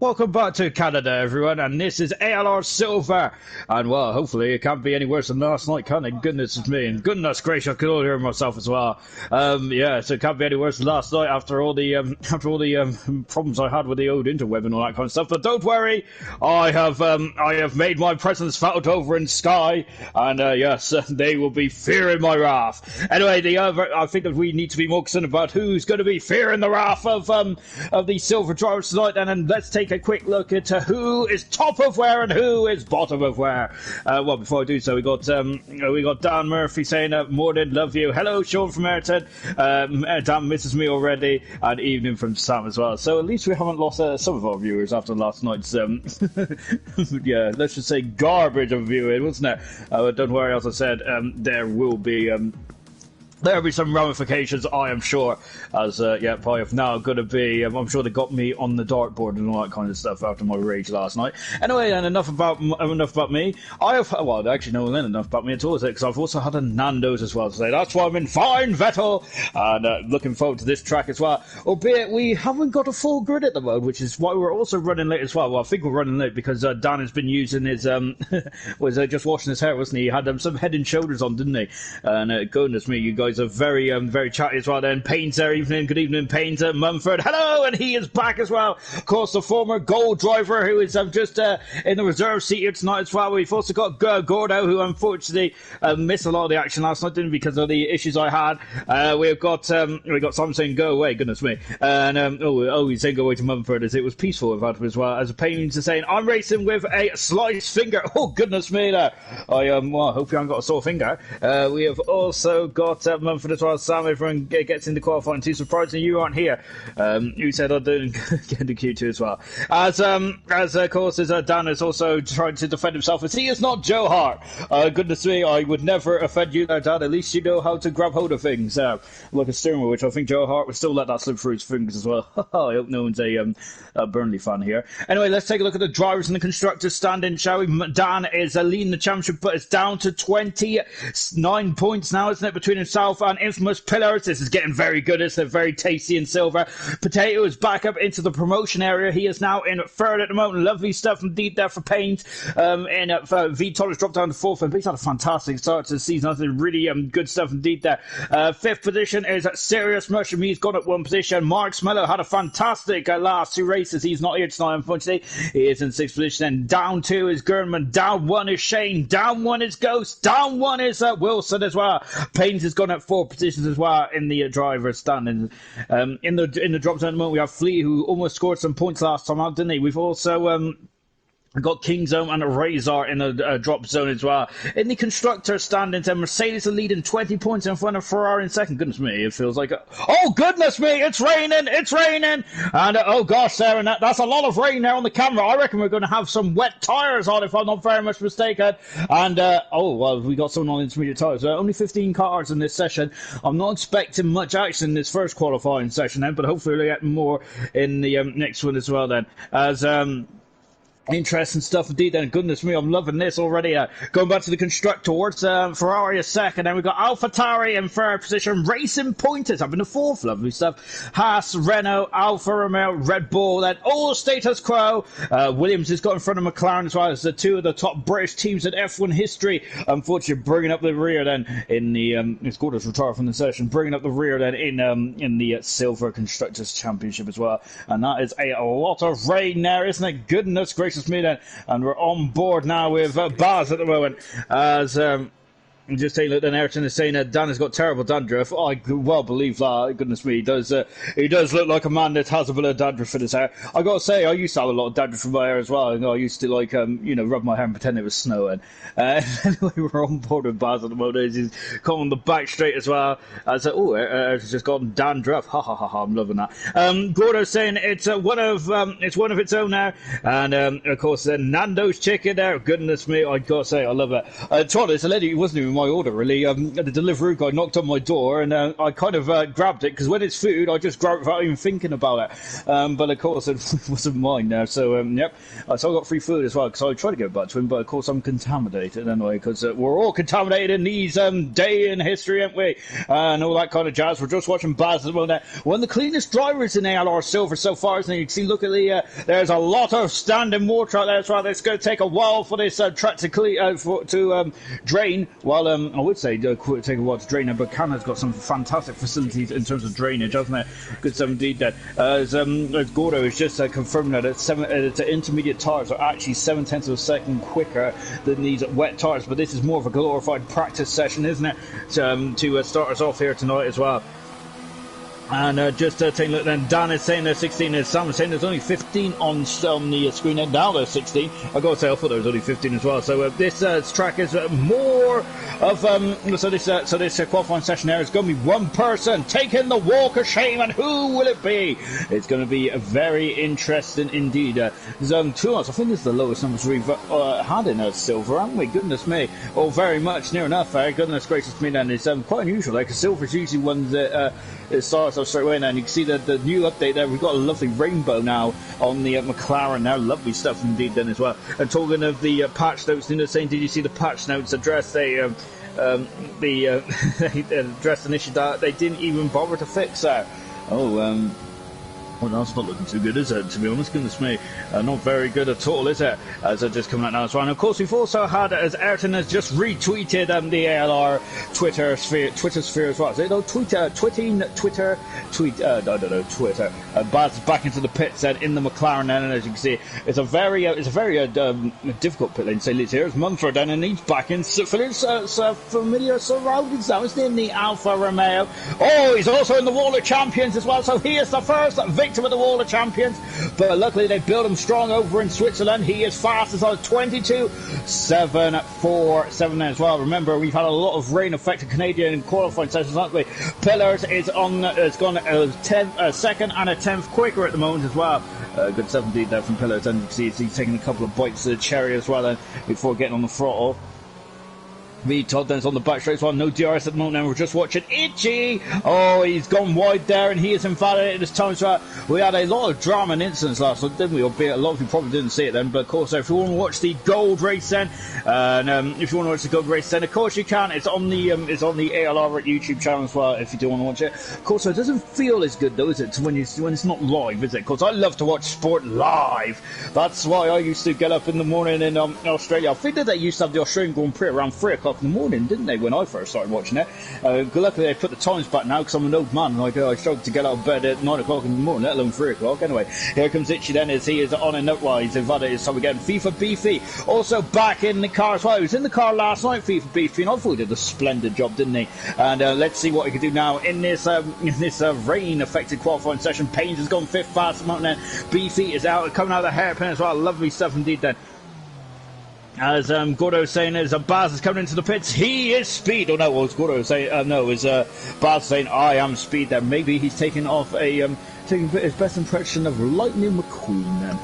Welcome back to Canada, everyone, and this is ALR Silver. And, well, hopefully it can't be any worse than last night, can it? Goodness me, and goodness gracious, I could all hear myself as well. Yeah, so it can't be any worse than last night after all the problems I had with the old interweb and all that kind of stuff. But don't worry, I have made my presence felt over in Sky, and yes, they will be fearing my wrath. Anyway, I think that we need to be more concerned about who's going to be fearing the wrath of the Silver drivers tonight, and let's take a quick look at who is top of where and who is bottom of where. Well, before I do so, we got Dan Murphy saying, "Morning, love you." Hello, Sean from Ayrton. Dan misses me already, and evening from Sam as well. So at least we haven't lost some of our viewers after last night's yeah, let's just say garbage of viewing, wasn't it? Don't worry, as I said, there'll be some ramifications, I am sure, as, yeah, I have now going to be, I'm sure they got me on the dartboard and all that kind of stuff after my rage last night. Anyway, and enough about me. Well, actually, no, enough about me at all, is it? Because I've also had a Nando's as well today. That's why I'm in fine Vettel, and looking forward to this track as well. Albeit, we haven't got a full grid at the moment, which is why we're also running late as well. Well, I think we're running late because Dan has been using his, was just washing his hair, wasn't he? He had some head and shoulders on, didn't he? And goodness me, you guys are very very chatty as well then. Painter, good evening Painter. Mumford, hello, and he is back as well. Of course, the former goal driver who is just in the reserve seat here tonight as well. We've also got Gordo, who unfortunately missed a lot of the action last night, didn't because of the issues I had. We've got someone saying go away, goodness me, and he's saying go away to Mumford as it was peaceful about him as well. As a Painter saying, I'm racing with a sliced finger. Oh goodness me, there. I hope you haven't got a sore finger. We have also got Mumford as well. Sam, everyone gets into qualifying too. Surprising you aren't here. You said I didn't get into Q2 as well. As of course, as Dan is also trying to defend himself as he is not Joe Hart. Goodness me, I would never offend you there, Dan. At least you know how to grab hold of things. Like a steering wheel, which I think Joe Hart would still let that slip through his fingers as well. I hope no one's a Burnley fan here. Anyway, let's take a look at the drivers and the constructors standing, shall we? Dan is leading the championship, but it's down to 29 points now, isn't it, between himself and Infamous Pillars. This is getting very good. It's very tasty and silver. Potato is back up into the promotion area. He is now in third at the moment. Lovely stuff indeed there for Paint. VTOL has dropped down to fourth, and he's had a fantastic start to the season. That's really good stuff indeed there. Fifth position is Serious Mushroom. He's gone up one position. Mark Smello had a fantastic last two races. He's not here tonight, unfortunately. He is in sixth position. And down two is Gernman. Down one is Shane. Down one is Ghost. Down one is Wilson as well. Paint has gone up four positions as well in the driver's standings. In the drop zone at the moment, we have Flea, who almost scored some points last time out, didn't he? We've also got King Zone and Razor in the drop zone as well. In the constructor standings, Mercedes are leading 20 points in front of Ferrari in second. Goodness me, it feels like oh goodness me, it's raining, and oh gosh, Sarah, that's a lot of rain there on the camera. I reckon we're going to have some wet tyres on, if I'm not very much mistaken. And oh well, we got someone on intermediate tyres. Only 15 cars in this session. I'm not expecting much action in this first qualifying session then, but hopefully we'll get more in the next one as well then. As interesting stuff indeed, and goodness me, I'm loving this already. Going back to the constructors, Ferrari a second, then we've got AlphaTauri in third position, Racing Pointers up in the fourth, lovely stuff. Haas, Renault, Alfa Romeo, Red Bull, then all status quo. Williams has got in front of McLaren as well as the two of the top British teams in F1 history. Unfortunately, bringing up the rear then in the his quarters retired from the session, bringing up the rear then in the Silver Constructors Championship as well. And that is a lot of rain there, isn't it? Goodness gracious me then. And we're on board now with Baz at the moment as just taking a look at Ayrton is saying that Dan has got terrible dandruff. I well believe that. Goodness me, he does look like a man that has a bit of dandruff in his hair. I got to say, I used to have a lot of dandruff in my hair as well. I used to rub my hair and pretend it was snowing. Anyway, we're on board with Baz at the moment. He's coming on the back straight as well. As it's just gone dandruff. Ha ha ha ha! I'm loving that. Gordo saying it's one of its own now, and of course Nando's chicken there. Goodness me, I got to say, I love it. Todd, it's a lady who wasn't even with my order, really. The delivery guy knocked on my door, and I kind of grabbed it, because when it's food, I just grab it without even thinking about it. But of course, it wasn't mine now. So, yep. So I got free food as well, because I tried to give it back to him, but of course I'm contaminated anyway, because we're all contaminated in these day in history, aren't we? And all that kind of jazz. We're just watching Baz as well now. One of the cleanest drivers in ALR Silver so far, isn't it? You can see, look at the, there's a lot of standing water out there as well. It's going to take a while for this track to clean, to drain. Well, I would say take a while to drain, but Canada's got some fantastic facilities in terms of drainage, hasn't it? Good stuff indeed. That as Gordo is just confirming that the intermediate tyres are actually 0.7 of a second quicker than these wet tyres, but this is more of a glorified practice session, isn't it? To start us off here tonight as well. And just taking a look, then Dan is saying there's 16, as Sam is saying there's only 15 on the screen, and now there's 16. I gotta say, I thought there was only 15 as well. So this track is more of so this qualifying session there is going to be one person taking the walk of shame, and who will it be? It's going to be very interesting indeed. There's 2 hours. I think this is the lowest numbers we've had in silver, haven't we? Goodness me! Oh, very much near enough. Goodness gracious me! Then it's quite unusual, because silver's usually one that it starts off straight away now, and you can see that the new update there, we've got a lovely rainbow now on the McLaren now. Lovely stuff indeed then as well. And talking of the patch notes, saying, did you see the patch notes address? They addressed an issue that they didn't even bother to fix that. Well, that's not looking too good, is it? To be honest, goodness me, not very good at all, is it? As they're just coming out now as well. And of course, we've also had, as Ayrton has just retweeted the ALR Twitter sphere as well. So, Twitter. Baz back into the pits then in the McLaren then, and as you can see, it's a very difficult pit lane. So here's Munford then, and he's back in familiar surroundings now, isn't he, in the Alfa Romeo? Oh, he's also in the Wall of Champions as well. So he is the first victor of the Wall of Champions, but luckily they built him strong over in Switzerland. He is fastest on 22.747 as well. Remember, we've had a lot of rain affected Canadian qualifying sessions, haven't we? Pillars is on, it's gone a second and a 10th quicker at the moment as well. Good stuff indeed there from Pillars, and you can see he's taking a couple of bites of the cherry as well before getting on the throttle. Todd then is on the back straight as well. No DRS at the moment, and we're just watching Itchy. Oh, he's gone wide there, and he is invalidated this time as well. We had a lot of drama and incidents last night, didn't we? Albeit a lot of you probably didn't see it then, but of course, if you want to watch the gold race then, of course you can. It's on the ALR YouTube channel as well, if you do want to watch it. Of course, it doesn't feel as good though, is it, when it's not live, is it? Because I love to watch sport live. That's why I used to get up in the morning in Australia. I think that they used to have the Australian Grand Prix around 3 o'clock in the morning, didn't they, when I first started watching it? Luckily they put the times back now, because I'm an old man, and I struggle to get out of bed at 9 o'clock in the morning, let alone 3 o'clock. Anyway, here comes Itchy then, as he is on and up. He's invalidated his time again. FIFA Beefy also back in the car as well. He was in the car last night, FIFA Beefy, and I thought he did a splendid job, didn't he? And let's see what he can do now in this rain affected qualifying session. Paynes has gone 5th fast amount then. Beefy is out, coming out of the hairpin as well. Lovely stuff indeed then. As Gordo was saying, as Baz is coming into the pits, he is speed. Oh no, well, it's Gordo saying, no, it's Baz saying, I am speed there. Maybe he's taking off taking his best impression of Lightning McQueen then.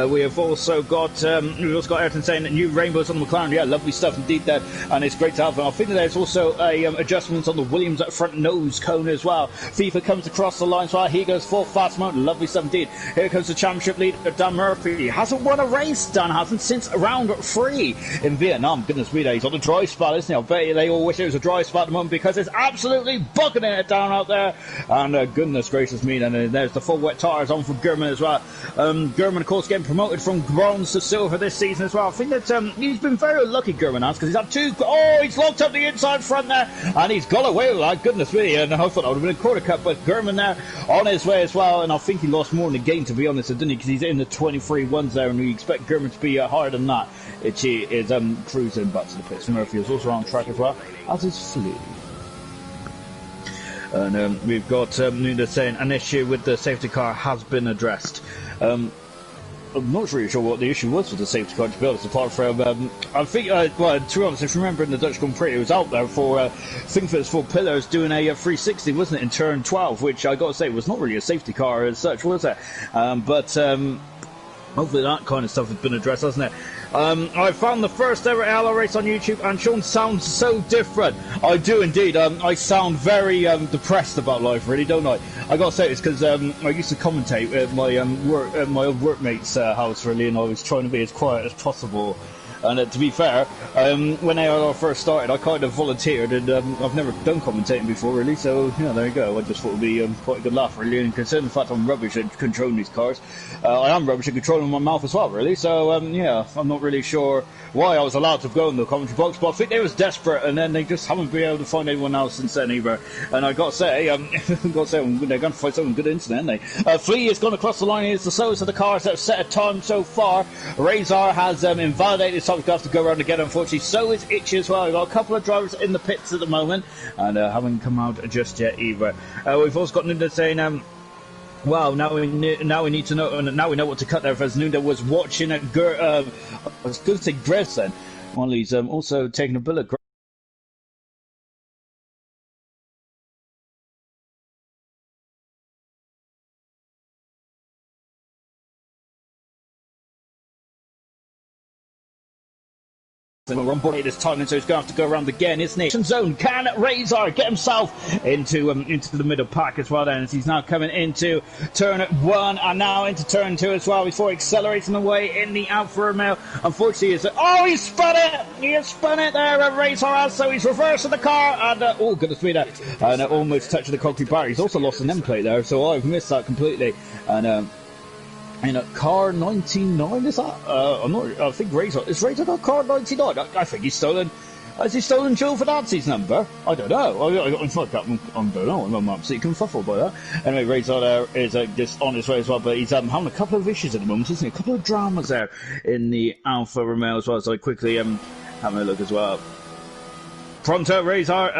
We have also got Ayrton saying that new rainbows on the McLaren. Yeah, lovely stuff indeed there, and it's great to have them. I think there's also adjustments on the Williams front nose cone as well. FIFA comes across the line, so he goes 4th fast mode. Lovely stuff indeed. Here comes the championship leader, Dan Murphy. He hasn't won a race, Dan hasn't, since round 3 in Vietnam. Goodness me, he's on a dry spot, isn't he? I bet you they all wish it was a dry spot at the moment, because it's absolutely bucketing it down out there. And goodness gracious me, and there's the full wet tyres on for Gurman as well. Gurman, of course, getting promoted from bronze to silver this season as well. I think that he's been very lucky, Gurman has, because he's had 2. Oh, he's locked up the inside front there, and he's got away with that. Goodness me, and I thought that would have been a quarter cut, but Gurman there on his way as well, and I think he lost more in the game, to be honest, didn't he? Because he's in the 23-1s there, and we expect Gurman to be higher than that. Itchy is cruising back to the pits. Murphy is also on track as well, as is Flea. And we've got Nuna saying an issue with the safety car has been addressed. I'm not really sure what the issue was with the safety car, to be honest, apart from, I think, well, to be honest, if you remember in the Dutch Grand Prix, it was out there for, I think it was for Pillars doing a 360, wasn't it, in turn 12, which I got to say was not really a safety car as such, was it? But hopefully that kind of stuff has been addressed, hasn't it? I found the first ever ALR race on YouTube, and Sean sounds so different. I do indeed. I sound very depressed about life, really, don't I? I gotta say it's because I used to commentate at my old workmate's house, really, and I was trying to be as quiet as possible. And to be fair, when ALR first started, I kind of volunteered, and I've never done commentating before, really, so, yeah, there you go. I just thought it would be quite a good laugh, really, and considering the fact I'm rubbish at controlling these cars, I am rubbish at controlling my mouth as well, really, so, yeah, I'm not really sure why I was allowed to go in the commentary box, but I think they was desperate, and then they just haven't been able to find anyone else since then, either. And I gotta say, they're going to find someone good incident, aren't they? Flea has gone across the line. It's the slowest of the cars that have set a time so far. Razor has invalidated his time. He's going to have to go around again, unfortunately. So is Itchy as well. We've got a couple of drivers in the pits at the moment, and haven't come out just yet either. We've also got Nunda saying, well, now we need to know. Now we know what to cut there. As Nunda was watching at I was going to say Grez then, while he's also taking a bullet. We're on board this time, and so he's going to have to go around again, isn't he? Zone, can Razor get himself into the middle pack as well then, as he's now coming into turn 1 and now into turn 2 as well before accelerating away in the Alfa Romeo. Unfortunately, he spun it! He spun it there, Razor has, so he's reversing the car, and oh goodness me, and almost touching the concrete barrier. He's also lost an end plate there, so I've missed that completely, and in a car 99, is that? I think Razor got car 99. I think he's stolen. Has he stolen Joe Fidazzi's number? I don't know. I don't know. I'm absolutely confuffled by that. Anyway, Razor there is just on his way as well, but he's having a couple of issues at the moment, isn't he? A couple of dramas there in the Alfa Romeo as well. So I quickly having a look as well. Pronto, Razor.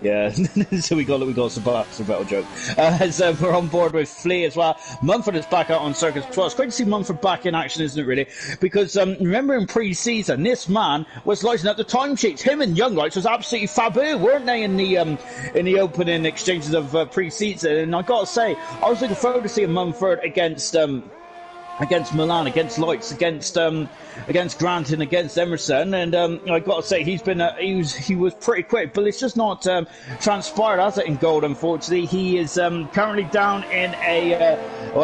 Yeah, so we got a battle joke. As we're on board with Flea as well. Mumford is back out on circuit as well. It's great to see Mumford back in action, isn't it, really? Because remember in pre-season, this man was lighting up the timesheets. Him and Young Lights was absolutely faboo, weren't they, in the opening exchanges of pre-season? And I gotta say, I was looking forward to seeing Mumford against Milan, against Lights, against Grant and against Emerson, and I got to say he was pretty quick, but it's just not transpired, has it, in gold? Unfortunately, he is currently down in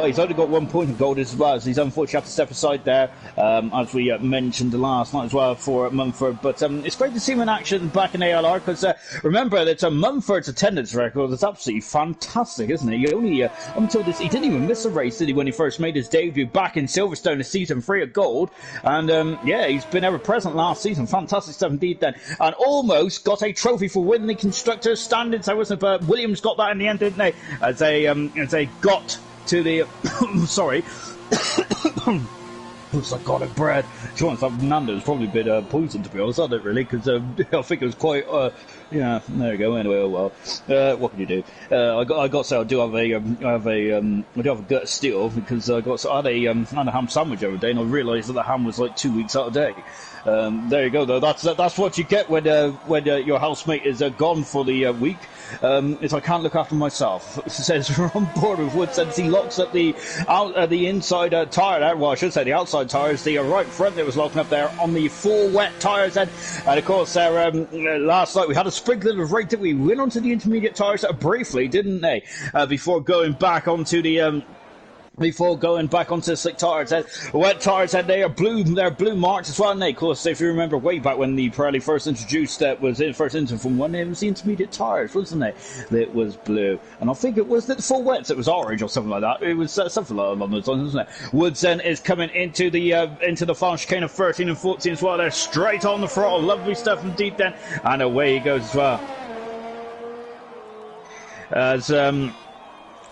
he's only got 1 point in gold as well, so he's unfortunately have to step aside there, as we mentioned last night as well for Mumford. But it's great to see him in action back in ALR, because remember that Mumford's attendance record is absolutely fantastic, isn't it? He only until this, he didn't even miss a race, did he, when he first made his debut back in Silverstone in season 3 at gold, and yeah, he's been ever present last season. Fantastic stuff indeed then, and almost got a trophy for winning the constructors standings. I wasn't, but Williams got that in the end, didn't they? As they got to the sorry. Looks like garlic bread. Sure, Fernando was probably a bit poisoned, to be honest, I don't really, because I think it was quite. Yeah, there you go. Anyway, oh well. What can you do? I got to say, I do have a gut of steel, because I had a ham sandwich the other day, and I realised that the ham was like 2 weeks out of date. There you go, though. That's what you get when your housemate is gone for the week. Is I can't look after myself. It says we're on board with Wood, since he locks up the inside tyre there. Well, I should say the outside tyres. The right front that was locking up there on the 4 wet tyres then. And of course, last night we had a sprinkling of rain, didn't we? We went onto the intermediate tyres briefly, didn't they? Before going back onto the slick tyres. Wet tyres, they're blue marks as well, and they, of course, if you remember way back when the Pirelli first introduced was in first engine from one, it was the intermediate tyres, wasn't it? That was blue, and I think it was the full wets, it was orange or something like that. It was something along those lines, wasn't it? Woods then is coming into the final chicane of 13 and 14 as well. They're straight on the throttle, lovely stuff indeed then, and away he goes as well. As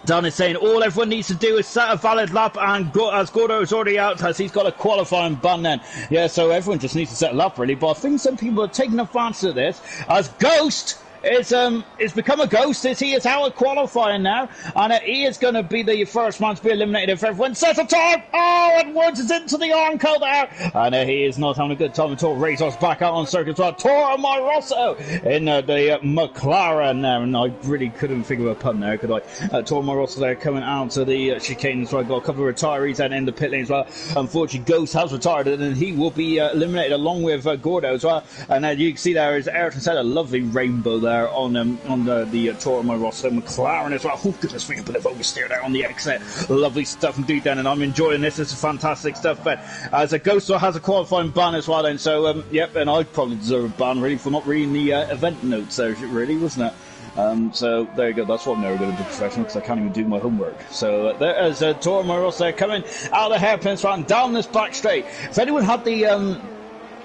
Dan is saying all everyone needs to do is set a valid lap, and as Gordo is already out, as he's got a qualifying bun then. Yeah, so everyone just needs to set a lap really, but I think some people are taking advantage of this, as Ghost it's become a ghost. He is out of qualifying now, and he is going to be the first man to be eliminated if everyone sets a time. Oh, and Woods is into the Armco there, and he is not having a good time at all. Razor's back out on circuit as well. Toro Rosso in the McLaren there, and I really couldn't think of a pun there, could I? Toro Rosso there coming out to the chicane as well. Got a couple of retirees and in the pit lane as well. Unfortunately, Ghost has retired, and he will be eliminated along with Gordo as well. And you can see there is Ayrton said a lovely rainbow there on the Toro Rosso McLaren as well. Oh goodness me, a bit of oversteer there on the exit. Lovely stuff indeed then, and I'm enjoying this. This is fantastic stuff. But as a Ghost has a qualifying ban as well then, so yep, and I'd probably deserve a ban really for not reading the event notes there, really, wasn't it? So there you go, that's what I'm never going to be professional, because I can't even do my homework. So there is Toro Rosso coming out of the hairpin round down this back straight. If anyone had the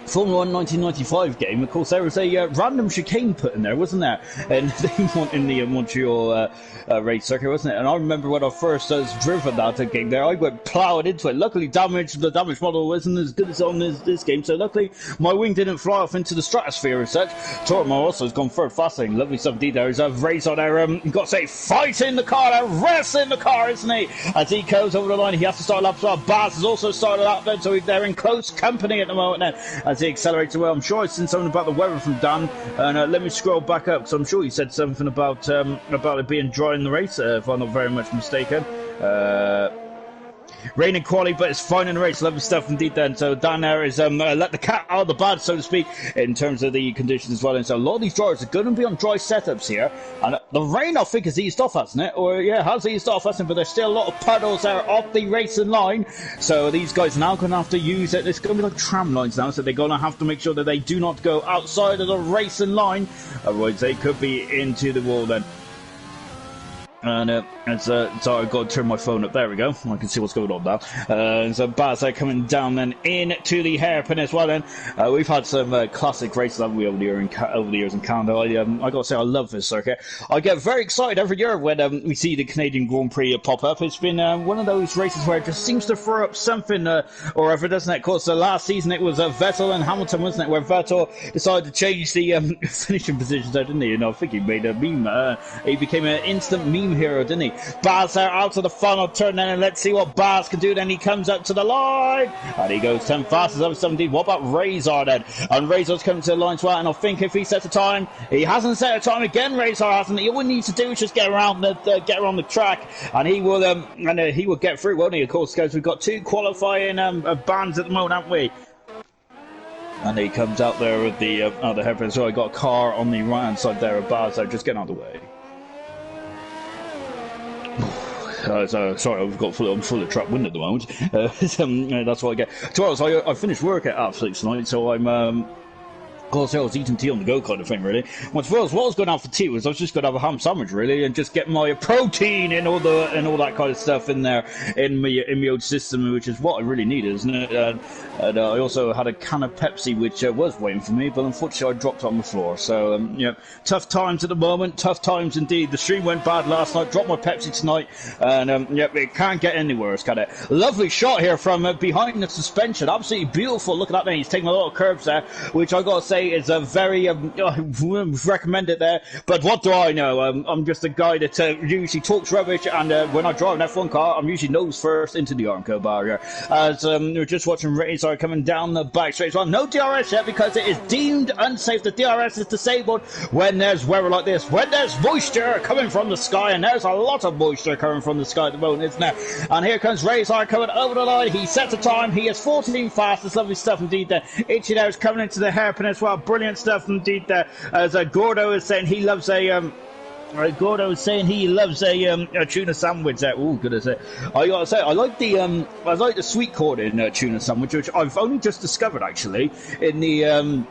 Formula 1 1995 game, of course, there was a random chicane put in there, wasn't there? And they went in the Montreal race circuit, wasn't it? And I remember when I first driven that game there, I went ploughing into it. Luckily, the damage model wasn't as good as on this game, so luckily my wing didn't fly off into the stratosphere as such. Toro Rosso has gone third fastly. Lovely stuff indeed. There's a race on there. Got to say, fighting the car there, wrestling the car, isn't he? As he goes over the line, he has to start a lap as well. Baz has also started up then, so they're in close company at the moment then. As he accelerates well. I'm sure I seen something about the weather from Dan, and let me scroll back up, because I'm sure he said something about it being dry in the race, if I'm not very much mistaken. Rain and quality, but it's fine in the race. Lovely stuff indeed then. So Dan there is let the cat out of the bag, so to speak, in terms of the conditions as well. And so a lot of these drivers are going to be on dry setups here. And the rain, I think, has eased off, hasn't it? Or, yeah, has eased off, hasn't it? But there's still a lot of puddles there off the racing line. So these guys are now going to have to use it. It's going to be like tram lines now, so they're going to have to make sure that they do not go outside of the racing line. Otherwise, they could be into the wall then. And so I've got to turn my phone up. There we go. I can see what's going on now. So Baz coming down then into the hairpin as well. Then we've had some classic races, haven't we, over the years in Canada. I got to say, I love this circuit. I get very excited every year when we see the Canadian Grand Prix pop up. It's been one of those races where it just seems to throw up something or other, doesn't it? Of course, last season it was Vettel and Hamilton, wasn't it? Where Vettel decided to change the finishing positions there, didn't he? And I think he made a meme. He became an instant meme hero, didn't he? Baz there out to the final turn then, and let's see what Baz can do. Then he comes up to the line and he goes 10 fastest over 17. What about Razor then? And Razor's coming to the line as well, and I think if he sets a time, he hasn't set a time again. Razor hasn't. All he needs to do is just get around the track, and he will get through, won't he? Of course, because we've got two qualifying bands at the moment, haven't we? And he comes out there with the hairpin. So I got a car on the right hand side there of Baz, so just getting out of the way. So sorry, I'm full of trap wind at the moment. That's what I get. Tomorrow, I finished work at half 6 tonight, so I'm of course, I was eating tea on the go kind of thing, really. What I was going out for tea was I was just going to have a ham sandwich, really, and just get my protein and all that kind of stuff in there in my old system, which is what I really needed, isn't it? And I also had a can of Pepsi, which was waiting for me, but unfortunately I dropped it on the floor. So, tough times at the moment, tough times indeed. The stream went bad last night, dropped my Pepsi tonight, and it can't get any worse, can it? Lovely shot here from behind the suspension, absolutely beautiful. Look at that, man. He's taking a lot of curves there, which I got to say is a very recommend it there. But what do I know? I'm just a guy that usually talks rubbish, and when I drive an F1 car, I'm usually nose first into the Armco barrier. As we're just watching Razor coming down the back straight as well. No DRS yet because it is deemed unsafe. The DRS is disabled when there's weather like this, when there's moisture coming from the sky, and there's a lot of moisture coming from the sky at the moment, isn't there? And here comes Razor coming over the line. He sets a time. He is 14 fastest. Lovely stuff indeed there. Itchy there is coming into the hairpin as well. Brilliant stuff indeed there. As Gordo is saying he loves a Gordo is saying he loves a tuna sandwich there. Oh, goodness. I gotta say, I like the sweet corn in tuna sandwich, which I've only just discovered actually in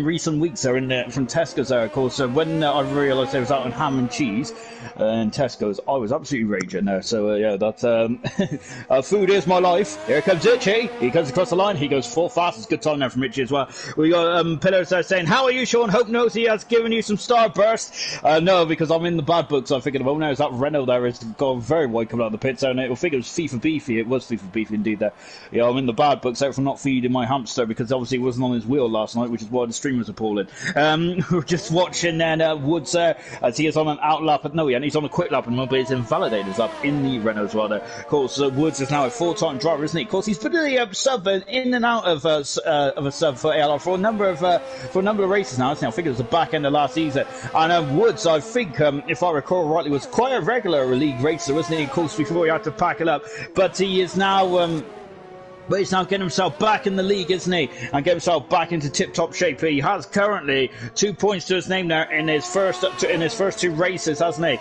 recent weeks there from Tesco's there, of course. When I realised they was out on ham and cheese in Tesco's, I was absolutely raging there. So that's food is my life. Here comes Itchy. He comes across the line. He goes full fast. It's a good time there from Itchy as well. We got Pillars there saying, "How are you, Sean? Hope knows he has given you some starburst." No, because I'm in the bad books. I'm thinking, oh no, is that Renault there is gone very wide coming out of the pits there, and I think it was FIFA Beefy. It was FIFA Beefy indeed there. Yeah, I'm in the bad books out for not feeding my hamster because obviously it wasn't on his wheel last night, which is why the stream was appalling. We're just watching then Woods as he is on an out lap, but no, he's on a quick lap, and but he's invalidated up in the Renault as well. There, of course, Woods is now a full-time driver, isn't he? Of course, he's been a sub in and out of a sub for ALR for a number of races now. Isn't he? I think it was the back end of last season, and Woods, I think, if I recall rightly, was quite a regular league racer, wasn't he? Of course, before he had to pack it up, but he is now. But he's now getting himself back in the league, isn't he? And get himself back into tip-top shape. He has currently 2 points to his name there in his first 2 races, hasn't he?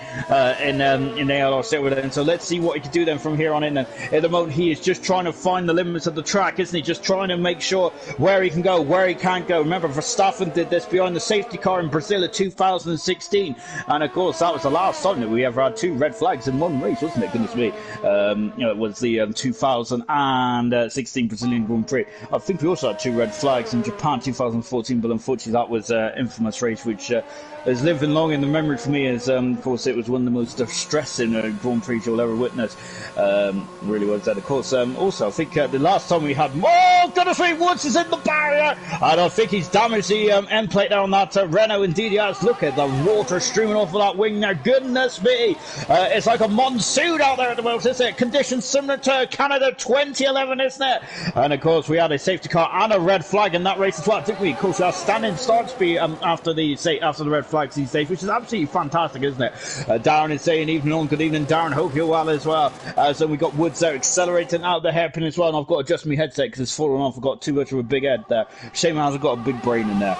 In ALR Silver. And so let's see what he can do then from here on in. And at the moment, he is just trying to find the limits of the track, isn't he? Just trying to make sure where he can go, where he can't go. Remember, Verstappen did this behind the safety car in Brazil in 2016, and of course that was the last time that we ever had 2 red flags in one race, wasn't it? Goodness me. It was the 2016 Brazilian Grand Prix. I think we also had 2 red flags in Japan 2014, but unfortunately that was an infamous race which has lived long in the memory for me, as of course it was one of the most distressing Grand Prix you'll ever witness. Really was that. Of course, also I think the last time we had, oh goodness me, Woods is in the barrier, and I think he's damaged the end plate there on that Renault. Indeed he has. Look at the water streaming off of that wing there. Goodness me, it's like a monsoon out there at the moment, isn't it? Conditions similar to Canada 2011, isn't it? And of course we had a safety car and a red flag in that race as well, didn't we? Of course we had standing start speed after the red flags these days, which is absolutely fantastic, isn't it? Darren is saying evening on. Good evening, Darren. Hope you're well as well. So we got Woods there accelerating out of the hairpin as well, and I've got to adjust my headset because it's fallen off. I've got too much of a big head there. Shame I hasn't got a big brain in there.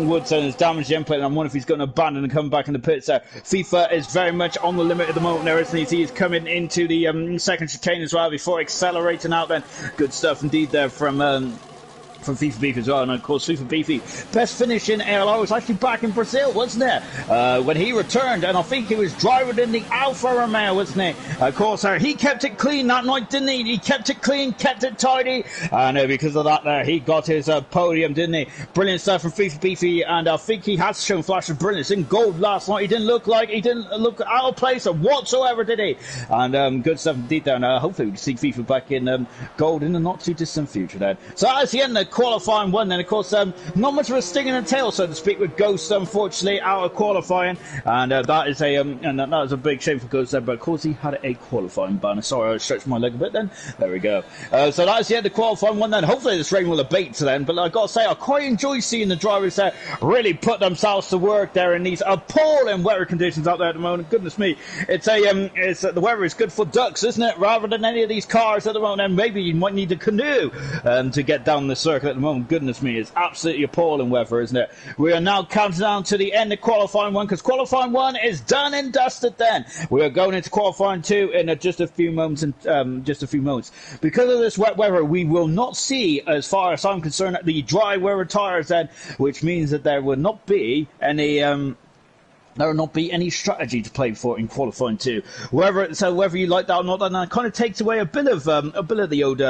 Woods has damaged the end plate, and I'm wondering if he's going to abandon and come back in the pits there. FIFA is very much on the limit at the moment there, isn't he? He is coming into the second chicane as well before accelerating out then. Good stuff indeed there from FIFA Beef as well. And of course FIFA Beefy, best finish in ALR was actually back in Brazil, wasn't it? When he returned, and I think he was driving in the Alfa Romeo, wasn't he? Of course he kept it clean that night, didn't he? He kept it clean, kept it tidy, and because of that there he got his podium, didn't he? Brilliant stuff from FIFA Beefy, and I think he has shown flashes of brilliance in gold last night. He didn't look out of place whatsoever, did he? And good stuff indeed there, and hopefully we can see FIFA back in gold in the not too distant future then. So that's the end of qualifying 1 then. Of course, not much of a sting in the tail, so to speak, with Ghost, unfortunately, out of qualifying, and that is a big shame for Ghost there, but of course he had a qualifying ban. Sorry, I stretched my leg a bit then. There we go. So that's the end of qualifying 1 then. Hopefully this rain will abate to then, but I've got to say, I quite enjoy seeing the drivers there really put themselves to work there in these appalling weather conditions out there at the moment. Goodness me, the weather is good for ducks, isn't it, rather than any of these cars at the moment, and maybe you might need a canoe to get down the circuit at the moment. Goodness me, it's absolutely appalling weather, isn't it? We are now counting down to the end of qualifying 1, because qualifying 1 is done and dusted then. We are going into qualifying 2 in just a few moments. Because of this wet weather, we will not see, as far as I'm concerned, the dry weather tyres then, which means that there will not be any there will not be any strategy to play for in qualifying 2. Whether you like that or not, then that kind of takes away a bit of the old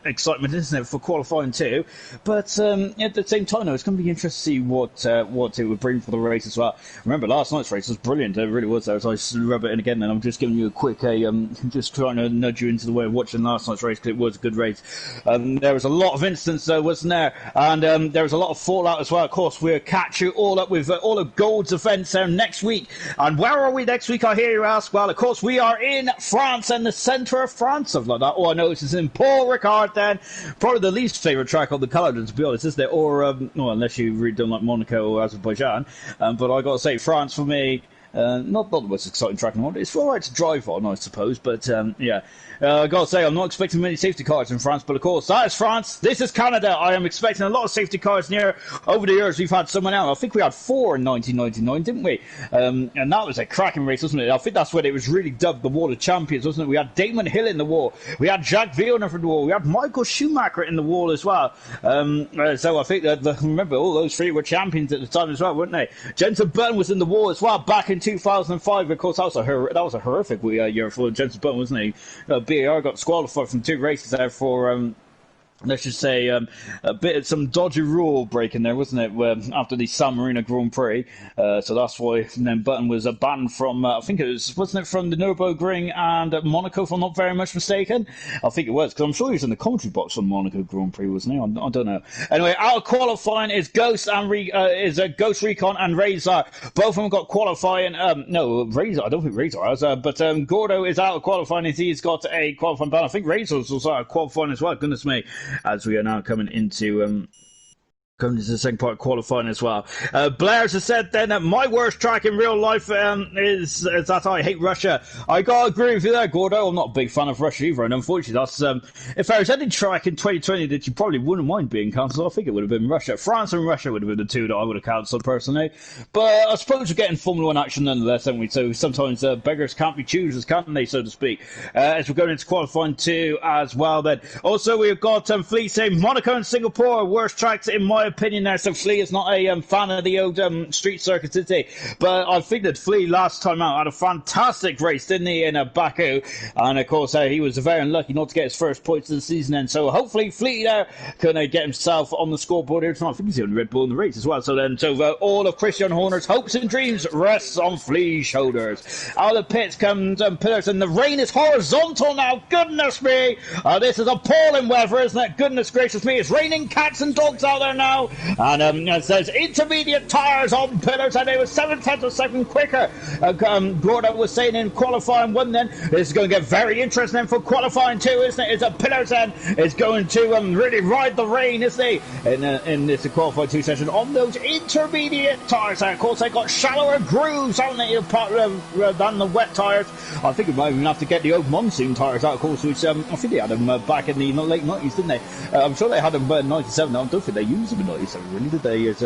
excitement, isn't it, for qualifying 2? But at the same time, though, it's going to be interesting to see what it would bring for the race as well. Remember, last night's race was brilliant. It really was. As I rub it in again, and I'm just giving you a quick, just trying to nudge you into the way of watching last night's race, because it was a good race. There was a lot of instance, though, wasn't there? And there was a lot of fallout as well. Of course, we'll catch you all up with all of Gold's events there next week. And where are we next week, I hear you ask? Well, of course, we are in France, in the centre of France, something like that. All I know is it's in Paul Ricard then. Probably the least favourite track on the calendar, to be honest, isn't it? Or, well, unless you really don't like Monaco or Azerbaijan. But I got to say, France for me, not the most exciting track in the world. It's all right to drive on, I suppose, but yeah. I got to say, I'm not expecting many safety cars in France, but of course, that is France. This is Canada. I am expecting a lot of safety cars near. Over the years, we've had someone else. I think we had 4 in 1999, didn't we? And that was a cracking race, wasn't it? I think that's when it was really dubbed the Wall of Champions, wasn't it? We had Damon Hill in the wall. We had Jacques Villeneuve in the wall. We had Michael Schumacher in the wall as well. So I think that, remember, all those 3 were champions at the time as well, weren't they? Jenson Button was in the wall as well back in 2005. Of course, that was a horrific year for Jenson Button, wasn't he? BAR got disqualified from 2 races there for let's just say, a bit of some dodgy rule breaking there, wasn't it? After the San Marino Grand Prix, so that's why then Button was banned from. I think it was, wasn't it, from the Nürburgring and Monaco, if I'm not very much mistaken. I think it was, because I'm sure he was in the commentary box on Monaco Grand Prix, wasn't he? I don't know. Anyway, out of qualifying is Ghost and Ghost Recon and Razor. Both of them got qualifying. No, Razor. I don't think Razor has, but Gordo is out of qualifying. He's got a qualifying ban. I think Razor's also out of qualifying as well. Goodness me. As we are now coming into the second part of qualifying as well. Blair's has said then that my worst track in real life is that I hate Russia. I gotta agree with you there, Gordo. I'm not a big fan of Russia either, and unfortunately that's if there was any track in 2020 that you probably wouldn't mind being cancelled, I think it would have been Russia. France and Russia would have been the two that I would have cancelled personally. But I suppose we're getting Formula 1 action nonetheless, haven't we? So sometimes beggars can't be choosers, can't they, so to speak? As we're going into qualifying 2 as well then. Also we've got Flea saying Monaco and Singapore are worst tracks in my opinion there, so Flea is not a fan of the old street circuit, is he? But I think that Flea last time out had a fantastic race, didn't he, in Baku? And of course he was very unlucky not to get his first points of the season then, so hopefully Flea there can get himself on the scoreboard here tonight. I think he's the only Red Bull in the race as well, so all of Christian Horner's hopes and dreams rests on Flea's shoulders. Out of the pits comes Pillars, and the rain is horizontal now, goodness me! This is appalling weather, isn't it? Goodness gracious me, it's raining cats and dogs out there now. And it says intermediate tyres on Pillars, and they were 7/10 of a second quicker. Gordo was saying in qualifying 1 then, this is going to get very interesting for qualifying 2, isn't it? Is that Pillars then is going to really ride the rain, isn't he? In this qualifying 2 session on those intermediate tyres. And of course they got shallower grooves, haven't they, than the wet tyres. I think we might even have to get the old monsoon tyres out, of course, which I think they had them back in the late 90s, didn't they? I'm sure they had them in 97. I don't think they used them in 97. Really, did they? It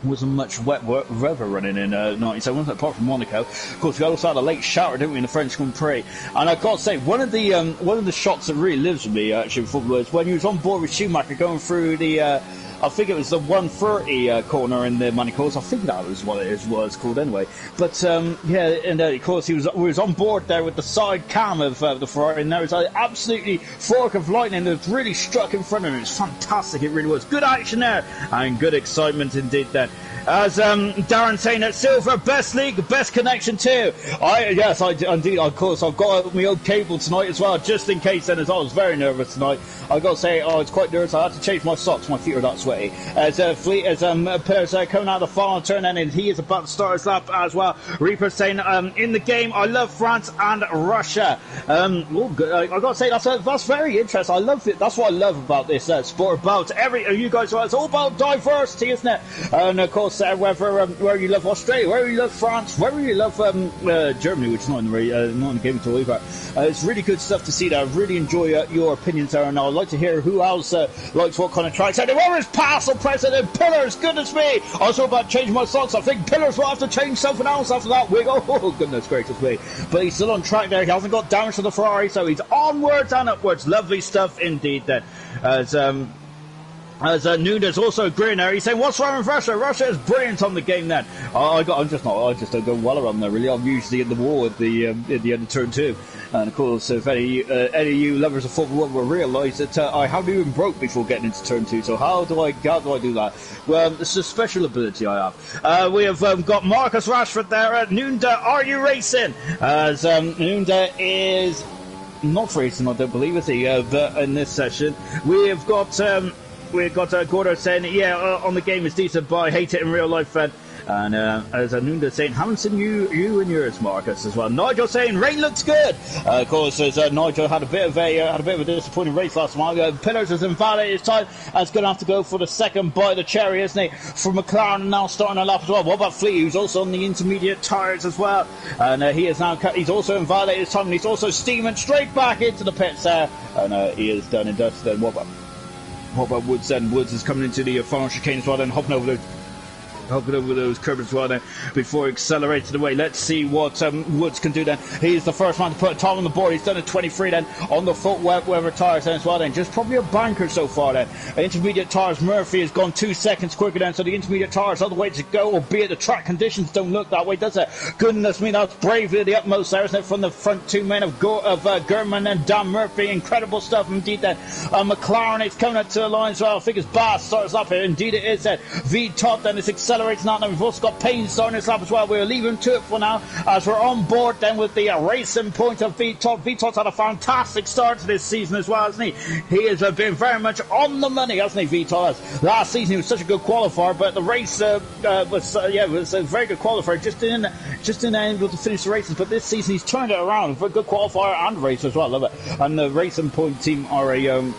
wasn't much wet weather running in 97, apart from Monaco. Of course, we also had a late shower, didn't we, in the French Grand Prix? And I've got to say, one of the shots that really lives with me, actually, was when he was on board with Schumacher going through the. I think it was the 130 corner in the money course. I think that was what it was called anyway. But yeah, and of course we was on board there with the side cam of the Ferrari, and there was an absolutely fork of lightning that really struck in front of him. It was fantastic. It really was good action there and good excitement indeed. Then, as Darren saying that Silver best league, best connection too. Yes, indeed. Of course, I've got my old cable tonight as well, just in case. Then, as I was very nervous tonight, I got to say, I was quite nervous. I had to change my socks. My feet are that sweaty. As Pillars coming out of the final turn, and he is about to start his lap as well. Reaper saying, in the game, I love France and Russia. I got to say, that's very interesting. I love it. That's what I love about this sport. About you guys, it's all about diversity, isn't it? And of course, where you love Australia, where you love France, where you love Germany, which is not in the game at all either. It's really good stuff to see that. I really enjoy your opinions there, and I'd like to hear who else likes what kind of tracks. And where is Castle President Pillars? Goodness me! I was about to change my socks. I think Pillars will have to change something else after that wig. Oh, goodness gracious me. But he's still on track there. He hasn't got damage to the Ferrari, so he's onwards and upwards. Lovely stuff indeed then. As Nunes also agreeing there, he's saying, "What's wrong with Russia? Russia is brilliant on the game." Then I just don't go well around there really. I'm usually in the wall at the end of turn 2, and of course, if any of you lovers of Formula 1 will realise that I haven't even broke before getting into turn 2. So how do I do that? Well, it's a special ability I have. We have got Marcus Rashford there at Nunda. Are you racing? As Nunda is not racing, I don't believe, is he? But in this session, we have got. We've got Gordo saying, on the game is decent, but I hate it in real life, Fed. And as Anunda saying, haven't seen you and yours, Marcus, as well. Nigel saying, rain looks good. Of course, as Nigel had a bit of a disappointing race last month. Pillars is invalid his time, and it's going to have to go for the second bite of the cherry, isn't he? For McLaren now starting a lap as well. What about Flea, who's also on the intermediate tyres as well? And he's also invalidated his time, and he's also steaming straight back into the pits there. And he is done and dusted. What about Woods then? Woods is coming into the final chicane as well, then hopping over Hopping over those curbs as well then before he accelerated away. Let's see what Woods can do then. He's the first man to put a time on the board. He's done a 23 then on the foot weather tyres then as well then. Just probably a banker so far then. Intermediate tyres, Murphy has gone 2 seconds quicker then, so the intermediate tyres are the way to go, albeit the track conditions don't look that way, does it? Goodness me, that's bravely the utmost there, isn't it? From the front two men of Gurman and Dan Murphy. Incredible stuff indeed then. McLaren is coming up to the line as well. I think his bar starts up here. Indeed it is then. V-Top then is accelerating out now. We've also got Payne starting this lap as well. We'll leave him to it for now as we're on board then with the racing point of V-Top. V-Top's had a fantastic start to this season as well, hasn't he? He has been very much on the money, hasn't he, V-Top? Last season he was such a good qualifier, but the race was a very good qualifier. Just didn't able to finish the races, but this season he's turned it around for a good qualifier and race as well. Love it. And the racing point team are a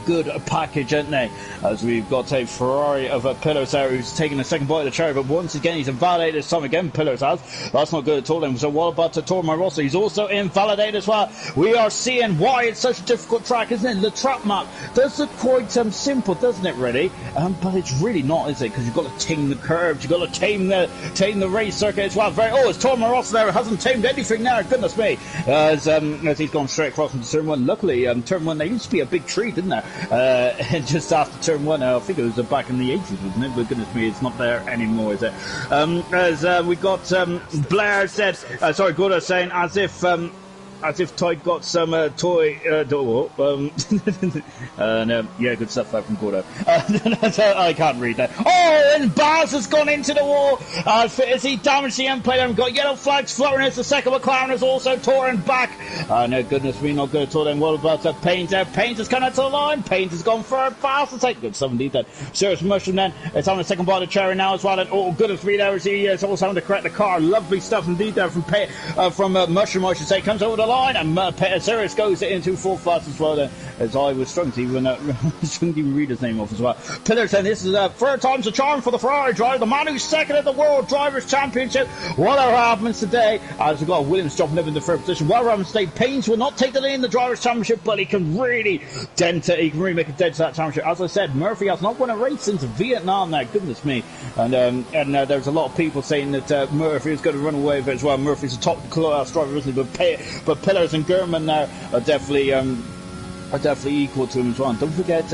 good package, aren't they? As we've got a Ferrari of Pillars there who's taking a second bite of the cherry, but once again he's invalidated this time again. Pillars has. That's not good at all then. So what about Tormar Rosso? He's also invalidated as well. We are seeing why it's such a difficult track, isn't it? The track map does look quite simple, doesn't it, really? But it's really not, is it? Because you've got to tame the curves, you've got to tame the race circuit as well. It's Tormar Rosso there, hasn't tamed anything there, goodness me. As he's gone straight across into turn one. Luckily, turn one, there used to be a big tree, didn't there? Just after turn one, I think it was back in the 80s, wasn't it? But goodness me, it's not there anymore, is it? As we got Blair said, Gouda saying as if Toy got some toy yeah, good stuff from Gordo. I can't read that. Oh, and Baz has gone into the wall as he damaged the end plate. We've got yellow flags floating as the second McLaren is also torn back. No, goodness me, not good at all then. What about Paint there? Paint has come out to the line. Paint has gone for a fast attack. Good stuff indeed then. Serious Mushroom then. It's on the second bite of cherry now as well. And goodness me, there he is also having to correct the car. Lovely stuff indeed there from Mushroom, I should say. Comes over the line and Sirius goes into full fast as well then, as I was struggling to even read his name off as well. Pillars then, this is third time's a charm for the Ferrari driver, the man who's second at the World Drivers' Championship. Whatever happens today, as we've got Williams dropping up in the third position. Whatever happens today, Paines will not take the lead in the Drivers' Championship, but he can really make a dent to that championship. As I said, Murphy has not won a race since Vietnam now, goodness me. And there's a lot of people saying that Murphy is going to run away with it as well. Murphy's a top class driver, isn't he? But Pillars and Gurman now are definitely equal to him as well. And don't forget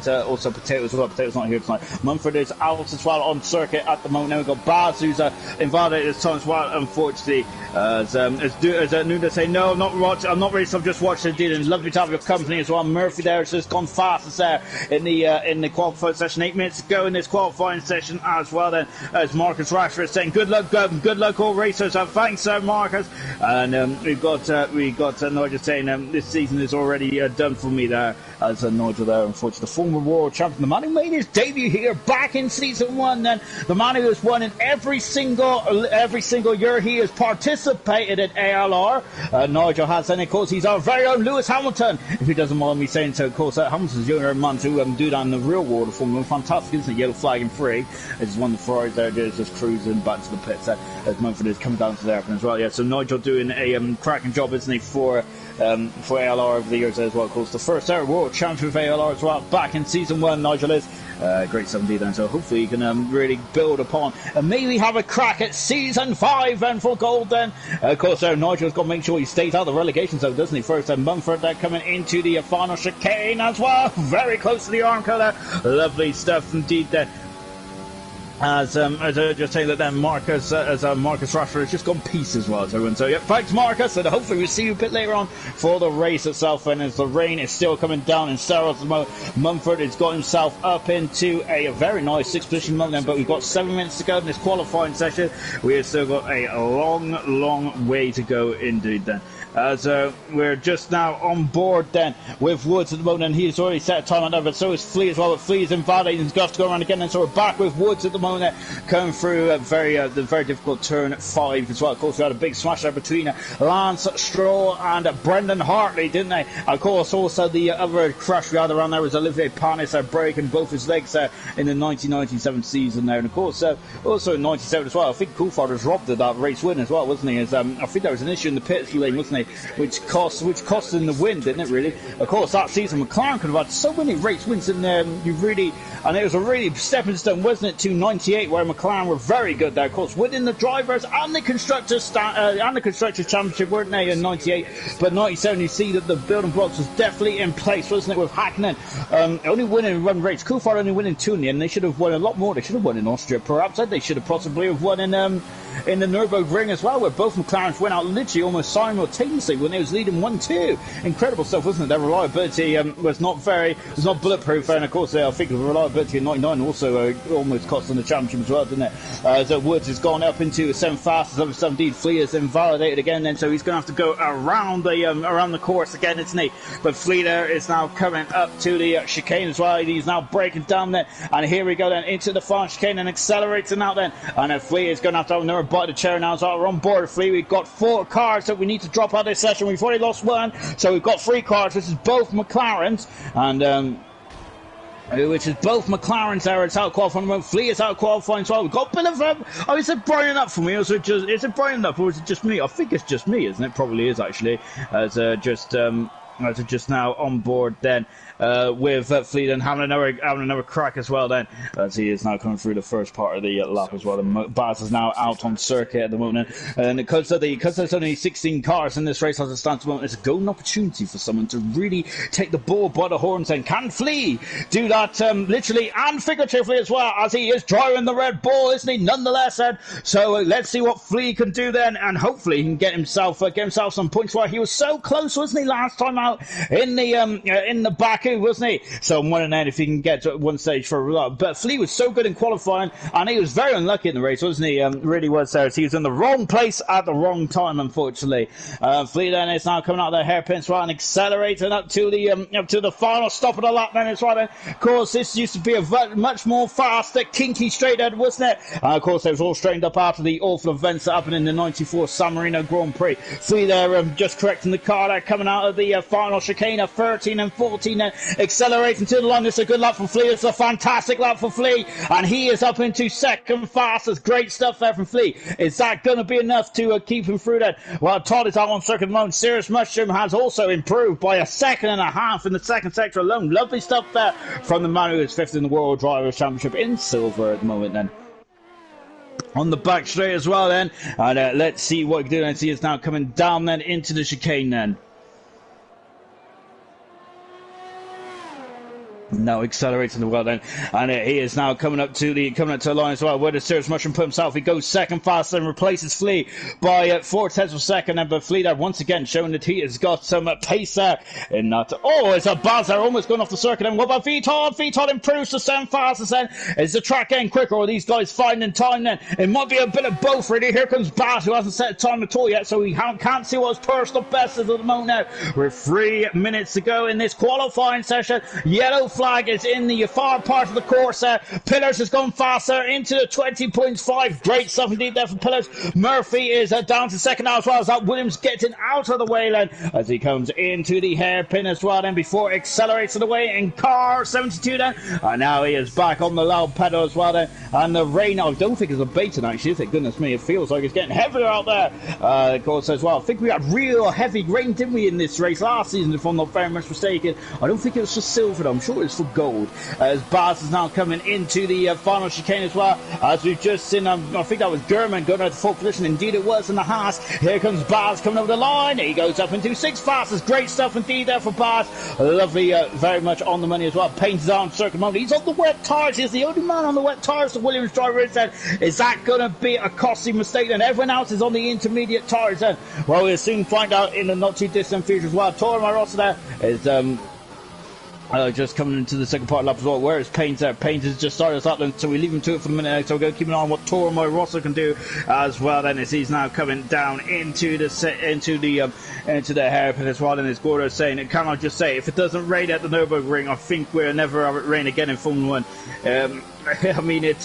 also Potatoes as well. Potatoes not here tonight. Mumford is out as well on circuit at the moment. Now we've got Baz who's invalidated this time as well, unfortunately. As Nuda say, no, I'm not racing, I'm just watching the deal. And lovely to have your company as well. Murphy there has just gone fastest there in the qualifying session. 8 minutes to go in this qualifying session as well then, as Marcus Rashford saying good luck all racers. Thanks Marcus. And we got Nigel saying this season is already done for me there, as Nigel there, unfortunately. The former world champion, the man who made his debut here back in season 1 then, the man who has won in every single year he has participated in ALR. Nigel has, and of course he's our very own Lewis Hamilton, if he doesn't mind me saying so. Of course Hamilton's younger man to do that in the real world of Formula 1. Fantastic, isn't it? Yellow flag in free. It's one of the Ferraris there, just cruising back to the pits as Mumford is coming down to the airplane as well. Yeah, so Nigel doing a cracking job, isn't he, for ALR over the years as well. Of course, the first ever world champion of ALR as well, back in season 1, Nigel is. Great 7D then, so hopefully you can really build upon and maybe have a crack at season 5 then for gold then. Of course, Nigel's got to make sure he stays out of the relegation zone, doesn't he? First, Mumford there coming into the final chicane as well, very close to the arm there. Lovely stuff indeed there. As I just saying that then Marcus Rashford has just gone peace as well to everyone. So yeah, thanks Marcus, and hopefully we'll see you a bit later on for the race itself. And as the rain is still coming down in Sarah at the moment, Mumford has got himself up into a very nice 6th position moment, but we've got 7 minutes to go in this qualifying session. We have still got a long way to go indeed then. As we're just now on board then with Woods at the moment, and he's already set a time on that, but so is Flea as well. But Flea is invalidated, he's got to go around again, and so we're back with Woods at the moment, coming through the very difficult turn 5 as well. Of course, we had a big smash there between Lance Stroll and Brendan Hartley, didn't they? Of course, also the other crash we had around there was Olivier Panis breaking both his legs in the 1997 season there, and of course also in 97 as well. I think Coulthard was robbed of that race win as well, wasn't he? As I think there was an issue in the pit lane, wasn't he? it? Which cost in the win, didn't it? Really. Of course, that season McLaren could have had so many race wins, and and it was a really stepping stone, wasn't it, to '98, where McLaren were very good there. Of course, winning the drivers and the constructors championship, weren't they, in '98? But '97, you see that the building blocks was definitely in place, wasn't it, with Hakkinen only winning one race, Coulthard only winning 2 in the end. They should have won a lot more. They should have won in Austria, perhaps. They should have possibly have won in the Nürburgring as well, where both McLarens went out literally almost simultaneously when they was leading 1-2. Incredible stuff, wasn't it? Their reliability was not bulletproof, and of course I think the reliability in '99 also almost cost them the championship as well, didn't it? So Woods has gone up into 7 fastest, so indeed Flea has invalidated again, then, so he's going to have to go around the course again, isn't he? But Fleeta is now coming up to the chicane as well. He's now breaking down there, and here we go then into the final chicane and accelerating out then, and then Flea is going to have to have another bite of the chair now. So we're on board Flea. We've got 4 cars that we need to drop out of this session. We've already lost 1, so we've got 3 cars. This is both McLarens, and which is both McLarens there. It's out qualifying. Flea is out qualifying as well. We've got a bit of is it brightening up for me, or is it brightening up, or is it just me? I think it's just me, isn't it? Probably is, actually, as just now on board then with Fleet and having another crack as well then, as he is now coming through the first part of the lap as well. And Baz is now out on circuit at the moment, and because there's only 16 cars in this race as it stands at the moment, it's a golden opportunity for someone to really take the bull by the horns. And can Flea do that literally and figuratively as well, as he is driving the Red Bull, isn't he, nonetheless? And so let's see what Flea can do then, and hopefully he can get himself some points, where he was so close, wasn't he, last time out in the Baku, wasn't he? So I'm wondering then if he can get to one stage for a lot. But Flea was so good in qualifying, and he was very unlucky in the race, wasn't he? Really was there. So he was in the wrong place at the wrong time, unfortunately. Flea then is now coming out of the hairpin as well and accelerating up to the final stop of the lap then as well. Then, of course, this used to be a much more faster, kinky straight head, wasn't it? And of course, it was all straightened up after the awful events that happened in the '94 San Marino Grand Prix. Flea there just correcting the car there, coming out of the final chicane of 13 and 14, accelerating to the line. It's a good lap for Flea. It's a fantastic lap for Flea, and he is up into second fastest. Great stuff there from Flea. Is that going to be enough to keep him through that? Well, Todd is out on circuit at the moment. Cirrus Mushroom has also improved by 1.5 seconds in the second sector alone. Lovely stuff there from the man who is 5th in the World Drivers' Championship in silver at the moment then. On the back straight as well then, and let's see what he can do. And see, it's now coming down then into the chicane then. Now accelerating the well then, and he is now coming up to the line as well. Where does Cirrus Mushroom put himself? He goes second fast and replaces Flea by 4 tenths of a second. And but Flea there once again showing that he has got some pace there. In that, it's a Baz there almost going off the circuit. And what about Vitor? Vitor improves to 7 fastest then. Is the track getting quicker, or are these guys finding time then? It might be a bit of both really. Here comes Baz, who hasn't set a time at all yet, so he can't see what his personal best is at the moment now. We're 3 minutes to go in this qualifying session. Yellow flag is in the far part of the course. Pillars has gone faster into the 20.5. Great stuff indeed there for Pillars. Murphy is down to second now as well, as that Williams getting out of the way then as he comes into the hairpin as well then before accelerating away in car 72 then. And now he is back on the loud pedal as well then. And the rain, I don't think it's abating actually, is it? Goodness me, it feels like it's getting heavier out there. Of course as well. I think we had real heavy rain, didn't we, in this race last season, if I'm not very much mistaken. I don't think it was for silver though. I'm sure it's for gold. As Baz is now coming into the final chicane as well, as we've just seen, I think that was Gurman going out to full position. Indeed it was in the Haas. Here comes Baz coming over the line. He goes up into 6 fastest. Great stuff indeed there for Baz. Lovely, very much on the money as well. Paints on circuit mode. He's on the wet tyres. He's the only man on the wet tyres. The Williams driver is then. Is that going to be a costly mistake then? Everyone else is on the intermediate tyres then. Well, we'll soon find out in the not too distant future as well. Toro Marossa there is just coming into the second part of the lap as well. Where is Paint there? Paint has just started us up then, so we leave him to it for the minute. So we're going to keep an eye on what Toro Marossa can do as well then, as he's now coming down into the hairpin as well. And as Gordo saying, it cannot just say, if it doesn't rain at the Nürburgring, I think we'll never have it rain again in Formula 1. I mean, it's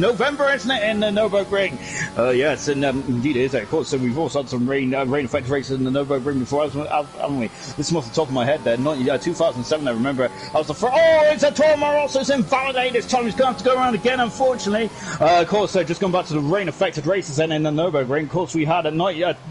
November, isn't it, in the Nürburgring? Yes, and indeed it is, of course. So we've also had some rain-affected races in the Nürburgring before, haven't we? This must the top of my head there. 2007, I remember. I was the first. Oh, it's a Toro Rosso's invalidated. This time he's going to have to go around again, unfortunately. Of course, just going back to the rain-affected races then in the Nürburgring. Of course, we had at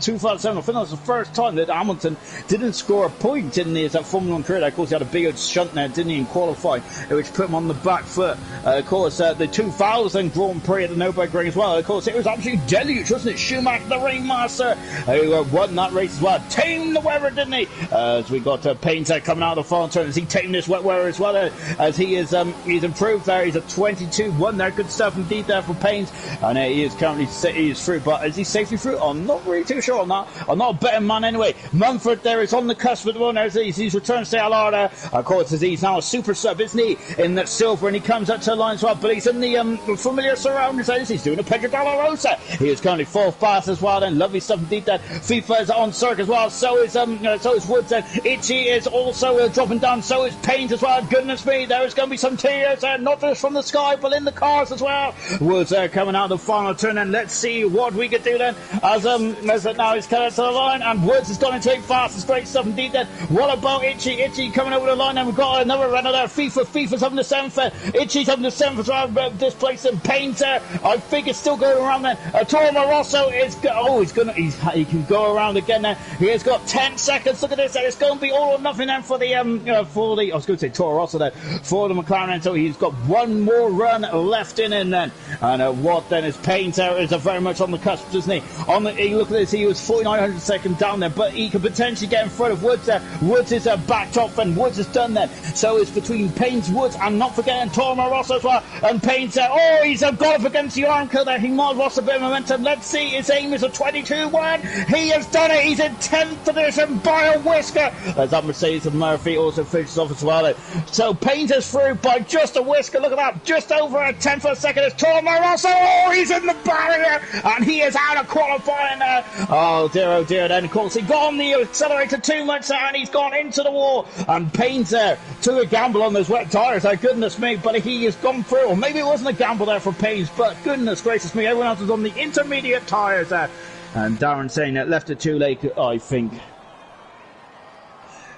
2007, I think that was the first time that Hamilton didn't score a point in his Formula 1 career. Of course, he had a big old shunt there, didn't he, in qualifying, which put him on the back foot. Of course, the 2000 Grand Prix at the Nürburgring as well. Of course, it was absolutely deluge, wasn't it? Schumacher, the Ringmaster, who won that race as well. Tamed the weather, didn't he? As we got Painter coming out of the final turn. As he tamed this wet weather as well, as he is he's improved there. He's a 22-1 there. Good stuff indeed there for Pains. And he is currently through. But is he safely through? I'm not really too sure on that. I'm not a betting man anyway. Mumford there is on the cusp at the moment. He's returned to ALR there. Of course, as he's now a super sub, isn't he? In that silver, and he comes up to the line as well. But he's in the familiar surroundings. He's doing a Pedro Della Rosa. He is currently fourth pass as well. Then lovely stuff indeed. That FIFA is on circuit as well. So is Woods. Itchy is also dropping down. So is Paint as well. Goodness me, there is going to be some tears, not just from the sky, but in the cars as well. Woods coming out of the final turn, and let's see what we can do then. As now he's coming to the line, and Woods is going to take fast. It's great stuff indeed. Then what about Itchy? Itchy coming over the line, and we've got another runner there. FIFA's having the 7th. Itchy's having the 7th as well. Displacing Paint. I think it's still going around there. Toro Rosso is he can go around again there. He has got 10 seconds. Look at this. It's going to be all or nothing then for the I was going to say Toro Rosso there for the McLaren. So he's got one more run left in him then. And what then is Paint is very much on the cusp, isn't he? Look at this. He was 4,900 seconds down there, but he could potentially get in front of Woods there. Woods is backed off, and Woods is done then. So it's between Paint, Woods, and not forgetting Toro Rosso as well. And Paint, he's got up against the arm kill there. He might have lost a bit of momentum. Let's see. His aim is a 22-1. He has done it. He's in 10th position by a whisker. As that Mercedes of Murphy also finishes off as well. So Paint is through by just a whisker. Look at that. Just over a 10th of a second is Toro Rosso. Oh, he's in the barrier. And he is out of qualifying there. Oh, dear. Then, of course, he got on the accelerator too much there, and he's gone into the wall. And Paint there took a gamble on those wet tyres. Goodness me. But he has gone through. Or maybe it wasn't a gamble there for Paint, but goodness gracious me. Everyone else was on the intermediate tyres there. And Darren saying that left it too late, I think.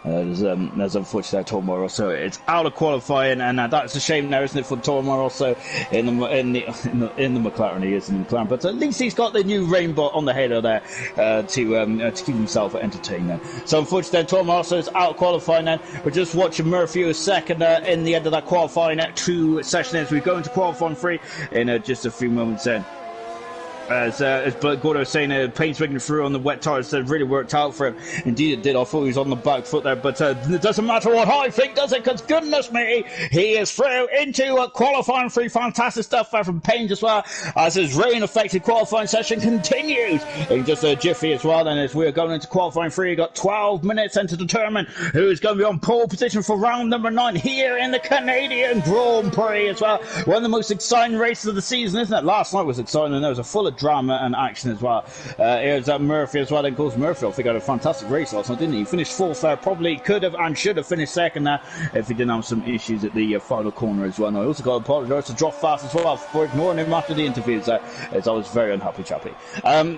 There's unfortunately Toro Rosso. It's out of qualifying, and that's a shame now, isn't it, for Toro Rosso in the McLaren? He is in the McLaren, but at least he's got the new rainbow on the halo there to keep himself entertained. Then. So unfortunately, Toro Rosso is out of qualifying. Then we're just watching Murphy a second in the end of that qualifying 2 session as we go into qualifying 3 in just a few moments. Then. As Gordo was saying, Paint's making through on the wet tyres. It really worked out for him. Indeed it did. I thought he was on the back foot there, but it doesn't matter what I think, does it? Because goodness me, he is through into qualifying 3. Fantastic stuff there from Paint as well, as his rain-affected qualifying session continues in just a jiffy as well. And as we're going into qualifying 3, you've got 12 minutes then to determine who is going to be on pole position for round number 9 here in the Canadian Grand Prix as well. One of the most exciting races of the season, isn't it? Last night was exciting, and there was a full of drama and action as well. Here's Murphy as well. Then, of course, Murphy, I think, had a fantastic race last night, didn't he? He finished 4th there. Probably could have and should have finished 2nd there if he didn't have some issues at the final corner as well. And I also got to apologise to Drop Fast as well for ignoring him after the interviews, as I was very unhappy chappy.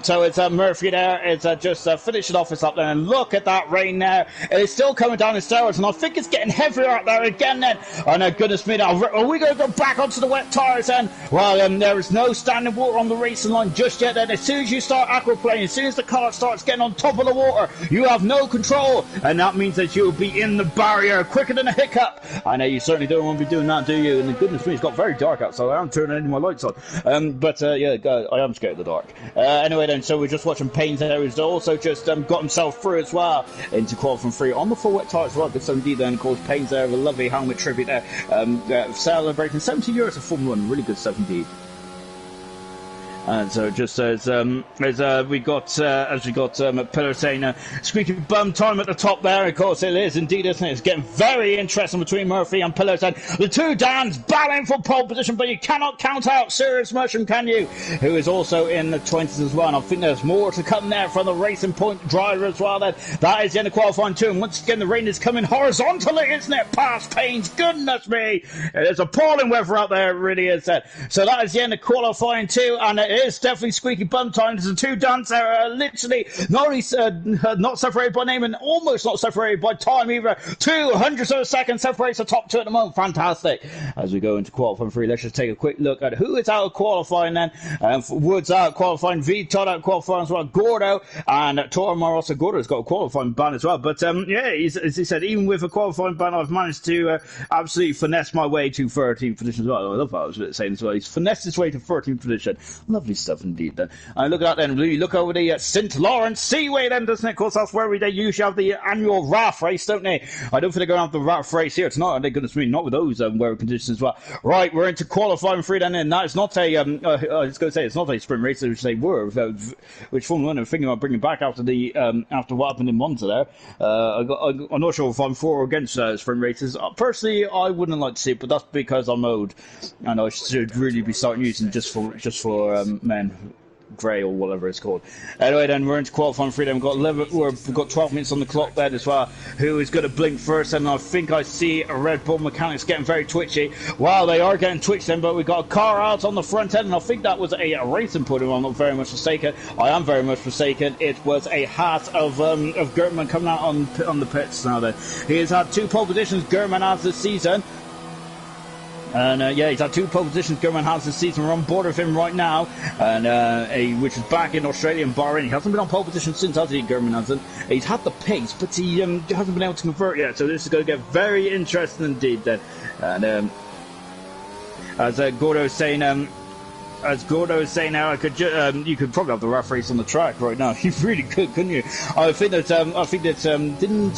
So it's Murphy there. It's just finishing off his lap there. And look at that rain now. It is still coming down in steroids, and I think it's getting heavier out there again then. Oh, goodness me. Now, are we going to go back onto the wet tyres then? Well, there is no standing water on the racing line just yet. Then as soon as you start aquaplaning, as soon as the car starts getting on top of the water, you have no control, and that means that you'll be in the barrier quicker than a hiccup. I know you certainly don't want to be doing that, do you? And goodness me, it's got very dark outside. I am turning any of my lights on, yeah, I am scared of the dark. Anyway then, so we're just watching Paint there. He's also just got himself through as well into qualifying 3 on the full wet tyres as well. Good stuff indeed then. Of course, Paint there with a lovely helmet tribute there, celebrating 70 years of Formula 1. Really good stuff indeed. And so just as we got Pillar saying squeaky bum time at the top there. Of course it is indeed, isn't it? It's getting very interesting between Murphy and Pillar saying the two Dans battling for pole position, but you cannot count out Sirius Mushroom, can you? Who is also in the 20s as well. And I think there's more to come there from the Racing Point driver as well. That is the end of qualifying 2, and once again the rain is coming horizontally, isn't it? Past Pains, goodness me, it's appalling weather out there, it really is. So that is the end of qualifying 2, and it is definitely squeaky bum time. There's a two dance there, literally not only not separated by name and almost not separated by time either. 200 of a second separates the top two at the moment. Fantastic. As we go into qualifying 3, let's just take a quick look at who is out of qualifying then. Woods out of qualifying, V Todd out of qualifying as well, Gordo, and Toro Morosa. Gordo's got a qualifying ban as well. But yeah, as he said, even with a qualifying ban, I've managed to absolutely finesse my way to 13th position as well. I love what I was saying as well. He's finessed his way to 13th position. Lovely stuff indeed then. And look at that then. You look over the St. Lawrence Seaway then, doesn't it? Of course, that's where they usually have the annual RAF race, don't they? I don't think they're going to have the RAF race here tonight. Thank goodness me, not with those weather conditions as well. Right, we're into qualifying 3 then, and that is not a, I was going to say, it's not a sprint race, which they were, which Formula 1 are thinking about bringing back after the after what happened in Monza there. I'm not sure if I'm for or against sprint races. Personally, I wouldn't like to see it, but that's because I'm old, and I should really be starting using just for men. Grey or whatever it's called. Anyway, then we're into qualifying 3. Then we've got 12 minutes on the clock there as well. Who is going to blink first? And I think I see a Red Bull mechanics getting very twitchy. Wow, they are getting twitched then, but we've got a car out on the front end, and I think that was a racing podium. I'm not very much mistaken. I am very much mistaken. It was a hat of Gertman coming out on the pits now. Then he has had 2 pole positions. Gertman has this season. And yeah, he's had 2 pole positions. German has this season. We're on board with him right now, and which is back in Australia and Bahrain. He hasn't been on pole position since, has he? German hasn't. He's had the pace, but he hasn't been able to convert yet. So this is going to get very interesting indeed. Then, and as Gordo is saying. As Gordo is saying now, you could probably have the RAF race on the track right now. You really could, couldn't you? I think that didn't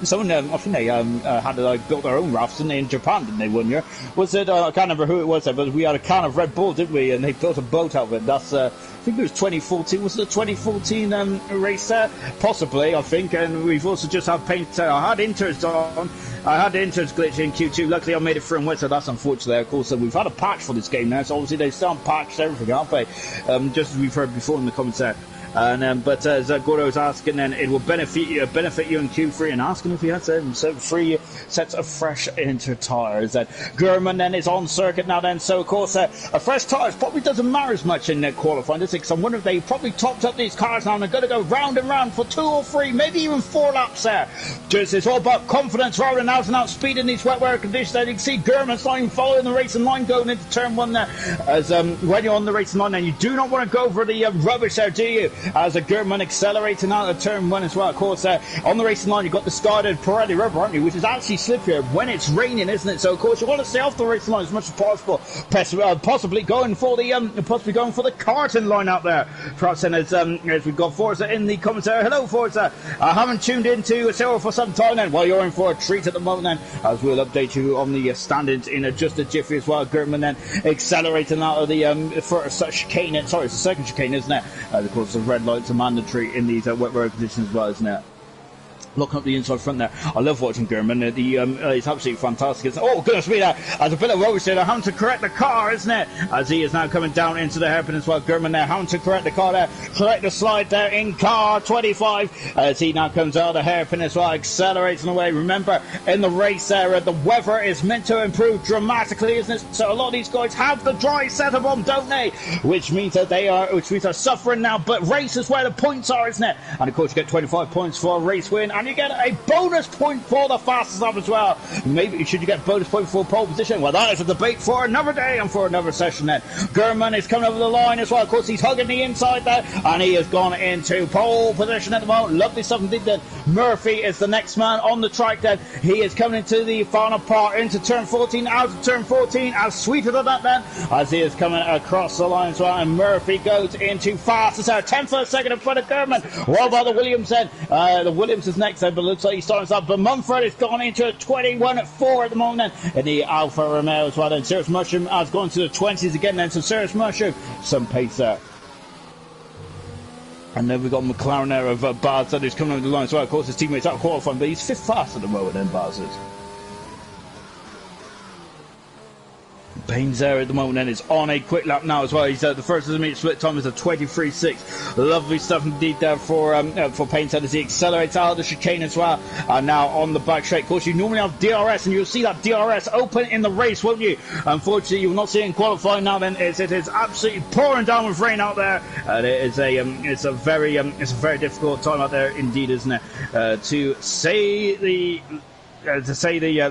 someone? I think they had built their own RAFs, didn't they, in Japan? Didn't they, one year? Was it? I can't remember who it was there, but we had a can of Red Bull, didn't we? And they built a boat out of it. That's I think it was 2014. Was it a 2014 race there? Possibly, I think. And we've also just had paint. I had inters on. I had the inters glitch in Q2. Luckily, I made it through and wet, so that's unfortunate. Of course, we've had a patch for this game now, so obviously they still haven't patched everything, aren't they? Just as we've heard before in the comments there. And but as Gordo was asking, then it will benefit you in Q3, and asking if he has 3 sets of fresh inter tires. Then German then is on circuit now. Then so of course a fresh tires probably doesn't matter as much in qualifying. Because I'm wondering if they probably topped up these cars now and they're going to go round and round for 2 or 3, maybe even 4 laps there. Just it's all about confidence rather than out and out speed in these wet weather conditions. Then you can see German's line following the racing line going into turn 1 there. As when you're on the racing line, then you do not want to go for the rubbish there, do you? As a German accelerating out of turn 1 as well. Of course, on the racing line, you've got the discarded Pirelli rubber, aren't you? Which is actually slippier when it's raining, isn't it? So, of course, you want to stay off the racing line as much as possible. Possibly going for the karting line out there. Perhaps then, as we've got Forza in the comments there. Hello, Forza. I haven't tuned into Zero for some time then. Well, you're in for a treat at the moment then, as we'll update you on the standings in just a jiffy as well. German then accelerating out of the first chicane. Sorry, it's the second chicane, isn't it? Of course, the red lights are mandatory in these wet road conditions as well, isn't it? Looking up the inside front there. I love watching German. It's absolutely fantastic. Oh, goodness me, as a bit of road there, having to correct the car, isn't it? As he is now coming down into the hairpin as well. German there, having to correct the car there. Correct the slide there in car 25. As he now comes out of the hairpin as well, accelerating away. Remember, in the race there, the weather is meant to improve dramatically, isn't it? So a lot of these guys have the dry setup on, don't they? Which means that they're suffering now. But race is where the points are, isn't it? And of course, you get 25 points for a race win. And you get a bonus point for the fastest lap as well. Maybe should you get bonus point for pole position? Well, that is a debate for another day and for another session then. German is coming over the line as well. Of course, he's hugging the inside there, and he has gone into pole position at the moment. Lovely stuff indeed then. Murphy is the next man on the track then. He is coming into the final part, into turn 14, out of turn 14, as sweeter than that then, as he is coming across the line as well, and Murphy goes into fastest there, 10th for a second in front of German. What about the Williams then? The Williams is next then, but looks like he's starting up. But Mumford has gone into a 21.4 at the moment then, in the Alfa Romeo as well then. Cirrus Mushroom has gone to the 20s again then, so Cirrus Mushroom, some pace there. And then we've got McLaren there of Baz that is coming over the line as well. Of course, his teammates out qualifying, but he's 5th fast at the moment then, Baz is. Payne's there at the moment, and it's on a quick lap now as well. He's the first intermediate split time is a 23.6. Lovely stuff indeed there for Payne's as he accelerates out of the chicane as well. And now on the back straight. Of course, you normally have DRS, and you'll see that DRS open in the race, won't you? Unfortunately, you will not see it in qualifying now. Then it is absolutely pouring down with rain out there, and it's a very difficult time out there indeed, isn't it? To say the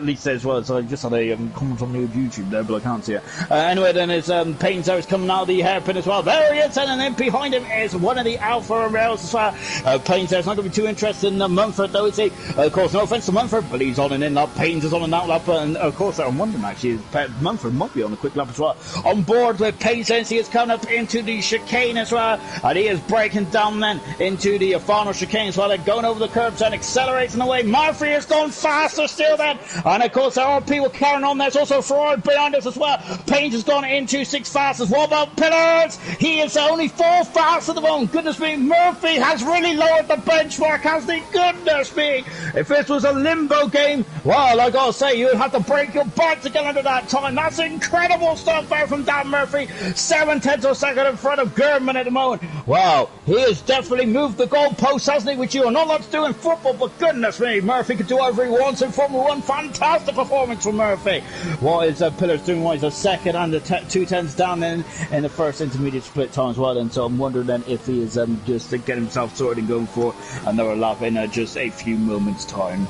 least as well. So I just had a comment on the YouTube there, but I can't see it. Anyway, then it's Payne's there is coming out of the hairpin as well. There he is, and then behind him is one of the Alfa Romeos as well. Payne's there is not going to be too interested in Mumford, though, is he? Of course, no offence to Mumford, but he's on an in lap. Payne's is on an out lap, and of course, I'm wondering actually, Mumford might be on a quick lap as well. On board with Payne's, he is coming up into the chicane as well, and he is breaking down then into the final chicane as well. They're going over the curbs and accelerating away. Murphy has gone faster still then, and of course there are people carrying on. There's also Ferrari behind us as well. Payne has gone into 6 fastest. What about Pillars? He is only 4 fast at the moment. Goodness me, Murphy has really lowered the benchmark, has he? Goodness me, if this was a limbo game, well, I gotta say, you'd have to break your back to get under that time. That's incredible stuff there from Dan Murphy. 7/10 of a second in front of German at the moment. Wow, he has definitely moved the goalposts, hasn't he, which you are not allowed to do in football, but goodness me, Murphy can do whatever he wants in Formula 1. Fantastic performance from Murphy. What is Pillars doing? Well, he's a second and 2/10s down then in the first intermediate split time as well. And so I'm wondering then if he is just getting himself sorted and going for another lap in just a few moments' time.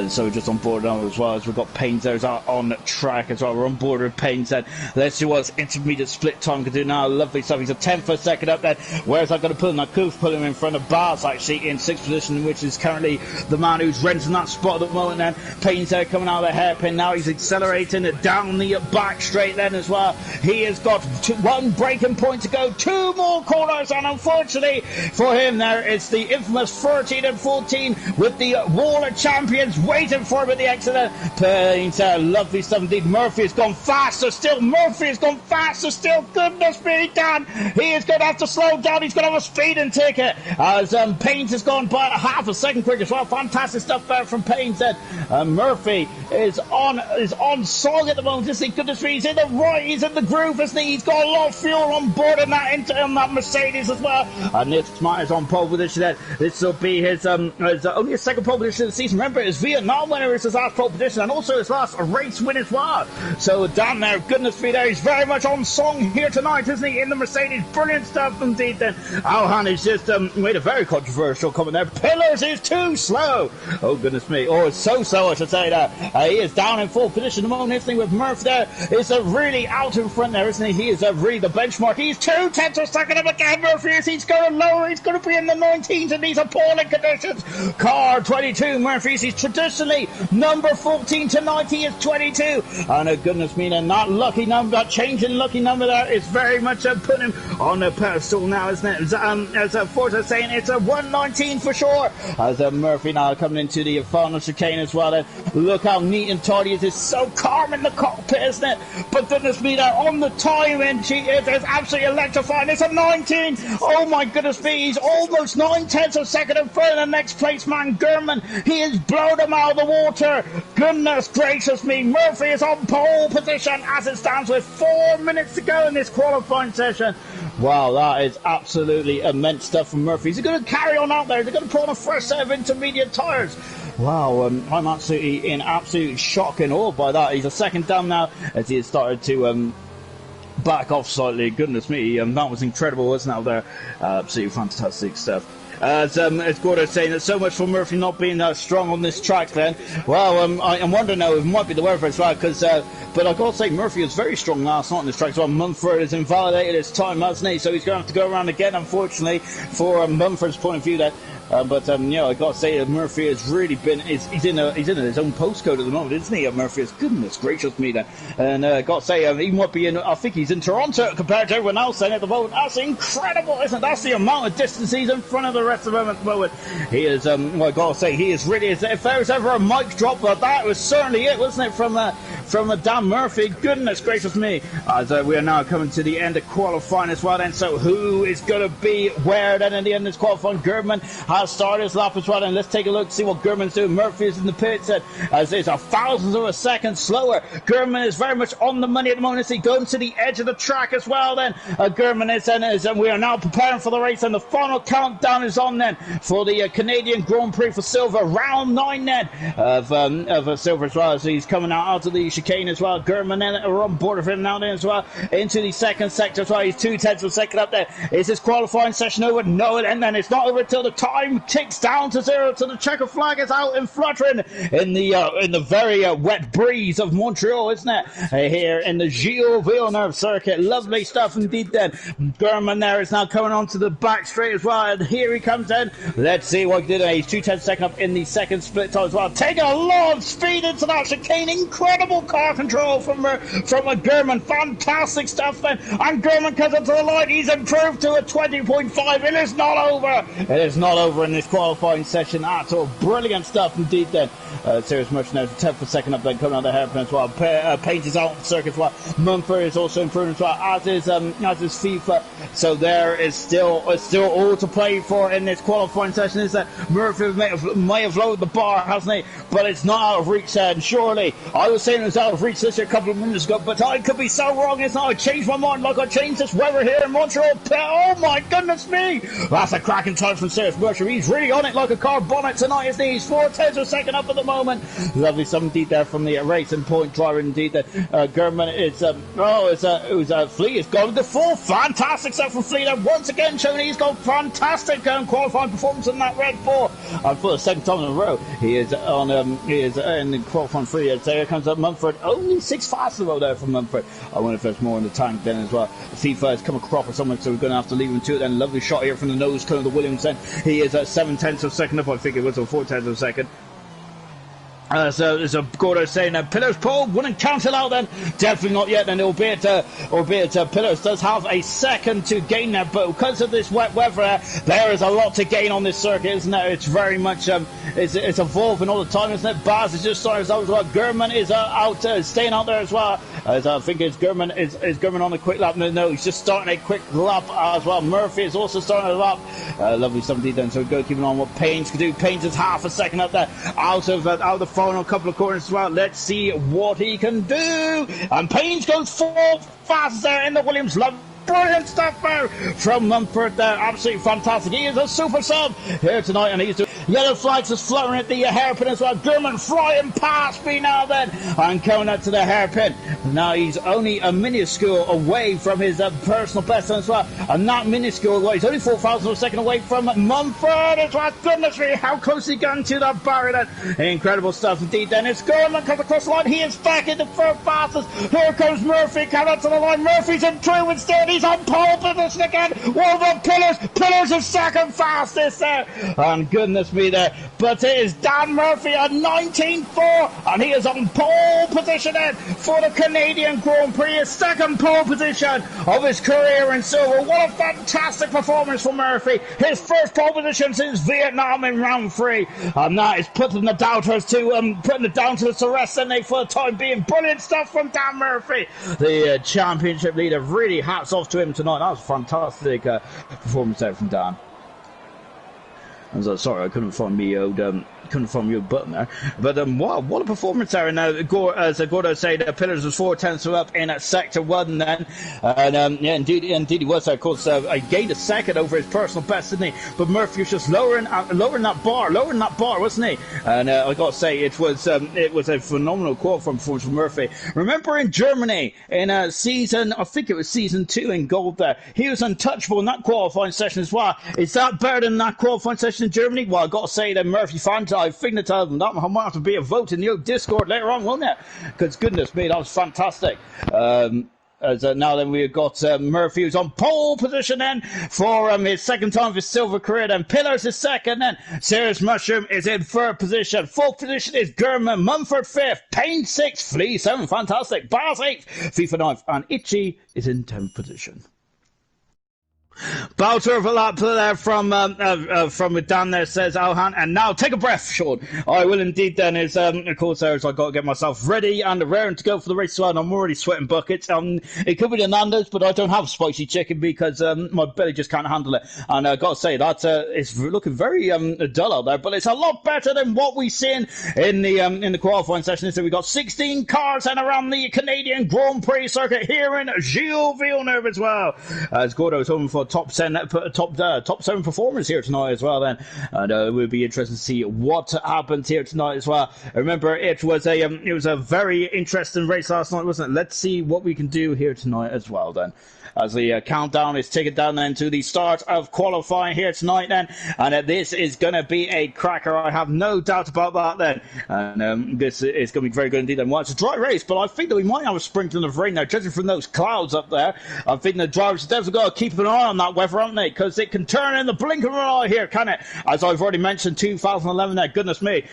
So just on board now as well as we've got Payne's there on track as well. We're on board with Payne's then. Let's see what intermediate split time can do now. Lovely stuff. He's a 10th for a second up then. Where's that going to put him? Now Koof's putting him in front of Bars actually in 6th position, which is currently the man who's renting that spot at the moment then. Payne's there coming out of the hairpin now. He's accelerating it down the back straight then as well. He has got 1 braking point to go. 2 more corners, and unfortunately for him there, it's the infamous 13 and 14 with the wall of champions waiting for him at the exit. Payne's lovely stuff indeed. Murphy has gone faster still. Goodness me, Dan. He is going to have to slow down. He's going to have a speeding ticket. As Payne's has gone by half a second quick as well. Fantastic stuff there from Payne's then. Murphy is on song at the moment. Isn't he? Goodness me, he's in the right. He's in the groove, isn't he? He's got a lot of fuel on board in that Mercedes as well. And this Matt is on pole position then. This will be his only his second pole position of the season. Remember, his Vietnam winner is his last pole position and also his last race win as well. So Dan there, goodness me there, he's very much on song here tonight, isn't he, in the Mercedes? Brilliant stuff indeed then. Alhan has just made a very controversial comment there. Pillars is too slow. Oh goodness me, oh it's so slow I should say that. He is down in 4th position at the moment, isn't he, with Murph there. Is really out in front there, isn't he? He is really the benchmark. He's 2/10 of a second up again. Murphy is, he's going lower, he's going to be in the 19s in these appalling conditions. Car 22, Murphy's, he's traditionally number 14 to 90 is 22, and goodness me, and that changing lucky number there is very much putting him on a pedestal now, isn't it? As Forza saying, it's a 119 for sure. As Murphy now coming into the final chicane as well. Then look how neat and tidy it is. So calm in the cockpit, isn't it? But goodness me, there on the time, and it is absolutely electrifying. It's a 19. Oh my goodness me, he's almost 9/10 of a second in front of the next place man, German. He has blown him out of the water. Goodness gracious me, Murphy is on pole position as it stands with 4 minutes to go in this qualifying session. Wow, that is absolutely immense stuff from Murphy. Is he going to carry on out there? Is he going to put on a fresh set of intermediate tyres? Wow, I'm absolutely in absolute shock and awe by that. He's a second down now as he has started to back off slightly. Goodness me, that was incredible, wasn't it, out there? Absolutely fantastic stuff. As Gordo saying that so much for Murphy not being strong on this track then. Well, I'm wondering now if it might be the weather as well, because but I've got to say Murphy was very strong last night on this track, so Mumford has invalidated his time, hasn't he? So he's going to have to go around again, unfortunately, for Mumford's point of view there. But you know, I got to say that Murphy has really been he's in his own postcode at the moment, isn't he? Murphy is, goodness gracious me then. And I got to say he might be in. I think he's in Toronto compared to everyone else then at the moment. That's incredible, isn't it? That's the amount of distance he's in front of the rest of them at the moment. He is. Well, I got to say he is really. If there was ever a mic drop, but that was certainly it, wasn't it? From Dan Murphy. Goodness gracious me. As we are now coming to the end of qualifying as well then. So who is going to be where then in the end of this qualifying? German has started his lap as well. And let's take a look, see what German's doing. Murphy is in the pits, and as it's a thousandth of a second slower. German is very much on the money at the moment as he goes to the edge of the track as well. Then German is, and we are now preparing for the race, and the final countdown is on then for the Canadian Grand Prix for silver, round 9 then of silver as well, as he's coming out of the chicane as well. German then are on board of him now then as well into the second sector as well. He's 2/10 of a second up there. Is this qualifying session over? No, and then it's not over until the time ticks down to 0. So the checker flag is out and fluttering in the very wet breeze of Montreal, isn't it? Here in the Gilles Villeneuve circuit. Lovely stuff indeed then. German there is now coming onto the back straight as well, and here he comes in. Let's see what he did. He's 2/10 second up in the second split time as well. Taking a lot of speed into that chicane. Incredible car control from a German. Fantastic stuff then. And German comes up to the line. He's improved to a 20.5. It is not over. It is not over in this qualifying session at all. Brilliant stuff indeed then. Serious motion there. 10th per second up then coming out of the hairpin as well. Paint is out on the circuit as well. Mumford is also improving as well, as is FIFA. So there is still all to play for in this qualifying session. Is that Murphy may have lowered the bar, hasn't he? But it's not out of reach, and surely I was saying it was out of reach this year a couple of minutes ago, but I could be so wrong. It's not. I changed my mind like I changed this weather here in Montreal. Oh my goodness me! That's a cracking time from Serious Motion. He's really on it like a car bonnet tonight, isn't he? He's 4/10 of a second up at the moment. Lovely stuff indeed there from the racing point driver indeed. That German is Flea has gone to the full. Fantastic stuff from Flea there once again, showing he's got fantastic qualifying performance in that Red Bull. And for the second time in a row, he is in the qualifying free. There comes up Mumford, only 6 faster in a row there from Mumford. I wonder if there's more in the tank then as well. FIFA has come across for someone, so we're going to have to leave him to it. Then lovely shot here from the nose cone of the Williams. Then he is at 7/10 of a second up. I think it was, or 4/10 of a second. So there's a Gordo saying Pillars pole wouldn't count it out then. Definitely not yet then, albeit Pillars does have a second to gain there, but because of this wet weather there is a lot to gain on this circuit, isn't there? It's very much it's evolving all the time, isn't it? Baz is just starting as well. German is staying out there as well. As I think it's German is German on a quick lap. No, he's just starting a quick lap as well. Murphy is also starting a lap. Lovely somebody then, so go keeping on what Paynes can do. Paynes is half a second up there out of the final couple of corners as well. Let's see what he can do. And Paynes goes 4 fast there in the Williams. Brilliant stuff there from Mumford there. Absolutely fantastic. He is a super sub here tonight, and he's doing yellow flags is fluttering at the hairpin as well. German flying past me now then, and coming up to the hairpin. Now he's only a minuscule away from his personal best as well, and not minuscule away. He's only 4,000 of a second away from Mumford as well. Goodness me, how close he got to that barrier then. Incredible stuff indeed then. It's German comes across the line. He is back in the third fastest. Here comes Murphy coming up to the line. Murphy's in through instead. He's on pole position again. One of the Pillars is second fastest there. And goodness me there. But it is Dan Murphy at 19.4, and he is on pole position then for the Canadian Grand Prix. His second pole position of his career in silver. What a fantastic performance from Murphy. His first pole position since Vietnam in round 3. And that is putting it down to the rest of the for the time being. Brilliant stuff from Dan Murphy, the championship leader. Really hats off to him tonight. That was a fantastic performance there from Dan. Sorry, I couldn't find me old button there. But what a performance there. And as Gordo said, Pillars was 4/10 up in sector 1 then. And yeah, indeed he was. Of course, I gained a second over his personal best, didn't he? But Murphy was just lowering that bar, wasn't he? And I got to say, it was a phenomenal qualifying performance from Murphy. Remember in Germany in I think it was season 2 in gold there, he was untouchable in that qualifying session as well. Is that better than that qualifying session in Germany? Well, I got to say that Murphy fans, I think that that might have to be a vote in the Discord later on, won't it? Because goodness me, that was fantastic. Now then we've got Murphy, who's on pole position then for his second time of his silver career. Then Pillars is second, then Serious Mushroom is in third position. Fourth position is German, Mumford 5th, Payne 6th, Flea 7th, fantastic, Baz 8th, FIFA 9th, and Itchy is in 10th position. Bouter of a lap there from Dan there, says Alhan. And now take a breath, Sean. I will indeed then. Of course, there's I've got to get myself ready and raring to go for the race as well. And I'm already sweating buckets. It could be the Nando's, but I don't have spicy chicken because my belly just can't handle it. And I've got to say, that it's looking very dull out there, but it's a lot better than what we've seen in the qualifying session. So we've got 16 cars and around the Canadian Grand Prix circuit here in Gilles Villeneuve as well. As Gordo's home for top 7 performers here tonight as well then, and it will be interesting to see what happens here tonight as well. Remember, it was a very interesting race last night, wasn't it? Let's see what we can do here tonight as well then, as the countdown is taken down then to the start of qualifying here tonight then, and this is going to be a cracker, I have no doubt about that then, and this is going to be very good indeed. And well, it's a dry race, but I think that we might have a sprinkling of rain now, judging from those clouds up there. I think the drivers have definitely got to keep an eye on that weather, haven't they, because it can turn in the blink of an eye here, can it? As I've already mentioned, 2011 there, goodness me,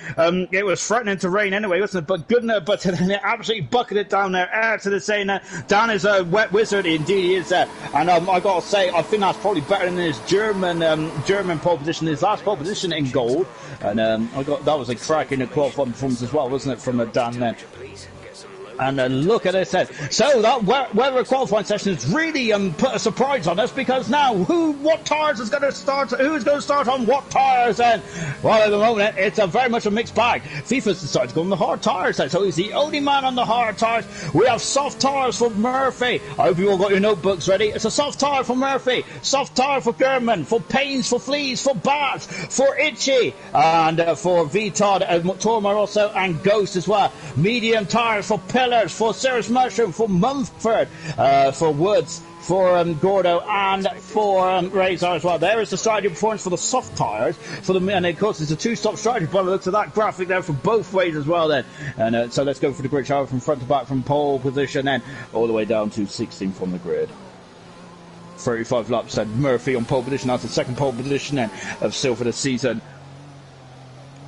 it was threatening to rain anyway, wasn't it? But goodness, but then it absolutely bucketed down there. To the saying Dan is a wet wizard, indeed he is. And I got to say, I think that's probably better than his German pole position, his last pole position in gold. And that was a cracking qualifying performance as well, wasn't it, from Dan then? And look at this then. So that weather qualifying session has really put a surprise on us, because now what tyres is going to start? Who is going to start on what tyres then? Well, at the moment it's very much a mixed bag. FIFA's decided to go on the hard tyres then, so he's the only man on the hard tyres. We have soft tyres for Murphy. I hope you all got your notebooks ready. It's a soft tyre for Murphy, soft tyre for German, for Pains, for Fleas, for Bats, for Itchy, and for VTOD, Tormarosso and Ghost as well. Medium tyres for Pillar, for Cirrus Mushroom, for Mumford, for Woods, for Gordo, and for Razor as well. There is the strategy performance for the soft tyres, and of course it's a two-stop strategy by the looks of that graphic there for both ways as well then. And so let's go for the grid shower from front to back, from pole position then all the way down to 16 from the grid. 35 laps then. Murphy on pole position, that's the second pole position then of still for the season.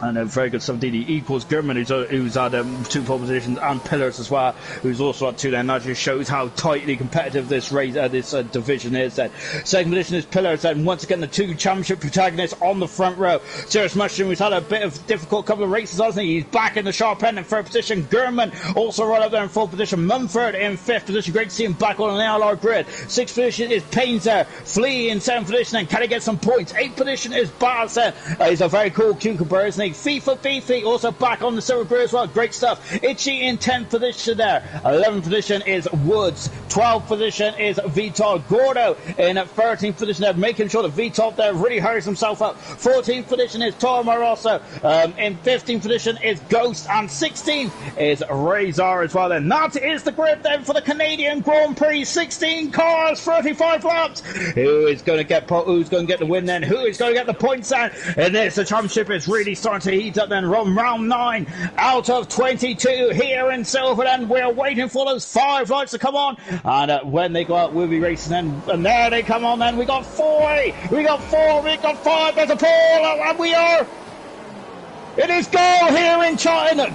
And a very good 17 equals German, who's had 2 pole positions, and Pillars as well, who's also at 2 then. That just shows how tightly competitive this race, this division is then. Second position is Pillars, and once again the 2 championship protagonists on the front row. Cirrus Mushroom, who's had a bit of difficult couple of races, hasn't he? He's back in the sharp end in 3rd position. German also right up there in 4th position. Mumford in 5th position. Great to see him back on an ALR grid. 6th position is Pains there. Flea in 7th position, and can he get some points? 8th position is Baz there. He's a very cool cucumber, isn't he? FIFA Beefy also back on the silver grid as well. Great stuff. Itchy in 10th position there. 11th position is Woods. 12th position is VTOL. Gordo in 13th position there, making sure that VTOL there really hurries himself up. 14th position is Tormarosso. In 15th position is Ghost, and 16th is Razor as well then. That is the grid then for the Canadian Grand Prix. 16 cars, 35 laps. Who is going to get the win then? Who is going to get the points then? And this, the championship is really starting to heat up then. Round 9 out of 22 here in Silver then. We're waiting for those 5 lights to come on, and when they go out we'll be racing then, and there they come on then. We got 4, we got 5, there's a pole, and we are... It is goal here in China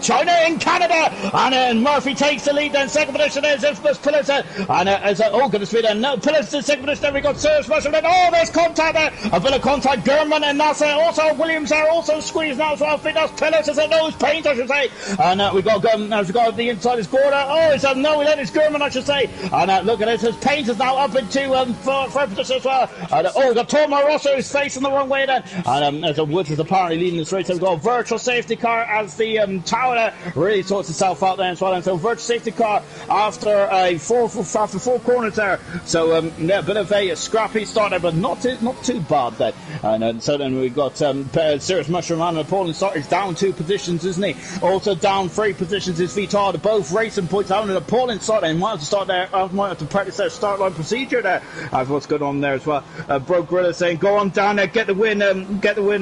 in Canada, and then Murphy takes the lead then. Second position is Pillars, and oh goodness me then, no, Pillars in second position, then we got Cirrus Mushroom, then oh there's contact there, a bit of contact, German, and that's also Williams there, also squeezed now as well. I think that's Pillars, it's a nose paint I should say, and we got the inside is Gorda, oh it's no, then it's German I should say, and look at it, his paint is now up into third position as well, and we got Tormarosso who's facing the wrong way then, and as Woods is apparently leading this race, so we've got virtual safety car as the tower really sorts itself out there as well. And so virtual safety car after four corners there. So yeah, a bit of a scrappy start there, but not too bad there. And so then we've got Cirrus Mushroom on the pole, and start is down 2 positions, isn't he? Also down 3 positions is Vitard, both racing points down in the polling start, and might have to start there. Might have to practice their start line procedure there. That's what's going on there as well. Broke Gorilla saying, "Go on down there, get the win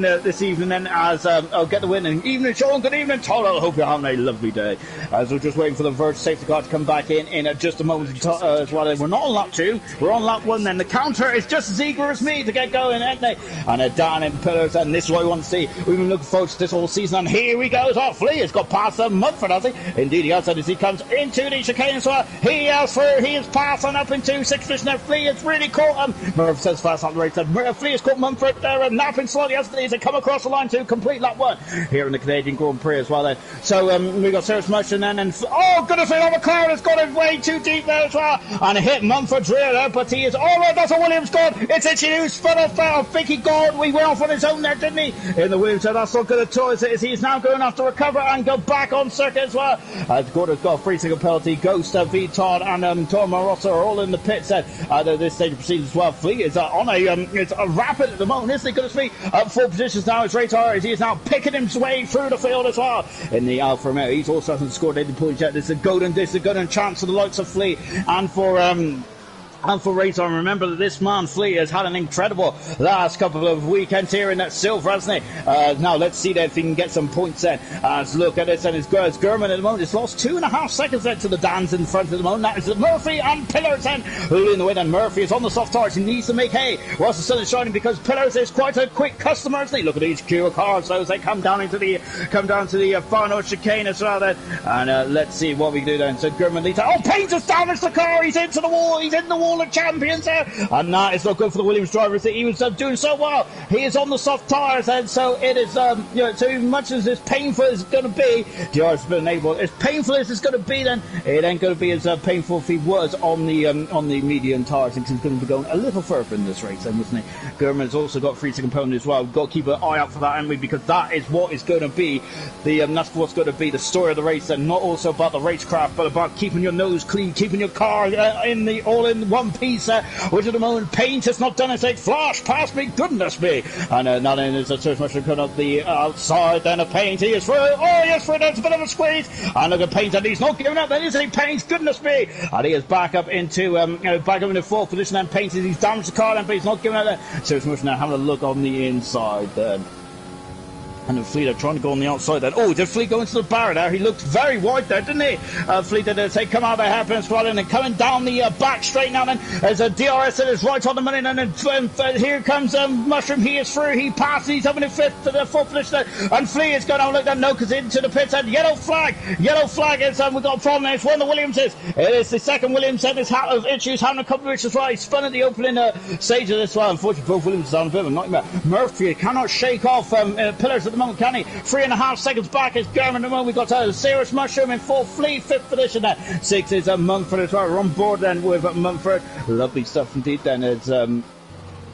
this evening." Then get the win win. And evening, Sean. Good evening, Total. I hope you're having a lovely day. As we're just waiting for the Verge safety car to come back in just a moment as well. We're not on lap 2. We're on lap 1 then. The counter is just as eager as me to get going, aren't they? And down in pillars, and this is what we want to see. We've been looking forward to this all season, and here he goes. Oh, Flea has got past Mumford, has he? Indeed, he has, as he comes into the chicane as well. He is through. He is passing up into 6th position. Now, Flea has really caught him. Murph says fast on the race. Flea has caught Mumford there and napping slightly as they come across the line to complete lap 1 here in the Canadian Grand Prix as well then. So we've got Sarah's Motion then, and oh goodness me, the car has got it way too deep there as well, and hit Mumford's rear there, but he is alright. That's a Williams gone. It's Itchy who's spun off there. I think he gone. We went off on his own there, didn't he? In the Williams, so that's not good at all. He's now going to have to recover and go back on circuit as well. Gordon's got a 3-second penalty. Ghost, V. Todd and Tom Marotta are all in the pits at this stage of proceedings as well. Fleet is on it's a rapid at the moment, isn't it? Goodness me. Up 4 positions now. It's Raytar as he is now picking his way through the field as well in the Alfa Romeo. He's also hasn't scored any points yet. This is a golden chance for the likes of Flea and for Raytar. Remember that this man Flea has had an incredible last couple of weekends here in that silver, hasn't he? Now let's see if he can get some points then. Look at this, and it's Gurman at the moment. It's lost 2.5 seconds then to the Dans in front at the moment. That is Murphy and Pillars then who in the win, and Murphy is on the soft tires. He needs to make hay whilst the sun is shining because Pillars is quite a quick customer, isn't he? Look at these queue of cars as they come down to the final chicane as well then. And let's see what we can do then. So Gurman leads. Oh, Payne just damaged the car. He's into the wall. He's in the wall of champions there, and that is not good for the Williams driver. He was doing so well. He is on the soft tyres, and so it is so much as painful as it's going to be, DR's been able, as painful as it's going to be, then it ain't going to be as painful if he was on the medium tyres. I think he's going to be going a little further in this race then, wasn't he? Gurman's also got 3-second penalty as well. We've got to keep an eye out for that, haven't we? Because that is what is going to be that's what's going to be the story of the race, and not also about the racecraft, but about keeping your nose clean, keeping your car all in one piece, which at the moment Paint has not done anything. Flash past me, goodness me. And not only is so much coming up the outside, then a Paint, he is through. Oh yes, for that's a bit of a squeeze. And look at Paint, and he's not giving up. Then is he? Paint, goodness me. And he is back up into 4th position, and Paint, he's damaged the car then, but he's not giving up there. So much now having a look on the inside then. And Fleet are trying to go on the outside then. Oh, did Fleet go into the barrier there? He looked very wide there, didn't he? Fleet did say, come out of the hairpin squad, and then coming down the back straight now then. There's a DRS that is right on the money, and then here comes Mushroom. He is through. He passes. He's up in the 4th position. And Fleet is going to look then. No, because into the pits. And yellow flag. Yellow flag is, we've got a problem there. It's one of the Williamses. It is the second Williams that is issues having a couple of issues as well. He spun at the opening stage of this one. Unfortunately, both Williams are on a bit of a nightmare. Murphy cannot shake off Pillars at the moment, can he? 3.5 seconds back is Gurman at the moment. We've got Cirrus Mushroom in 4th, Flea 5th position there. 6 is Mumford as well. We're on board then with Mumford. Lovely stuff indeed then. It's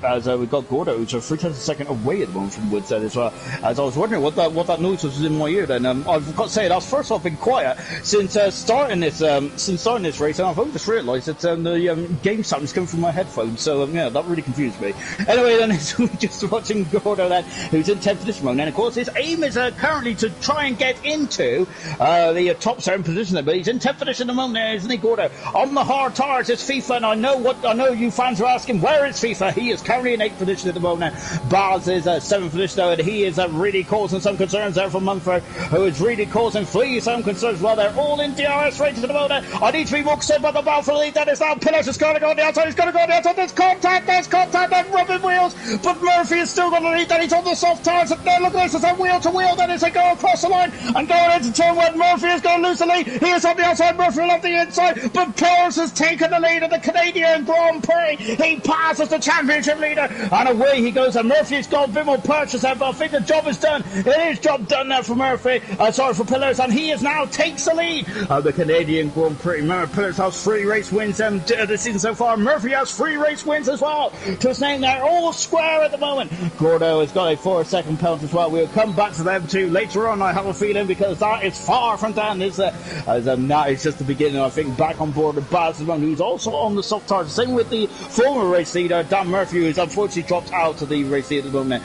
as we've got Gordo, who's a 3/10 second away at the moment from Woodside as well. As I was wondering what that noise was in my ear then. I've got to say, that's first off been quiet since starting this race, and I've only just realised that the game sound coming from my headphones, so yeah, that really confused me. Anyway then, we're just watching Gordo then, who's in 10th position moment, and of course his aim is currently to try and get into the top 7 position there, but he's in 10th position at the moment there, isn't he, Gordo? On the hard tires, it's FIFA, and I know you fans are asking, where is FIFA? He is currently in 8th position at the moment. Baz is 7th position though, and he is really causing some concerns there from Mumford, who is really causing Flea some concerns. Well, they're all in DRS races at the moment. I need to be more concerned about the battle for the lead. That is now Pillars is going to go on the outside. He's going to go on the outside. There's contact, there's rubbing wheels, but Murphy is still going to lead. Then he's on the soft tires. And then look at this, it's a wheel to wheel. Then as they go across the line and going into turn 1, Murphy is going to lose the lead. He is on the outside. Murphy will have the inside, but Pillars has taken the lead of the Canadian Grand Prix. He passes the championship leader, and away he goes. And Murphy's got a bit more purchase there, but I think the job is done. It is job done there for Murphy. For Pillars, and he is now takes the lead of the Canadian Grand Prix. Remember, Pillars has 3 race wins this season so far. Murphy has 3 race wins as well to his name. They're all square at the moment. Gordo has got a 4-second penalty as well. We'll come back to them too later on, I have a feeling, because that is far from done. That is just the beginning. I think back on board with Baz, who's also on the soft tires. Same with the former race leader Dan Murphy, who who's unfortunately dropped out of the race at the moment.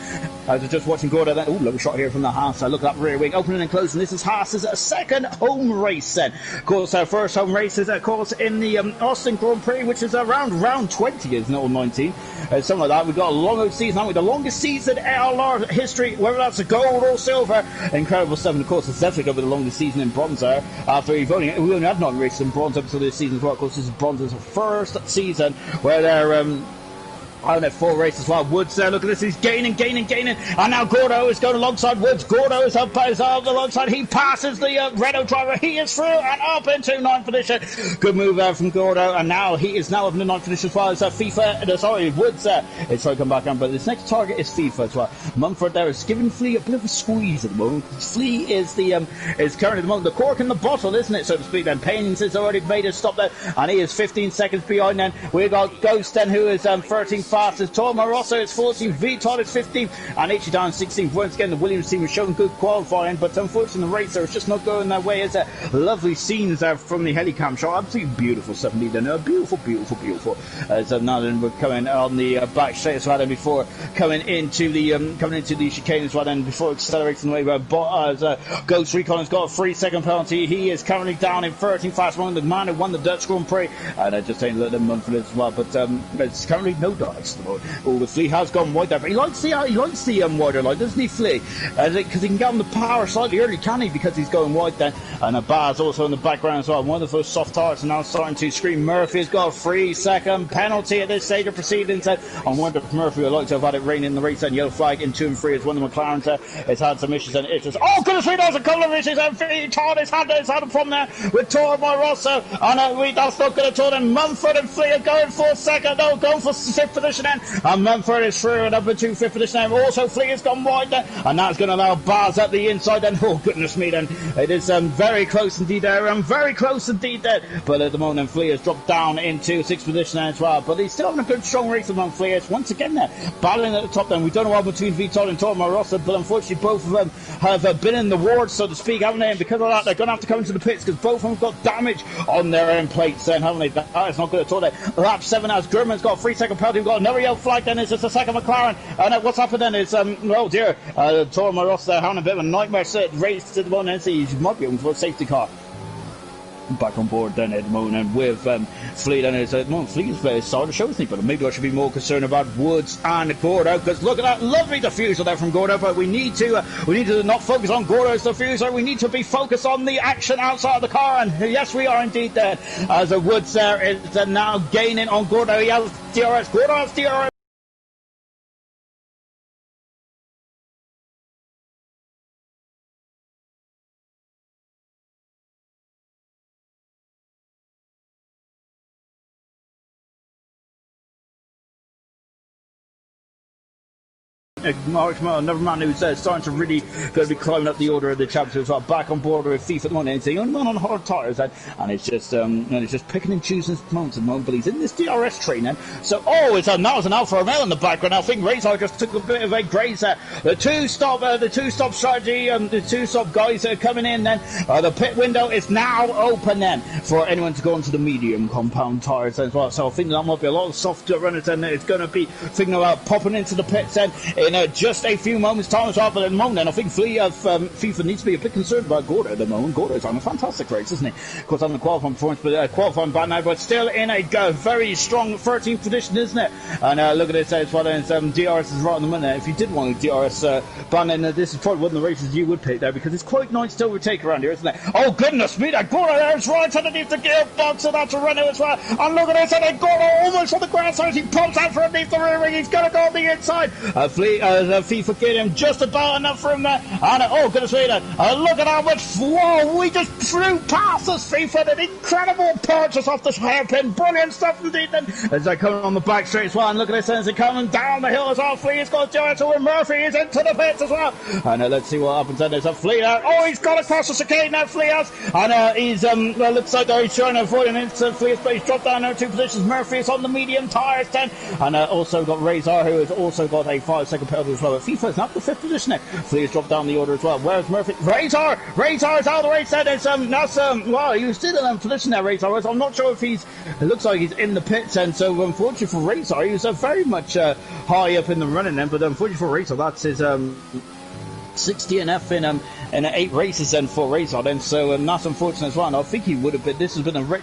I was just watching Gordo then. Ooh, lovely shot here from the Haas. Look at that rear wing opening and closing. This is Haas's second home race then. Of course, our first home race is, of course, in the Austin Grand Prix, which is around round 20, isn't it, or 19? Something like that. We've got a long season, haven't we? The longest season in ALR history, whether that's a gold or silver. Incredible stuff. And of course, it's definitely going to be the longest season in bronzer. After we only had 9 races in bronze up until this season as well. Of course, this is bronzer's first season where they're on that 4 races as well. Woods there, look at this, he's gaining, and now Gordo is going alongside Woods. Gordo is up alongside, he passes the Renault driver, he is through and up into 9th position. Good move there from Gordo, and now he is now up in the 9th position as well as Woods it's trying to come back on, but this next target is FIFA as well. Mumford there is giving Flea a bit of a squeeze at the moment. Flea is is currently at the moment the cork in the bottle, isn't it, so to speak. Then Pains has already made a stop there, and he is 15 seconds behind. Then we've got Ghost then, who is 13 fastest. Torma Rosso is 14, Vitor is 15, and Ichidan 16. Once again, the Williams team was showing good qualifying, but unfortunately the race there is just not going their way. It's lovely scenes there from the helicam shot. Absolutely beautiful stuff indeed. Beautiful. So now then we're coming on the back straight as well, then before coming into the chicane as well, then before accelerating away. Ghost Recon has got a 3-second penalty. He is currently down in 13 fast, one the man who won the Dutch Grand Prix, and just saying a little bit for this as well. But there's currently no darts at the moment. Oh, the Flea has gone wide there, but he likes the wider line, doesn't he, Flea? Because he can get on the power slightly early, can he? Because he's going wide then. And Baz also in the background as well. One of those soft tarts are now starting to scream. Murphy has got a 3-second penalty at this stage of proceedings. I wonder if Murphy would like to have had it rain in the race, and yellow flag in 2 and 3 as one of the McLarens has had some issues, and it's just, oh goodness me, there's a couple of issues, and Todd has had from there with Torma Rosso, and that's not going to turn, and Mumford and Flea are going for second, no, going for 5th position then, and Mumford is through and up into 5th position then. Also Flea has gone wide then, and that's going to allow Baz at the inside then. Oh goodness me then, it is very close indeed there, but at the moment Flea has dropped down into 6th position as well, but he's still having a good strong race among Flea. It's once again there, battling at the top then. We don't know what between Vitor and Torma Rosso, but unfortunately both of them have been in the ward, so to speak, haven't they? And because of that, they're going to have to come into the pits, because both of them have got damage on their end plates then, haven't they? That is not good at all. Lap 7 as Gurman's got a 3-second penalty. We've got another yellow flag then. It's just a second McLaren, and what's happened then is oh dear, Torma Rosso having a bit of a nightmare race at the moment. He might be going for a safety car. Back on board then at the moment, and with Flea then is Flea is starting to show us, but maybe I should be more concerned about Woods and Gordo, because look at that lovely diffuser there from Gordo, but we need to not focus on Gordo's diffuser. We need to be focused on the action outside of the car, and yes, we are indeed there, as Woods there is now gaining on Gordo. He has DRS. Gordo has DRS. Another man who's starting to really going to be climbing up the order of the championship. So back on board with FIFA at the moment. He's the only man on hard tyres, and it's just picking and choosing his moments at the moment. But he's in this DRS training. So that was an Alfa Romeo in the background. I think Razor just took a bit of a graze there. The two-stop strategy, the two-stop guys are coming in. Then the pit window is now open then for anyone to go into the medium compound tyres as well. So I think that might be a lot of soft runners, and it's going to be thinking about popping into the pits then in just a few moments' time as well. But at the moment, then, I think FIFA needs to be a bit concerned about Gordo at the moment. Gordo's on a fantastic race, isn't he? Of course, having a qualifying performance, but qualifying bad now, but still in a very strong 13th position, isn't it? And look at this as well, and DRS is right on the money. If you did want a DRS ban, then this is probably one of the races you would pick there, because it's quite nice to overtake around here, isn't it? Oh goodness me, that Gordo there is right underneath the gearbox, and that's a Renault as well. And look at this, and then Gordo almost on the ground, so he pops out from underneath the rear wing. He's going to go on the inside. FIFA get him just about enough from there, and oh goodness me, look at how much we just flew past this FIFA. An incredible purchase off the hairpin, brilliant stuff indeed. Then as they're coming on the back straight as well, and look at this as they're coming down the hill as well. Flea has got Joe, so Murphy is into the pits as well, and let's see what happens then. There's a Flea there. Oh, he's got across the chicane now, Flea has, and he's looks like he's trying to avoid an instant. Flea's but he's dropped down there 2 positions. Murphy is on the medium tyres then, and also got Razor, who has also got a 5-second second penalty as well. But FIFA's not the 5th position there. Flea has dropped down the order as well. Where's Murphy? Razor is out of the race then. It's well, he was still in position there, Razor was. I'm not sure if it looks like he's in the pits, and so unfortunately for Razor, he was very much high up in the running then, but unfortunately for Razor, that's his 60 DNF in 8 races then for Razor then, so that's unfortunate as well. And I think he would have been, this has been a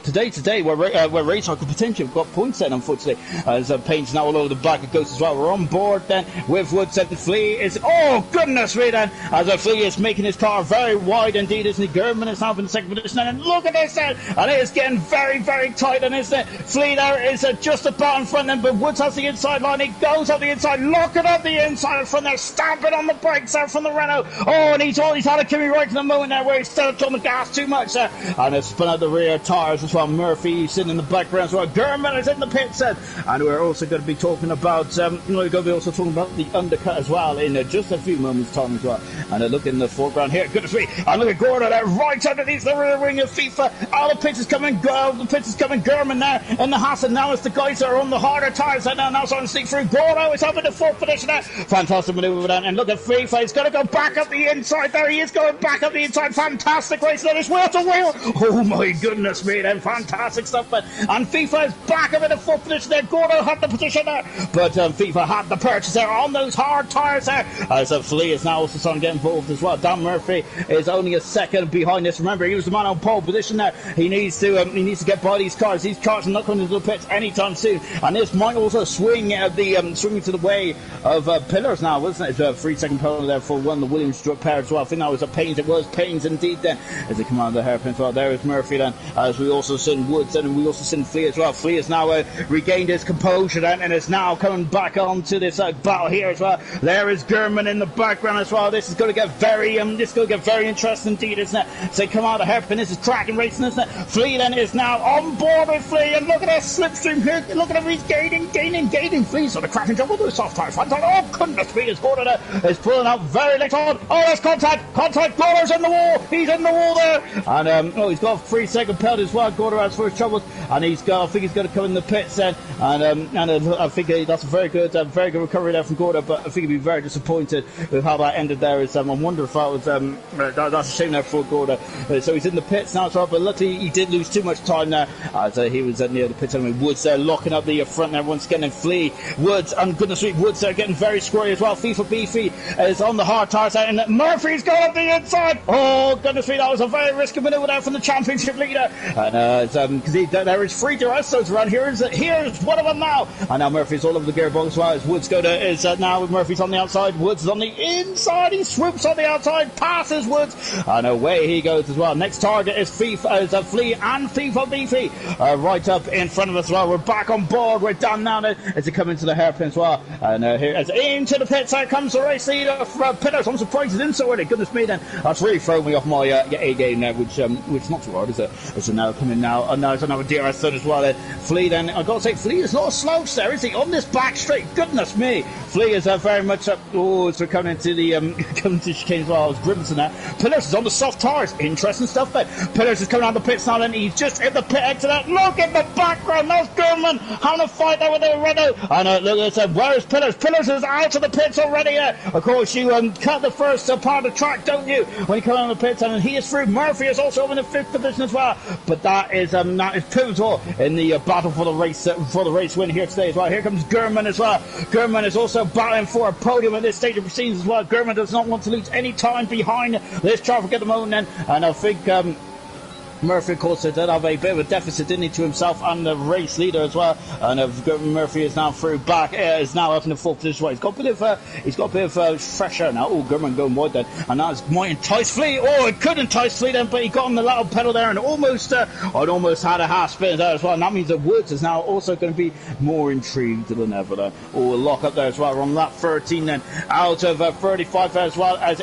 today where Razor could potentially have got points then, unfortunately, as Payne's now all over the back of Ghost as well. We're on board then with Woods, and Flea is, oh goodness me then, as Flea is making his car very wide indeed, isn't he? German is now in the second position, and look at this then, and it is getting very, very tight, and isn't it? Flea there is just about in front then, but Woods has the inside line, he goes up the inside, looking at the inside from there, stamping on the brakes there from the Renault, oh, and he's had a Kimmy right in the moment there where he's still on the gas too much there, and it's spun out the rear tyres as well. Murphy sitting in the background as well. German is in the pit set, and we're also going to be talking about we're going to be also talking about the undercut as well in just a few moments time as well. And look in the foreground here, goodness me, and look at Gordon there right underneath the rear wing of FIFA. All the pits is coming, German there in the Haas, and now it's the guys that are on the harder tyres that now starting to sneak through. Gordo is up in the 4th position there, fantastic manoeuvre there, and look at FIFA, he's going to go back up the inside there, he is going back up the inside, fantastic race there, it's wheel to wheel, oh my goodness me then, fantastic stuff, and FIFA is back up in the 4th position there. Gordo had the position there, but FIFA had the purchase there on those hard tyres there, as Flea is now also starting to get involved as well. Dan Murphy is only a second behind this. Remember, he was the man on pole position there. He needs to get by these cars are not coming into the pits anytime soon, and this might also swing swinging to the way of Pillars now, wasn't it? 3-second penalty there for one of the Williams pair as well. I think that was Payne's indeed then, as they come out of the hairpin as well. There is Murphy then, as we also seen Woods and we also seen Flea as well. Flea has now regained his composure then, and is now coming back onto this battle here as well. There is German in the background as well. This is going to get very interesting indeed, isn't it? So come out of the hairpin, this is cracking racing, isn't it? Flea then is now on board with Flea, and look at this slipstream here, look at him, he's gaining. Flea's on a cracking job with the soft tyre front. Oh goodness me, is pulling out very late on. Oh, there's contact, Gordo's in the wall, he's in the wall there, and he's got a 3-second penalty as well. Gordo has first troubles, and I think he's going to come in the pits then, and I think that's a very good recovery there from Gordo, but I think he'd be very disappointed with how that ended there. I wonder if that was that's a shame there for Gordo. So he's in the pits now as well, but luckily he did lose too much time there, as he was near the pits. Woods there locking up the front there once again, and Flea, Woods, and goodness me, Woods there getting very squirry as well. FIFA Beefy is on the hard tyres there, and Murphy's going up the inside. Oh goodness me, that was a very risky manoeuvre there from the championship leader, and because there is 3 Durestos around here. Here's one of them now, and now Murphy's all over the gearbox as well, as Woods now Murphy's on the outside, Woods is on the inside, he swoops on the outside, passes Woods, and away he goes as well. Next target is Flea and FIFA Beefy right up in front of us as well. We're back on board with Dan now as they come into the hairpin as well, and here as into the pits, here comes the race leader from Pitters. I'm surprised he's in so early, goodness me then, that's really thrown me off my A game now, which not too hard, is it? It's now coming now, and now it's another DRS third as well then. Flea then, I've got to say, Flea is not a slouch there, is he? On this back straight, goodness me, Flea is very much up, so coming into the coming to chicane as well. I was grimacing there. Pillars is on the soft tyres, interesting stuff there. Pillars is coming out the pits now, and he's just hit the pit exit there. Look at the background, that's German having a fight there with the Renault, and look at where is Pillars? Pillars is out of the pits already. Of course, you cut the first part of the track, don't you, when you come out of the pits, and he is through. Murphy is also in the 5th position as well, but that is pivotal in the battle for the race win here today as well. Here comes German as well. German is also battling for a podium at this stage of proceedings as well. German does not want to lose any time behind this traffic at the moment, and I think Murphy, of course, did have a bit of a deficit, didn't he, to himself and the race leader as well. And Murphy is now through back, is now up in the 4th position. He's got a bit of fresh air now. Oh, German going wide then, and that might entice Flea. Oh, it could entice Flea then, but he got on the lateral pedal there and almost had a half spin there as well. And that means that Woods is now also going to be more intrigued than ever there. Oh, a lock up there as well. We're on lap 13 then, out of 35 there as well, as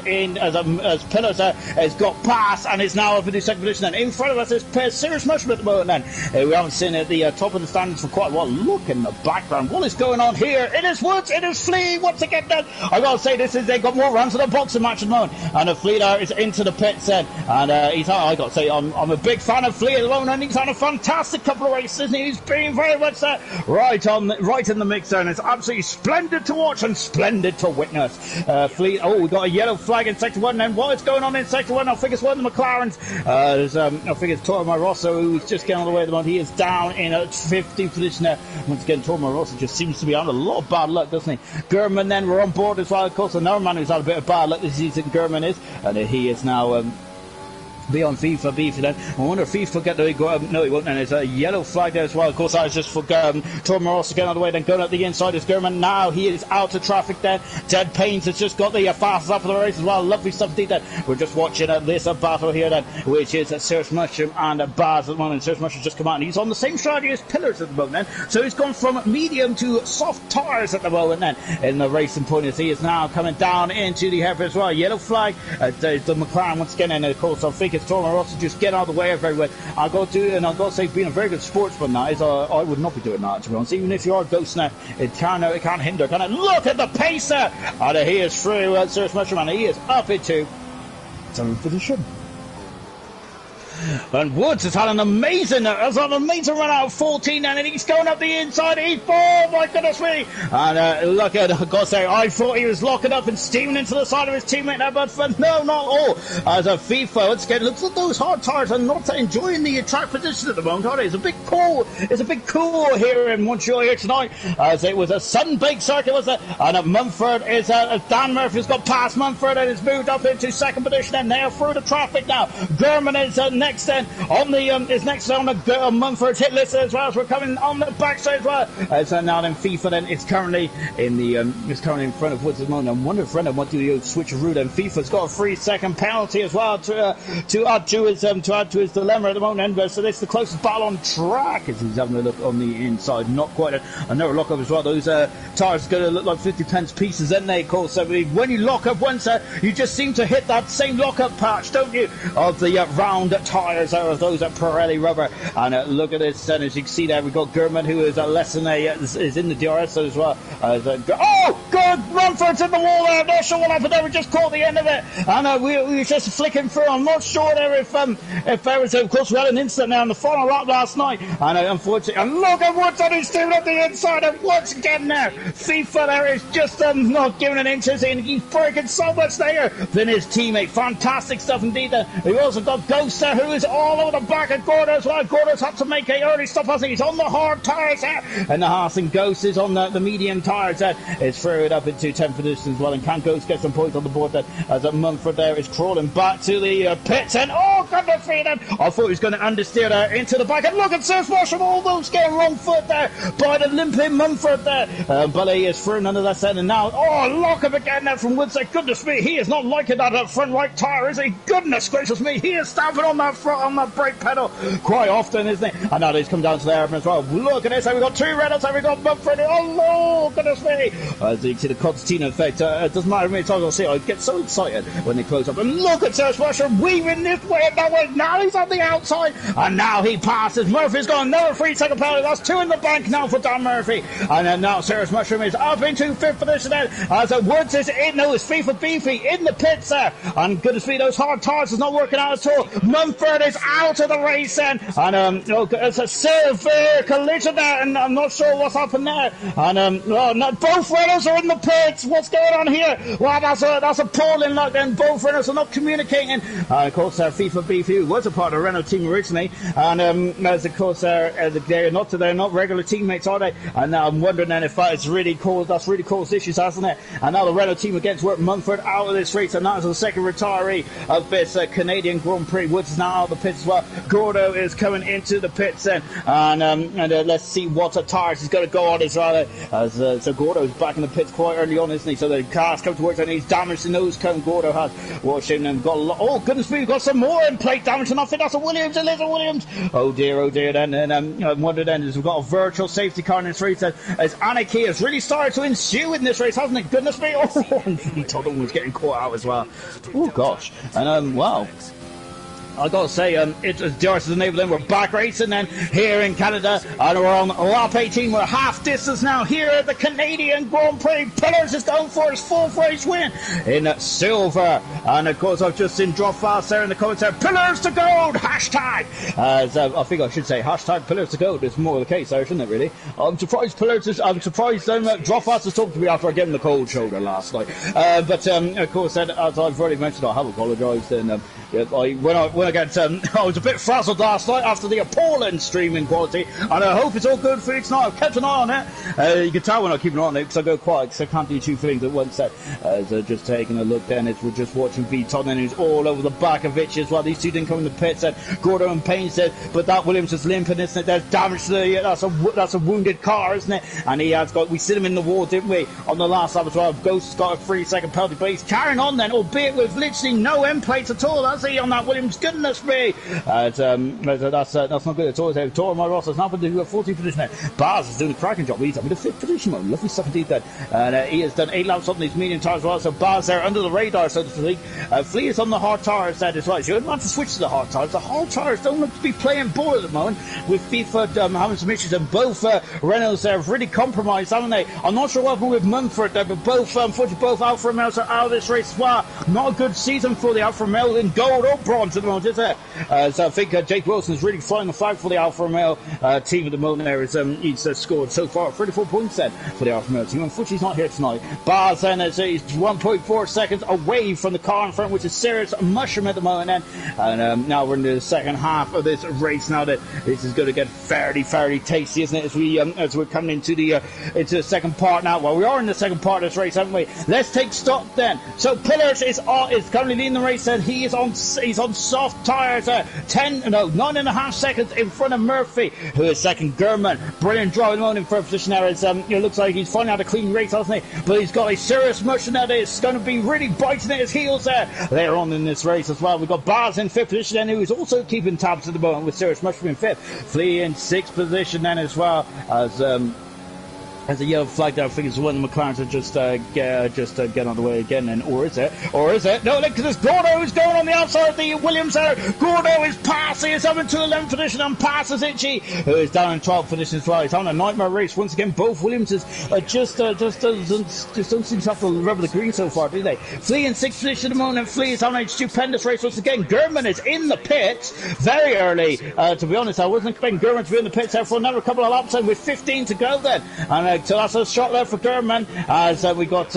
Pillars has got past and is now up in the 2nd position then. In front front of us is Serious Mushroom at the moment then. We haven't seen at the top of the standings for quite a while. Look in the background. What is going on here? It is Woods. It is Flea. Once again then. I gotta say they got more runs than a boxing match at the moment. And Flea there is into the pits then. And I gotta say I'm a big fan of Flea at the moment, and he's had a fantastic couple of races, and he's been very much right in the mix there, and it's absolutely splendid to watch and splendid to witness. Flea, we got a yellow flag in sector 1, and what is going on in sector 1? I think it's one of the McLarens. I think it's Tormo Rosso who's just getting on the way at the moment. He is down in a 50th position there. Once again, Tormo Rosso just seems to be having a lot of bad luck, doesn't he? Gurman then, we're on board as well. Of course, another man who's had a bit of bad luck this season, Gurman is, and he is now be on FIFA beefy then. I wonder if FIFA get the no, he won't. And there's a yellow flag there as well. Of course, that was just for Tom Ross again on the way. Then going up the inside is Gurman. Now he is out of traffic there. Ted Paynes has just got the fastest up of the race as well. Lovely stuff indeed then. We're just watching this battle here then, which is Serious Mushroom and Baz at the moment. Serious Mushroom just come out, and he's on the same strategy as Pillars at the moment then. So he's gone from medium to soft tires at the moment then. In the racing point, he is now coming down into the heifer as well. Yellow flag. The McLaren once again, and of course I think it's Tormo Ross to just get out of the way everywhere. I'll go to say being a very good sportsman now is I would not be doing that, to be honest. Even if you are ghosting it, it can't hinder. Can it? Look at the pace there! And he is through Serious Mushroom, and he is up into 7th position. And Woods has had an amazing run out of 14, and he's going up the inside. Oh my goodness me! And look at, I've got to say, I thought he was locking up and steaming into the side of his teammate there, but no, not all. As a FIFA, once again, looks like those hard tires are not enjoying the track position at the moment, are they? It's a bit cool here in Montreal here tonight, as it was a sun-baked circuit, wasn't it? And Mumford is, Dan Murphy's got past Mumford and has moved up into 2nd position, and they're through the traffic now. Gurman is next then on the Mumford's hit list as well as we're coming on the backside as well. So now then FIFA then is currently in front of Woods at the moment. I wonder if Brendan want to do the switch of route, and FIFA's got a 3-second penalty as well to add to his dilemma at the moment. So this is the closest battle on track as he's having a look on the inside. Not quite another lock up as well. Those tires are going to look like 50 pence pieces, then they call. So when you lock up once, you just seem to hit that same lock up patch, don't you, of the round tires of those at Pirelli rubber. And look at this, and as you can see there, we've got Gurman, who is less than is in the DRS as well. Good! Mumford's in the wall there. I'm not sure what happened there. We just caught the end of it, and we were just flicking through. I'm not sure there if there was. Of course, we had an incident now in the final lap last night, and unfortunately, and look at Woods, and he's steaming up the inside, and once again there, FIFA there is just not giving an inch, and he's breaking so much there than his teammate. Fantastic stuff indeed. We've also got Ghost there, who is all over the back of Gordo as well. Gordo's had to make a early stop, hasn't he? He's on the hard tyres there, and the Haas and Ghost is on the medium tyres there. It's through it up into 10th position as well, and can Ghost get some points on the board then, as Mumford there is crawling back to the pits, and goodness me then, I thought he was going to understeer there into the back, and look at Serious Mushroom almost getting wrong foot there by the limping Mumford there, but he is through nonetheless then, and now, lock up again there from Woods. Goodness me, he is not liking that front right tyre, is he? Goodness gracious me, he is stamping on that brake pedal quite often, isn't he? And now he's come down to the airman as well. Look at this, we've got 2 Reynolds, and we've got Mumford. Oh, goodness me. As you see the Constantino effect, it doesn't matter how many times I'll see it, I get so excited when they close up. And look at Serious Mushroom weaving this way and that way. Now he's on the outside, and now he passes. Murphy's got another 3-second penalty. That's 2 in the bank now for Dan Murphy. And then now Serious Mushroom is up into 5th position then, as Woods is in. No, it's FIFA Beefy in the pits there. And goodness me, those hard tires is not working out at all. Mumford is out of the race then, and it's a severe collision there, and I'm not sure what's happened there. And both Reynolds are in the pits. What's going on here? Well, that's appalling luck, and both Reynolds are not communicating. Of course, FIFA Beefy was a part of the Renault team originally, and as of course they're not regular teammates, are they? And now I'm wondering then if that's really caused issues, hasn't it? And now the Renault team again to work Mumford out of this race, and that is the second retiree of this Canadian Grand Prix. Woods is now out of the pits as well. Gordo is coming into the pits then, and let's see what tires he's going to go on as well. So Gordo's back in the pits quite early on, isn't he? So the car's come to work, and he's damaged the nose cone. Gordo has watching and got a lot. Oh goodness me, we've got some more in plate damage, and I think that's a Williams. It is a Williams. Oh dear. Then I wonder then is we've got a virtual safety car in this race as anarchy has really started to ensue in this race, hasn't it? Goodness me. Oh, Toddle was getting caught out as well. Oh gosh. And wow. I gotta say, it's DRS enabled them. We're back racing then here in Canada, and we're on lap 18. We're half distance now here at the Canadian Grand Prix. Pillars is going for his fourth race win in silver, and of course I've just seen drop fast there in the comments there. Pillars to gold hashtag. I think I should say hashtag Pillars to gold. It's more the case there, shouldn't it? Really, I'm surprised I'm surprised drop fast has talked to me after I gave him the cold shoulder last night. But of course, as I've already mentioned, I have apologised and. When I get, I was a bit frazzled last night after the appalling streaming quality, and I hope it's all good for you tonight. I've kept an eye on it. You can tell when I keep an eye on it because I go quiet because I can't do two things at once. So just taking a look then, we're just watching V Todden, who's all over the back of Vitch as well. These two didn't come in the pits, Gordo and Payne said, but that Williams is limping, isn't it? There's damage to the, that's a wounded car, isn't it? And he has got, we sit him in the wall, didn't we, on the last lap as well. Ghost's got a 3-second penalty, but he's carrying on then, albeit with literally no end plates at all. That's he on that Williams. Goodness me. That's not good at all. Tor my Ross has now been to a 14th position there. Baz is doing a cracking job. He's up in the 5th position, man. Lovely stuff indeed then. And he has done 8 laps on these medium tyres as well. So Baz there under the radar, so to speak. Flea is on the hard tyres there as well. So you don't have to switch to the hard tyres. The hard tyres don't look to be playing ball at the moment with FIFA having some issues, and both Renaults there have really compromised, haven't they? I'm not sure what happened with Munford there, but both, unfortunately, both Alfa Romeos are out of this race as well. Not a good season for the Alfa Romeo in gold or bronze at the moment, is it? So I think Jake Wilson is really flying the flag for the Alfa Romeo team at the moment there. He's scored so far 34 points then for the Alfa Romeo team. Unfortunately, he's not here tonight. Baz then is 1.4 seconds away from the car in front, which is serious mushroom at the moment then. And now we're into the second half of this race now. That this is going to get fairly tasty, isn't it? As we're coming into the second part now. Well, we are in the second part of this race, haven't we? Let's take stock then. So Pillars is currently leading the race, and he's on soft tyres. 9.5 seconds in front of Murphy, who is second. Gurman, brilliant drive at the moment in first position there. It looks like he's finally had a clean race, hasn't he? But he's got a serious motion that is going to be really biting at his heels there later on in this race as well. We've got Baz in 5th position then, who is also keeping tabs at the moment with serious motion in 5th. Flea in 6th position then as well as a yellow flag there. I think it's one of the McLarens to just get on the way again then. Or is it? No, look, because Gordo is going on the outside of the Williams there. Gordo is passing. He's up into 11th position and passes Itchy, who is down in 12th position as well. He's having a nightmare race once again. Both Williamses just don't seem to have to rubber the green so far, do they? Flea in 6th position at the moment, and Flea is having a stupendous race once again. Gurman is in the pits very early. To be honest, I wasn't expecting Gurman to be in the pits there for another couple of laps, and with 15 to go then. And so that's a shot there for Gurman, as we got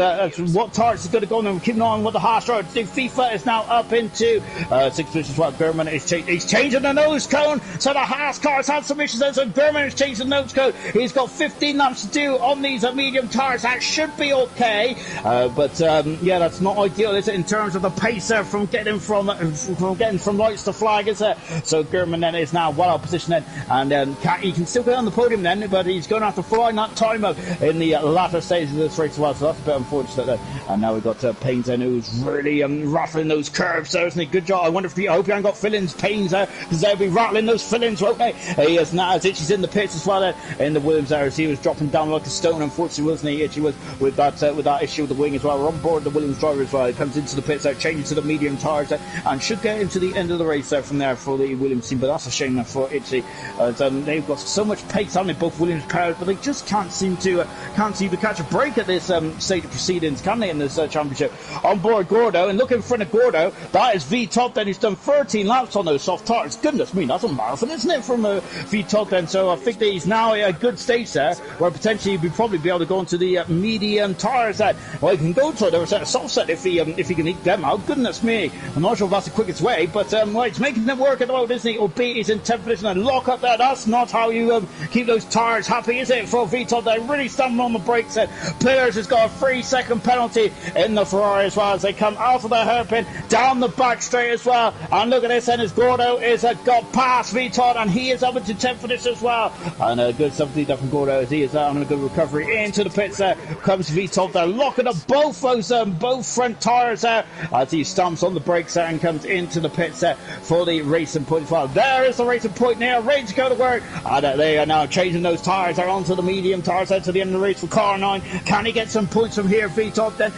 what targets is going to go on, and we're keeping on with the harsh drive. FIFA is now up into 6th position as well. Gurman is he's changing the nose cone, so the Haas cars had some issues there, so Gurman is changing the nose cone. He's got 15 laps to do on these medium tyres. That should be okay, but that's not ideal, is it, in terms of the pace there from getting from lights to flag, is it? So Gurman then is now well out positioned then, and he can still get on the podium then, but he's going to have to find that time out in the latter stages of this race as well, so that's a bit unfortunate. And now we've got Paynes then, who's really rattling those curves there, isn't he? Good job. I wonder if I hope you haven't got fill-ins, Paynes there, because they'll be rattling those fill-ins, won't they? He is now, as Itchy's in the pits as well in the Williams there, as he was dropping down like a stone, unfortunately, wasn't he? Itchy was with that issue with the wing as well. We're on board the Williams driver as well. He comes into the pits there, changes to the medium tyres there, and should get into the end of the race there from there for the Williams team, but that's a shame for Itchy. They've got so much pace on it, both Williams cars, but they just can't seem to catch a break at this state of proceedings, can they, in this championship? On board Gordo, and look in front of Gordo, that is V Top then, who's done 13 laps on those soft tires. Goodness me, that's a marathon, isn't it, from V Top then? So I think that he's now at a good stage there, where potentially he'd probably be able to go into the medium tires there. Well, he can go to a soft set if he can eke them out. Goodness me, I'm not sure if that's the quickest way, but he's making them work at the moment, isn't he? Albeit he's in 10th position and lock up there. That's not how you keep those tires happy, is it, for V Top? They're really standing on the brakes. Pillars has got a 3-second penalty in the Ferrari as well, as they come out of the hairpin down the back straight as well. And look at this, and as Gordo is got past Vitot, and he is up into 10th for this as well. And good stuff from Gordo, as he is on a good recovery into the pits there. Comes Vitot there, locking up both those both front tyres there, as he stamps on the brakes there and comes into the pits there for the racing point as well. There is the racing point now, ready to go to work. And they are now changing those tyres there onto the medium tyres. tyres out to the end of the race for car 9. Can he get some points from here, V-Top then?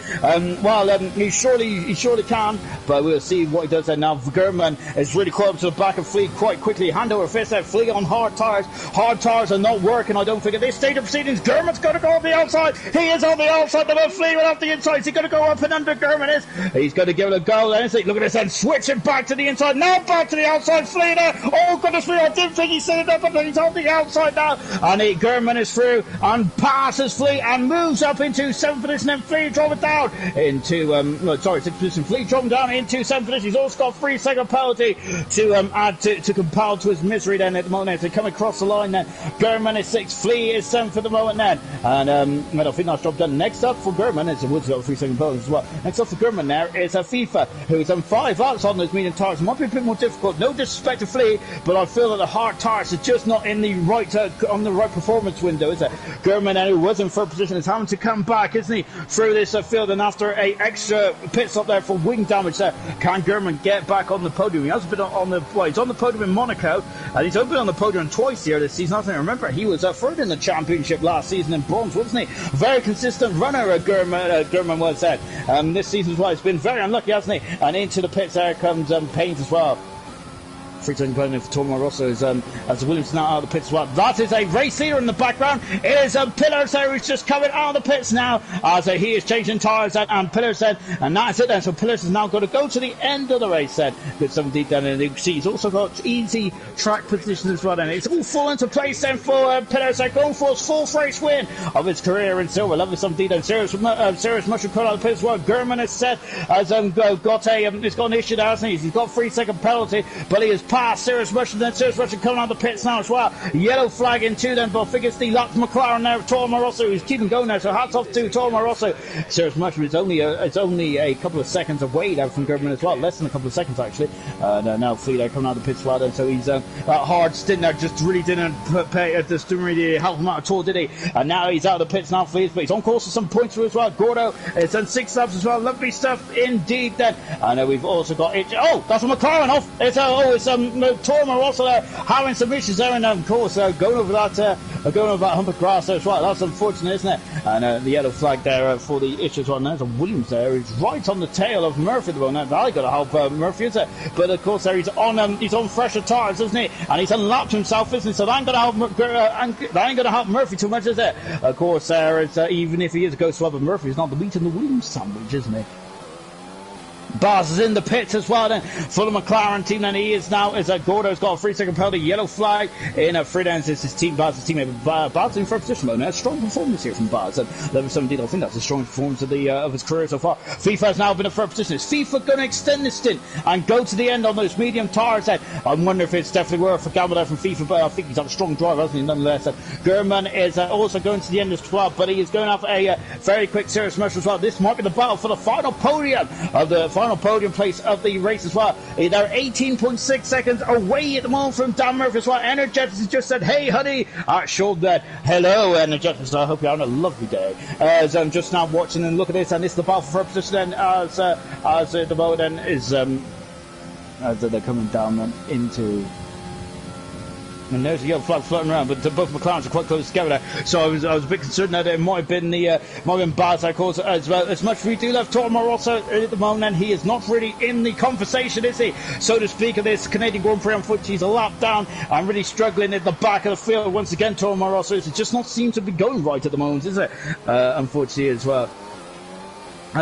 He surely can, but we'll see what he does then. Now German is really caught up to the back of Flea quite quickly. Hand over fist there, Flea on hard tyres. Hard tyres are not working, I don't think, at this stage of proceedings. German's going to go on the outside. He is on the outside, the Flea went off the inside. Is he going to go up and under? German is. He's going to give it a go then, isn't he? Look at this then, switching back to the inside. Now back to the outside, Flea there. Oh goodness me, I didn't think he said it up, but he's on the outside now. And German is through and passes Flea and moves up into 7th position, and Flea drove it down into 6th position. Flea drove him down into 7th position. He's also got 3-second penalty to add to compile to his misery then at the moment. They come across the line then. German is 6th, Flea is 7th at the moment then. And I think that's job done. Next up for German, it's a Woods got 3-second penalty as well. Next up for German there is a FIFA who's on 5 laps on those medium tyres. Might be a bit more difficult. No disrespect to Flea, but I feel that the hard tyres are just not in the right on the right performance window, is it? German, who was in 3rd position, is having to come back, isn't he, through this field, and after a extra pit stop there for wing damage there, can German get back on the podium? He has been he's on the podium in Monaco, and he's been on the podium twice here this season. I think, remember, he was 3rd in the championship last season in bronze, wasn't he? Very consistent runner, German was there. This season as well, he's been very unlucky, hasn't he? And into the pits there comes Paint as well. 3-second penalty for Tormo Rosso as Williams now out of the pits as well. That is a race leader in the background. It is Pillars there who's just coming out of the pits now as he is changing tyres and Pillars then, and that's it then. So Pillars is now going to go to the end of the race then. Good 7 deep down, and you can see he's also got easy track position as well then. It's all fall into place then for Pillars there, going for his 4th race win of his career in silver. Lovely 7 deep down. Serious Mushroom cut out of the pits as well. German is set as he's got an issue there, hasn't he? He's got 3-second penalty, but he is past Serious Russian, then Serious Russian coming out of the pits now as well. Yellow flag into them, but I think it's the locked McLaren there, Tormo Rosso, who's keeping going there, so hats off to Tormo Rosso. Serious Russian is only a couple of seconds away there from German as well, less than a couple of seconds actually. Now Flea there coming out of the pits as well, then, so he's that hard stint there, just really didn't really help him out at all, did he? And now he's out of the pits now, Flea, but he's on course for some points through as well. Gordo is done 6 laps as well, lovely stuff indeed then. And we've also got it. Oh, that's a McLaren off. It's Tormo also there having some issues there, and of course going over that hump of grass there as well. That's unfortunate, isn't it? And the yellow flag there for the issues on there. So Williams there is right on the tail of Murphy at the moment. I got to help Murphy, is it? But of course there he's on fresher tyres, isn't he? And he's unlapped himself, isn't he? So that ain't going to help Murphy too much, is it? Of course there is even if he is a ghost swab of Murphy, he's not the meat in the Williams sandwich, isn't he? Bars is in the pits as well then for the McLaren team, and he is now Gordo's got a 3-second penalty, yellow flag in free downs. This is Bars' teammate. Bars in 1st position though. Now, strong performance here from Bars, and level 17. I think that's the strongest performance of his career so far. FIFA has now been in 3rd position. Is FIFA going to extend this stint and go to the end on those medium tyres then? I wonder if it's definitely worth a gamble there from FIFA, but I think he's got a strong driver, hasn't he, nonetheless. German is also going to the end as well, but he is going off a very quick Serious Rush as well. This might be the battle for the final podium place of the race as well. They're 18.6 seconds away at the moment from Dan Murphy as well. Energetics has just said, hey honey, showed that. Hello Energetics, I hope you're having a lovely day. As I'm just now watching and look at this, and this is the battle for position then as the moment then is as they're coming down then into. And there's a yellow flag floating around, but both McLarens are quite close together there. So I was a bit concerned that it might have been Bars, of course, as well. As much as we do love Tormo Rosso at the moment, and he is not really in the conversation, is he? So to speak, of this Canadian Grand Prix, unfortunately, he's a lap down and really struggling at the back of the field. Once again, Tormo Rosso, it's just not seem to be going right at the moment, is it? Unfortunately, as well.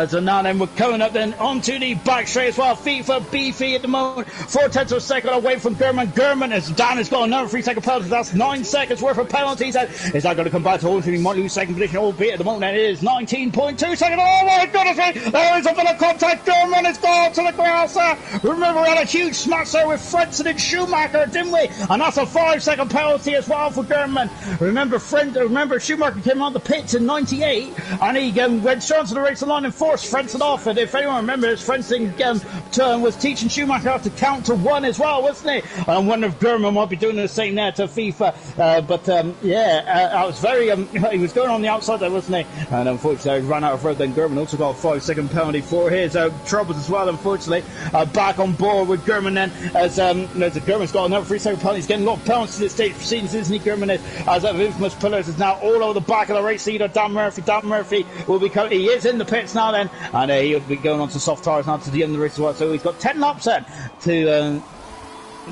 So now then we're coming up then onto the back straight as well. FIFA beefy at the moment. 4/10 of a second away from German. German as Dan has got another 3-second penalty. That's 9 seconds worth of penalties. Is that going to come back to hold him? He might lose second position, albeit at the moment it is 19.2 seconds. Oh my goodness me! There is a bit of contact. German has gone to the grass there. Remember we had a huge smash there with Frentzen and Schumacher, didn't we? And that's a 5-second penalty as well for German. Remember Schumacher came on the pits in 98 and he went straight to the race line in forced Frentzen off, and if anyone remembers, Frentzen was teaching Schumacher how to count to 1 as well, wasn't he? I wonder if German might be doing the same there to FIFA, I was very, he was going on the outside there, wasn't he? And unfortunately, he ran out of road. Then German also got a 5-second penalty for his troubles as well, unfortunately. Back on board with German then, as German's got another 3-second penalty. He's getting a lot of penalties in this stage proceedings, isn't he? German is, as of infamous pillars, is now all over the back of the race leader, Dan Murphy. Dan Murphy will be coming, he is in the pits now then, and he'll be going on to soft tyres now to the end of the race as well. So he's got 10 laps then to...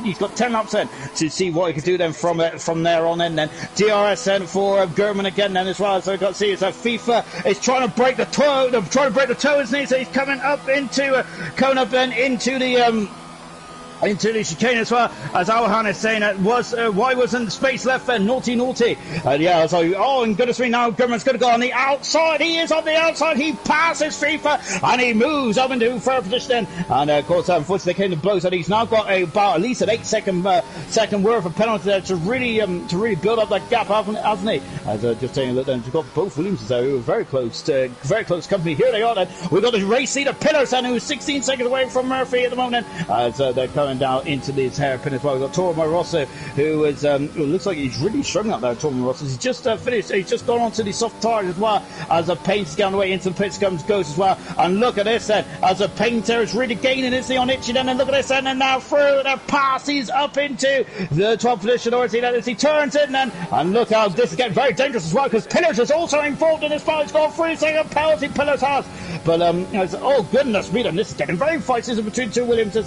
He's got 10 laps then to see what he can do then from there on in. Then DRS then for German again then as well. So we've got to see it's FIFA is trying to break the toe, isn't he? So he's coming up into the chicane as well, as Alhan is saying it was why wasn't space left there? Naughty. And goodness me, now German's going to go on the outside. He is on the outside. He passes FIFA and he moves up into third position. And of course, unfortunately, came to blows that he's now got about at least an 8-second worth of penalty there to really build up that gap, hasn't he? As just saying that then we've got both Williams there who are very close company. Here they are then. We've got the race leader Pillars then, who's 16 seconds away from Murphy at the moment. As they're coming down into this hairpin as well. We've got Toro Rosso, who is looks like he's really struggling up there. Toro Rosso, he's just finished. He's just gone on to the soft tires as well, as a paint's going away into the pits goes as well. And look at this then, as a painter is really gaining, isn't he, on Itchy then? And look at this then, and now through the pass, he's up into the 12th position, or as he turns in then. And look how this is getting very dangerous as well, because Pillars is also involved in this fight. He's got a 3-second penalty, Pillars has. But oh goodness me, then this is getting very feisty between two Williams as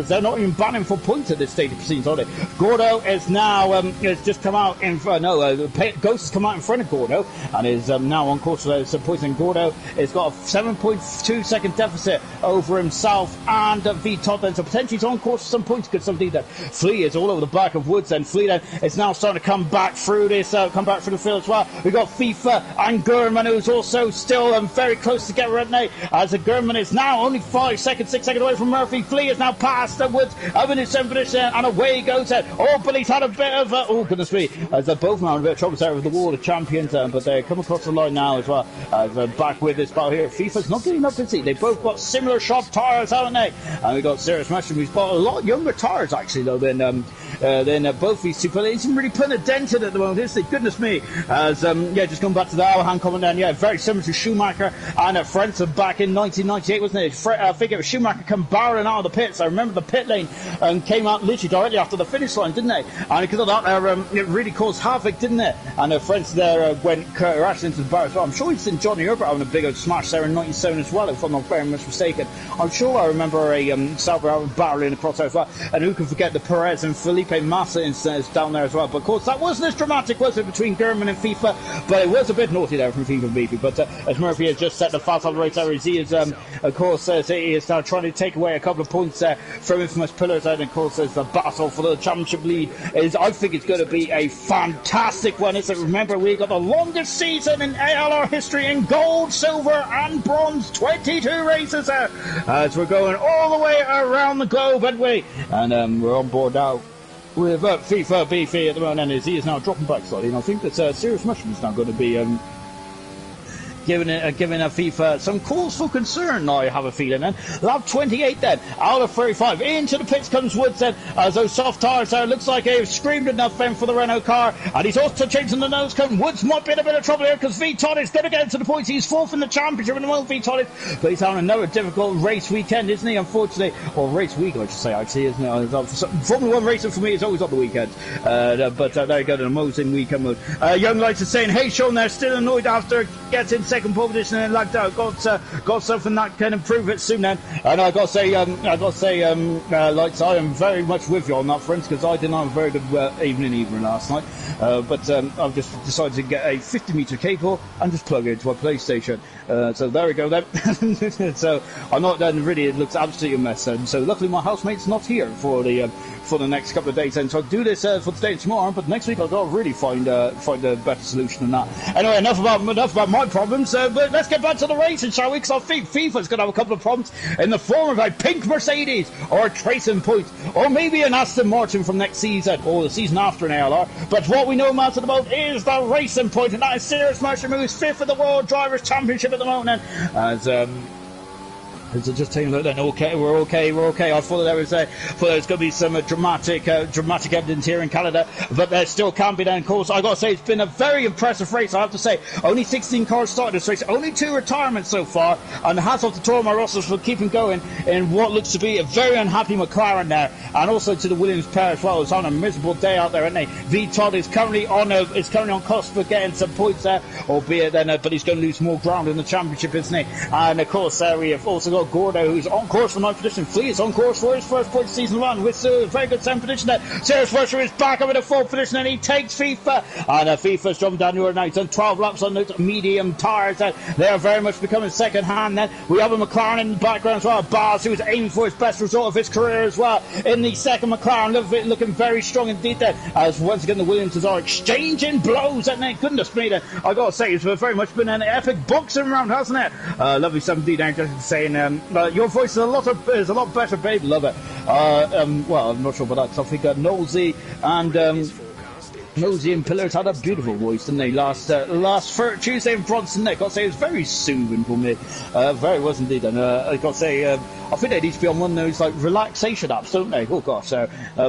they're not even banning for points at this stage of proceedings, are they? Gordo is now has just come out in front. Ghost has come out in front of Gordo and is now on course for some points. And Gordo has got a 7.2 second deficit over himself and V Todd. Then so potentially he's on course for some points. Good something that Flea is all over the back of Woods. And Flea then is now starting to come back through the field as well. We've got FIFA and Gurman, who's also still very close to get right now. As Gurman is now only 6 seconds away from Murphy. Flea is now past the Woods. Up in his 7th position, and away he goes. But he's had a bit of oh goodness me, as they're both now in a bit of trouble there with the Wall of Champions, but they come across the line now as well. As they're back with this battle here. FIFA's not getting up to see. They both got similar sharp tyres, haven't they? And we've got Serious Mushroom, who's got a lot younger tyres actually though than both these two. But they isn't really putting a dent in it at the moment, is it? Goodness me. As just going back to the Alhan comment then, very similar to Schumacher and Frentzen back in 1998, wasn't it? I think it was Schumacher come barreling out of the pits. I remember the pit lane and came out literally directly after the finish line, didn't they? And because of that, it really caused havoc, didn't it? And Frentzen there went crashed into the bar as well. I'm sure he's seen Johnny Herbert having a big smash there in 97 as well, if I'm not very much mistaken. I'm sure I remember a Sauber barreling across there as well. And who can forget the Perez and Felipe Massa incidents down there as well. But of course, that wasn't as dramatic, was it, between German and FIFA? But it was a bit naughty there from FIFA and Beefy. But as Murphy has just set the fast on the race there, he is, of course, he is now trying to take away a couple of points from infamous Pillars. And of course, there's the battle for the championship lead. I think it's going to be a fantastic one, isn't it? Remember, we got the longest season in ALR history in gold, silver, and bronze. 22 races there, as we're going all the way around the globe, aren't we? And we're on board now with FIFA Beefy at the moment, and he is now dropping back slightly. And I think that Serious Mushroom is now going to be giving a FIFA some cause for concern, I have a feeling. Then lap 28 then, out of 35, into the pits comes Woods then, as those soft tyres there, looks like they've screamed enough then for the Renault car, and he's also changing the nose cone. Woods might be in a bit of trouble here, because V Todd is going to get into the points. He's fourth in the championship in the moment, V Todd is, but he's having another difficult race weekend, isn't he, unfortunately, or race week I should say, actually, isn't it? Formula 1 racing for me is always on the weekend, but there you go, the Mosin weekend mode. Young Lights is saying, hey Sean, they're still annoyed after getting second pole position and lagged out. Got something that can improve it soon then. And I got to say, Lights, I am very much with you on that, friends, because I didn't have a very good evening last night. But I've just decided to get a 50-meter cable and just plug it into my PlayStation. So there we go then. So I'm not then really. It looks absolutely a mess. And so luckily my housemate's not here for the next couple of days. And so I'll do this for today and tomorrow. But next week I'll go really find a better solution than that. Anyway, enough about my problems. But let's get back to the racing, shall we? Because I think FIFA's going to have a couple of problems in the form of a pink Mercedes or a Tracing Point or maybe an Aston Martin from next season or the season after an ALR. But what we know, Matt, about is the Racing Point, and that is Serious Mushroom, who's fifth in the World Drivers' Championship at at the moment, as just taking a look then. Okay, we're okay. I thought there was going to be some dramatic evidence here in Canada, but there still can be then. Of course, I got to say it's been a very impressive race. I have to say, only 16 cars started this race, only 2 retirements so far, and hats off to Tormar Russell for keeping going in what looks to be a very unhappy McLaren there, and also to the Williams pair as well. It's on a miserable day out there, isn't he? V Todd is currently on cusp of getting some points there, albeit then, but he's going to lose more ground in the championship, isn't he? And of course, we have also got Gordo, who's on course for 9th position. Flea is on course for his first point season run with a very good 7th position there. Serious Fletcher is back up in the 4th position, and he takes FIFA. And FIFA's jumping down here now. He's done 12 laps on those medium tyres. They are very much becoming second hand then. We have a McLaren in the background as well. Baz, who's aiming for his best result of his career as well. In the second McLaren, looking very strong indeed there. As once again the Williamses are exchanging blows. And then, goodness me, then, I got to say, it's very much been an epic boxing round, hasn't it? Lovely 7D just saying, your voice is a lot better, babe. Love it. Well, I'm not sure about that, because I think Nosey and Pillars had a beautiful voice, didn't they? Last Tuesday in Bronson Neck, I'll say it was very soothing for me. Very was indeed. And I got to say, I think they need to be on one of those like relaxation apps, don't they? Oh gosh,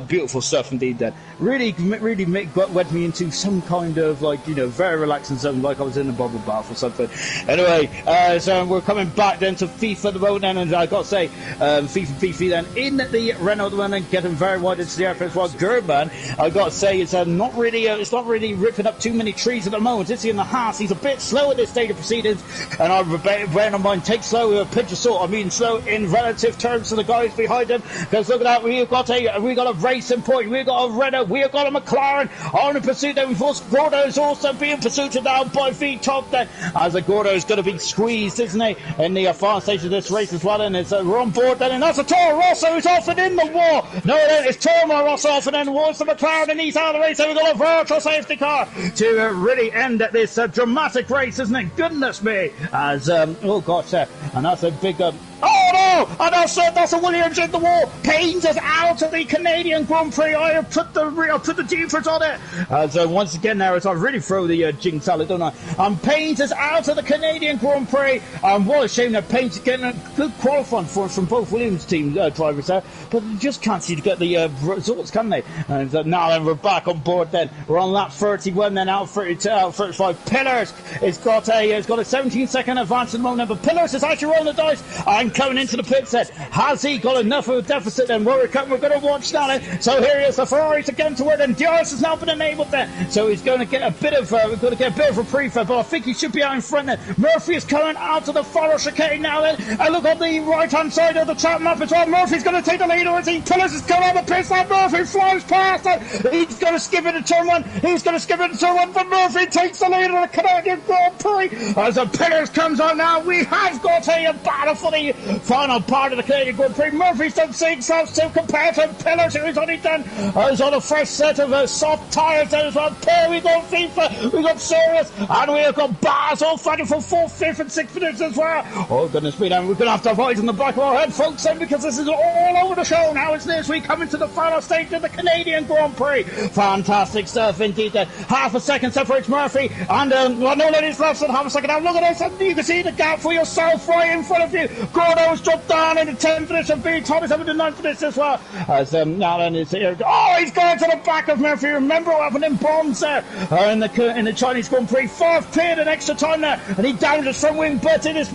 beautiful stuff indeed. Then really went me into some kind of like very relaxing zone, like I was in a bubble bath or something. Anyway, so we're coming back then to FIFA at the moment, then, and I got to say, FIFA then in the Renault at the moment, getting very wide into the airfield as well. German, I got to say, it's not really ripping up too many trees at the moment. Is he in the Haas? He's a bit slow at this stage of proceedings, and I bear in mind, take slow with a pinch of salt. I mean slow in relative terms to the guys behind him, because look at that, we've got a racing point, we've got a Renault, we've got a McLaren on in pursuit. Then Gordo is also being pursued now by V Top then, as the Gordo is going to be squeezed, isn't he, in the final stage of this race as well. And it's we're on board then, and that's a Toro Rosso who's off and in the wall. No, it's Tormar Rosso off and in towards the McLaren, and he's out of the race. So we've got a virtual safety car to really end this dramatic race, isn't it? Goodness me, as oh gosh, and that's a big oh no! And that's a Williams in the wall. Paynes is out of the Canadian Grand Prix. I have put the defense on it. As once again now, as I really throw the jinx salad, don't I? And Paynes is out of the Canadian Grand Prix. What a shame that Paynes is getting a good qualifying for from both Williams team drivers there, but they just can't seem to get the results, can they? And now then we're back on board. Then we're on lap 31. Then out 32, out 35. Pillars has got a 17-second advance at the moment, but Pillars is actually rolling the dice and coming into the pit set. Has he got enough of a deficit then? We're going to watch now then. So here he is, the Ferrari's again to where then Diaz has now been enabled there. So he's going to get a bit of a prefab, but I think he should be out in front then. Murphy is coming out of the final chicane now then. And look on the right hand side of the track map as well. Murphy's going to take the lead, or is he? Pillars is coming on the pit stop. Murphy flies past it. He's going to skip into turn one. But Murphy takes the lead of the Canadian Grand Prix. As the Pillars comes on now, we have got a battle for the final part of the Canadian Grand Prix. Murphy's done 6 laps to compared to Pillars, who's only done on a fresh set of soft tyres there as well. Here we got FIFA, we got Serious, and we have got Baz all fighting for 4th, 5th and 6th minutes as well. Oh goodness me, now we're going to have to avoid in the back of our head, folks, then, because this is all over the show now, isn't it? As we come into the final stage of the Canadian Grand Prix. Fantastic stuff indeed then. Half a second separates Murphy, and no ladies left than half a second now. Look at this, and you can see the gap for yourself right in front of you. Gordo's dropped down into 10th position. B. Thomas up into 9th position as well. As now then is here. Oh, he's going to the back of Murphy. Remember what happened in Bonds there in the Chinese Grand Prix. 4th period, an extra time there, and he downed his front wing. But it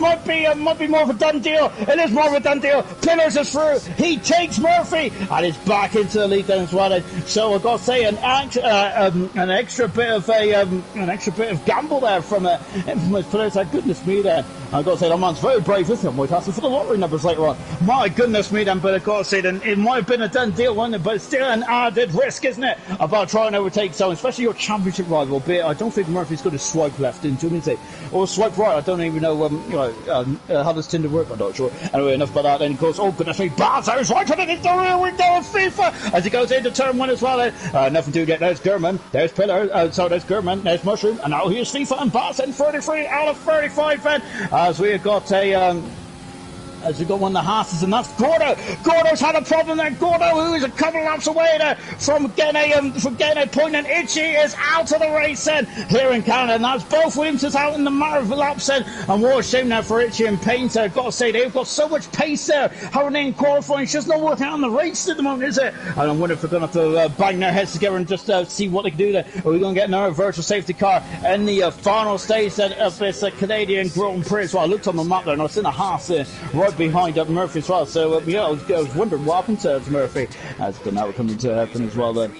might be more of a done deal. It is more of a done deal. Pillars is through. He takes Murphy, and is back into the lead then as well. So I've got to say an extra bit of gamble there from infamous Pillars. Goodness me there. I've got to say that man's very brave with him. Might ask him for the lottery numbers later on. My goodness me then, but I've got to say then it might have been a done deal, wasn't it? But it's still an added risk, isn't it? About trying to overtake someone, especially your championship rival. But I don't think Murphy's going to swipe left into him, is he? Or swipe right. I don't even know how does Tinder work, I'm not sure. Anyway, enough about that. Then of course, oh goodness me, Baz is right on it into the rear window of FIFA as he goes into turn 1 as well. Nothing to do yet. There's German, there's Pillar, there's German, there's Mushroom, and now here's FIFA and Baz in 33 out of 35 then, as we have got as we got one of the Haas's, and that's Gordo. Gordo's had a problem there. Gordo, who is a couple of laps away there from getting a point, and Itchy is out of the race then here in Canada, and that's both Williamsons out in the matter of laps then, and what a shame now for Itchy and Painter. Got to say, they've got so much pace there. How are they in qualifying? It's just not working out on the race at the moment, is it? And I wonder if they're going to have to bang their heads together and just see what they can do there. Are we going to get another virtual safety car in the final stage then of this Canadian Grand Prix as well? I looked on the map there and I was in a half right behind Murphy as well. So yeah, I was wondering what happened to Murphy. That's now coming to happen as well then.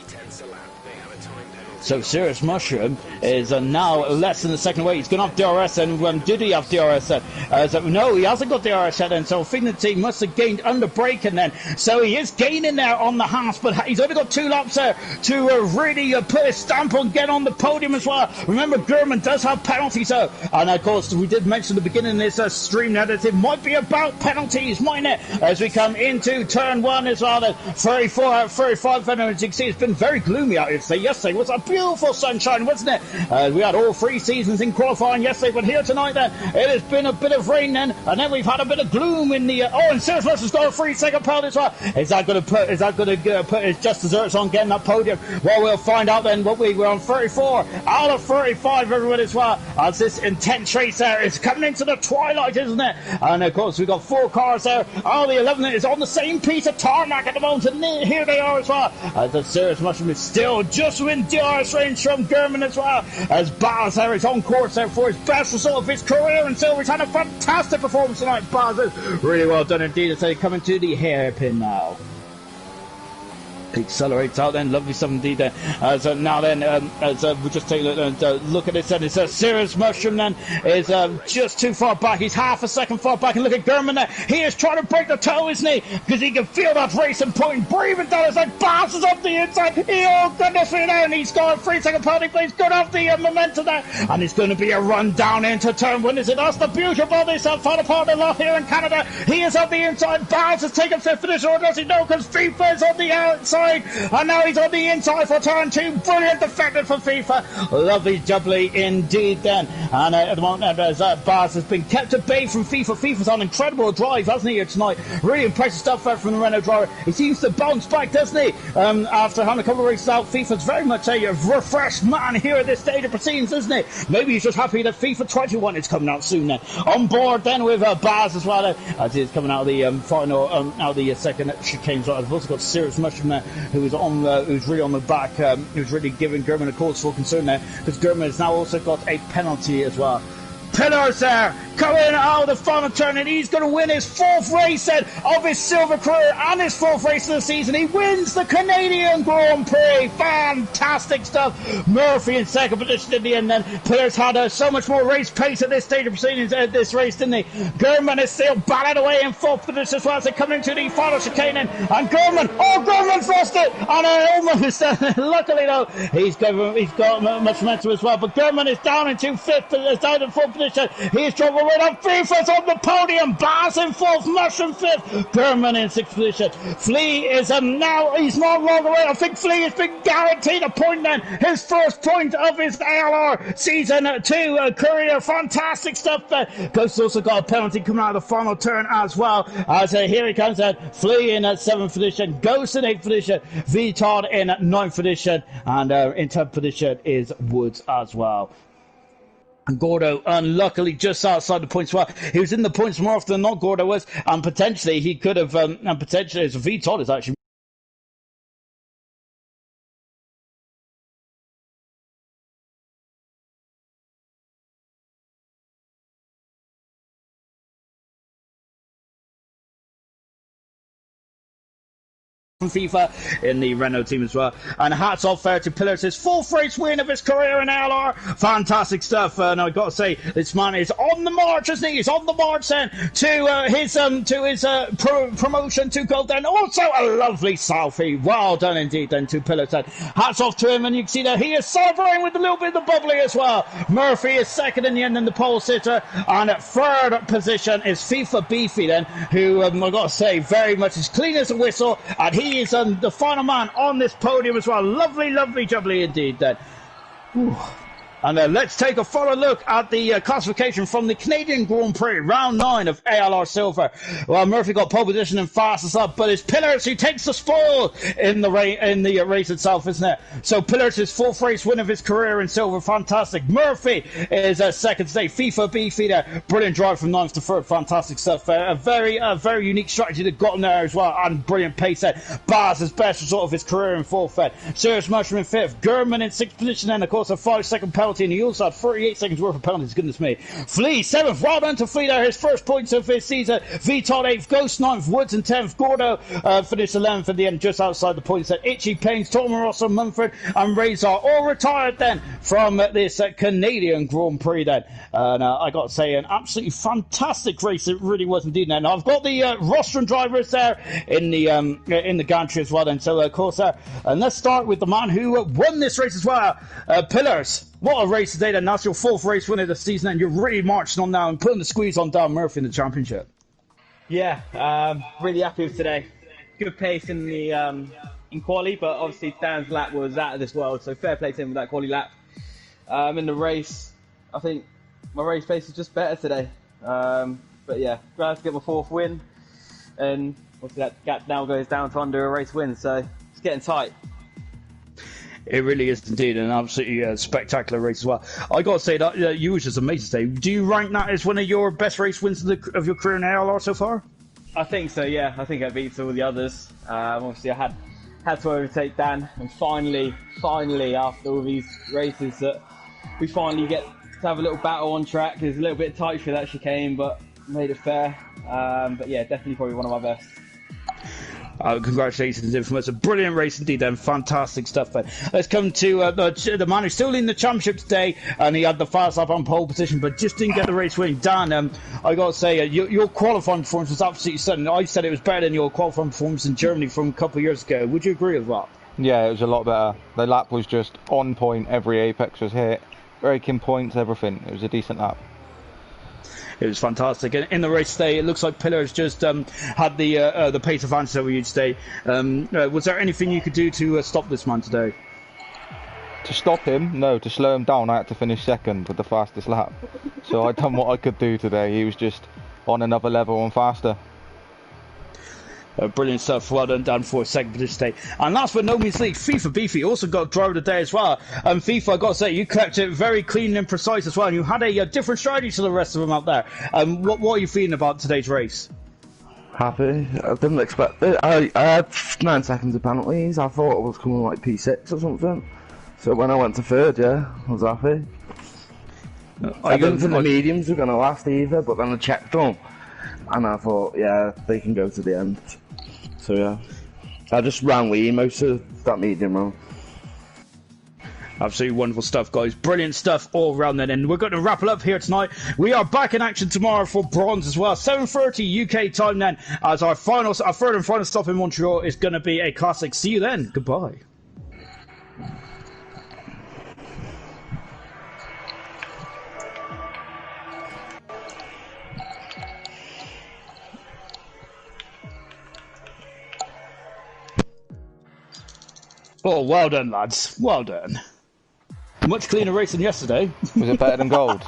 So Serious Mushroom is now less than a second away. He's going to have DRS, and did he have DRS then? No, he hasn't got DRS yet then, so Finity must have gained under braking then. So he is gaining there on the Haas, but he's only got 2 laps there to really put his stamp on, get on the podium as well. Remember, Gurman does have penalties though, and of course we did mention at the beginning of this stream now that it might be about penalties, mightn't it? As we come into turn 1 as well, 34 out of 35, and as you can see, it's been very gloomy out here today. Yesterday was a beautiful sunshine, wasn't it? We had all 3 seasons in qualifying yesterday, but here tonight then it has been a bit of rain then, and then we've had a bit of gloom in the and Serious Mushroom's got a 3-second penalty as well. Is that going to put his just desserts on getting that podium? Well, we'll find out then. What we're on 34 out of 35, everyone, as well, as this intense race there is coming into the twilight, isn't it? And of course we've got 4 cars there. All the 11 is on the same piece of tarmac at the moment, and here they are as well, as the Serious Mushroom is still just within DRS range from Gurman as well, as Baz there is on course there for his best result of his career, and Silver's had a fantastic performance tonight. Baz is really well done indeed as they come into the hairpin now. Accelerates out then, lovely stuff indeed then. So now then, as we just take a look at this, and it's a Serious Mushroom then is just too far back. He's half a second far back, and look at Gurman there. He is trying to break the toe, isn't he? Because he can feel that racing point breathing down. It's like passes up the inside. Oh goodness me there, and he's got a 3-second penalty, but he's good off the momentum there, and it's going to be a run down into turn 1. Is it? That's the beauty of all this final part of the lot here in Canada. He is on the inside. Baz has taken 5th finish, or does he? No, because FIFA is on the outside. And now he's on the inside for turn 2. Brilliant defended for FIFA. Lovely jubbly indeed then. And at the moment, as Baz has been kept at bay from FIFA. FIFA's on incredible drive, hasn't he, here tonight? Really impressive stuff there from the Renault driver. He seems to bounce back, doesn't he? After having a couple of races out, FIFA's very much a refreshed man here at this stage of proceedings, isn't he? Maybe he's just happy that FIFA 21 is coming out soon then. On board then with Baz as well, as he's coming out of the final, out of the second chicane. So I've also got Serious Mushroom there, who's really on the back, who's really giving Gurman a cause for concern there, because Gurman has now also got a penalty as well. Pillars there, coming out of the final turn, and he's going to win his 4th race of his silver career and his 4th race of the season. He wins the Canadian Grand Prix. Fantastic stuff. Murphy in 2nd position in the end then. Pillars had so much more race pace at this stage of proceedings this race, didn't he? Gurman is still batted away in 4th position as well as they come into the final chicane, and Gurman's lost it, and almost luckily though he's got much momentum as well, but Gurman is down into 5th, down in 4th position. He's trouble right up. FIFA's on the podium. Baz in 4th, Mushroom 5th, Gurman in 6th position. Flea is now, he's not long away. I think Flea has been guaranteed a point then. His 1st point of his ALR season 2 career. Fantastic stuff. Ghost also got a penalty coming out of the final turn as well. As here he comes at Flea in 7th position, Ghost in 8th position, Vitard in 9th position, and in 10th position is Woods as well. And Gordo, unluckily, just outside the points. Well, he was in the points more often than not, Gordo was, and potentially he could have, and potentially, as Vitod is actually from FIFA in the Renault team as well. And hats off there to Pillars, his 4th race win of his career in ALR. Fantastic stuff. And I've got to say, this man is on the march, isn't he? He's on the march then to his promotion to gold. Then also a lovely selfie. Well done indeed then to Pillars. Then hats off to him, and you can see that he is celebrating with a little bit of the bubbly as well. Murphy is 2nd in the end in the pole sitter, and at 3rd position is FIFA Beefy then, who I've got to say very much is clean as a whistle, and he is the final man on this podium as well. Lovely, lovely jubbly indeed then. Ooh. And let's take a follow look at the classification from the Canadian Grand Prix, round 9 of ALR Silver. Well, Murphy got pole position and fastest up, but it's Pillars who takes the spoil in the race itself, isn't it? So Pillars, his 4th race win of his career in Silver, fantastic. Murphy is second today. FIFA beefy there, brilliant drive from 9th to 3rd, fantastic stuff. A very unique strategy that got him there as well, and brilliant pace there. Baz, his best result of his career in 4th. Serious Mushroom in 5th. Gurman in 6th position, and of course a 5-second penalty, and he also had 38 seconds worth of penalties, goodness me. Flea 7th, well done to Flea there, his first points of his season. VTOD 8th, Ghost 9th, Woods in 10th, Gordo finished 11th at the end, just outside the points there. Itchy Pains, Tom Russell, Mumford and Razor all retired then from this Canadian Grand Prix then. And I got to say, an absolutely fantastic race it really was indeed. Now I've got the rostrum drivers there in the gantry as well then, so of course and let's start with the man who won this race as well, Pillars. What a race today then. That's your 4th race win of the season, and you're really marching on now and putting the squeeze on Dan Murphy in the championship. Yeah, really happy with today. Good pace in the in quali, but obviously Dan's lap was out of this world, so fair play to him with that quali lap. In the race, I think my race pace is just better today. But yeah, glad to get my 4th win, and obviously that gap now goes down to under a race win, so it's getting tight. It really is indeed an absolutely spectacular race as well. I got to say that you was just amazing today. Do you rank that as one of your best race wins of your career in ALR so far? I think so, yeah. I think I beat all the others. Obviously, I had to overtake Dan, and finally, after all these races, that we finally get to have a little battle on track. It was a little bit tight for that chicane, but made it fair. But yeah, definitely probably one of my best. Congratulations, Infamous. A brilliant race indeed then. Fantastic stuff then. Let's come to the man who's still in the championship today, and he had the fast lap on pole position but just didn't get the race win. Dan, I got to say, your qualifying performance was absolutely stunning. I said it was better than your qualifying performance in Germany from a couple of years ago. Would you agree with that? Yeah, it was a lot better. The lap was just on point. Every apex was hit. Braking points, everything. It was a decent lap. It was fantastic. In the race today, it looks like Pillars just had the pace advantage over you today. Was there anything you could do to stop this man today? To stop him? No, to slow him down I had to finish 2nd with the fastest lap. So I done what I could do today. He was just on another level and faster. Brilliant stuff. Well done, Dan, for a 2nd position today. And last but no means least, FIFA Beefy also got driver of the day as well. And FIFA, I got to say, you kept it very clean and precise as well. And you had a different strategy to the rest of them out there. What are you feeling about today's race? Happy. I didn't expect it. I had 9 seconds of penalties. I thought I was coming like P6 or something. So when I went to 3rd, yeah, I was happy. I didn't think the mediums were going to last either, but then I checked them. And I thought, yeah, they can go to the end. So yeah, I just ran Lee most of that medium round. Absolutely wonderful stuff, guys. Brilliant stuff all round then. And we're going to wrap it up here tonight. We are back in action tomorrow for bronze as well. 7:30 UK time then, as our third and final stop in Montreal is going to be a classic. See you then. Goodbye. Oh, well done, lads. Well done. Much cleaner race than yesterday. Was it better than gold?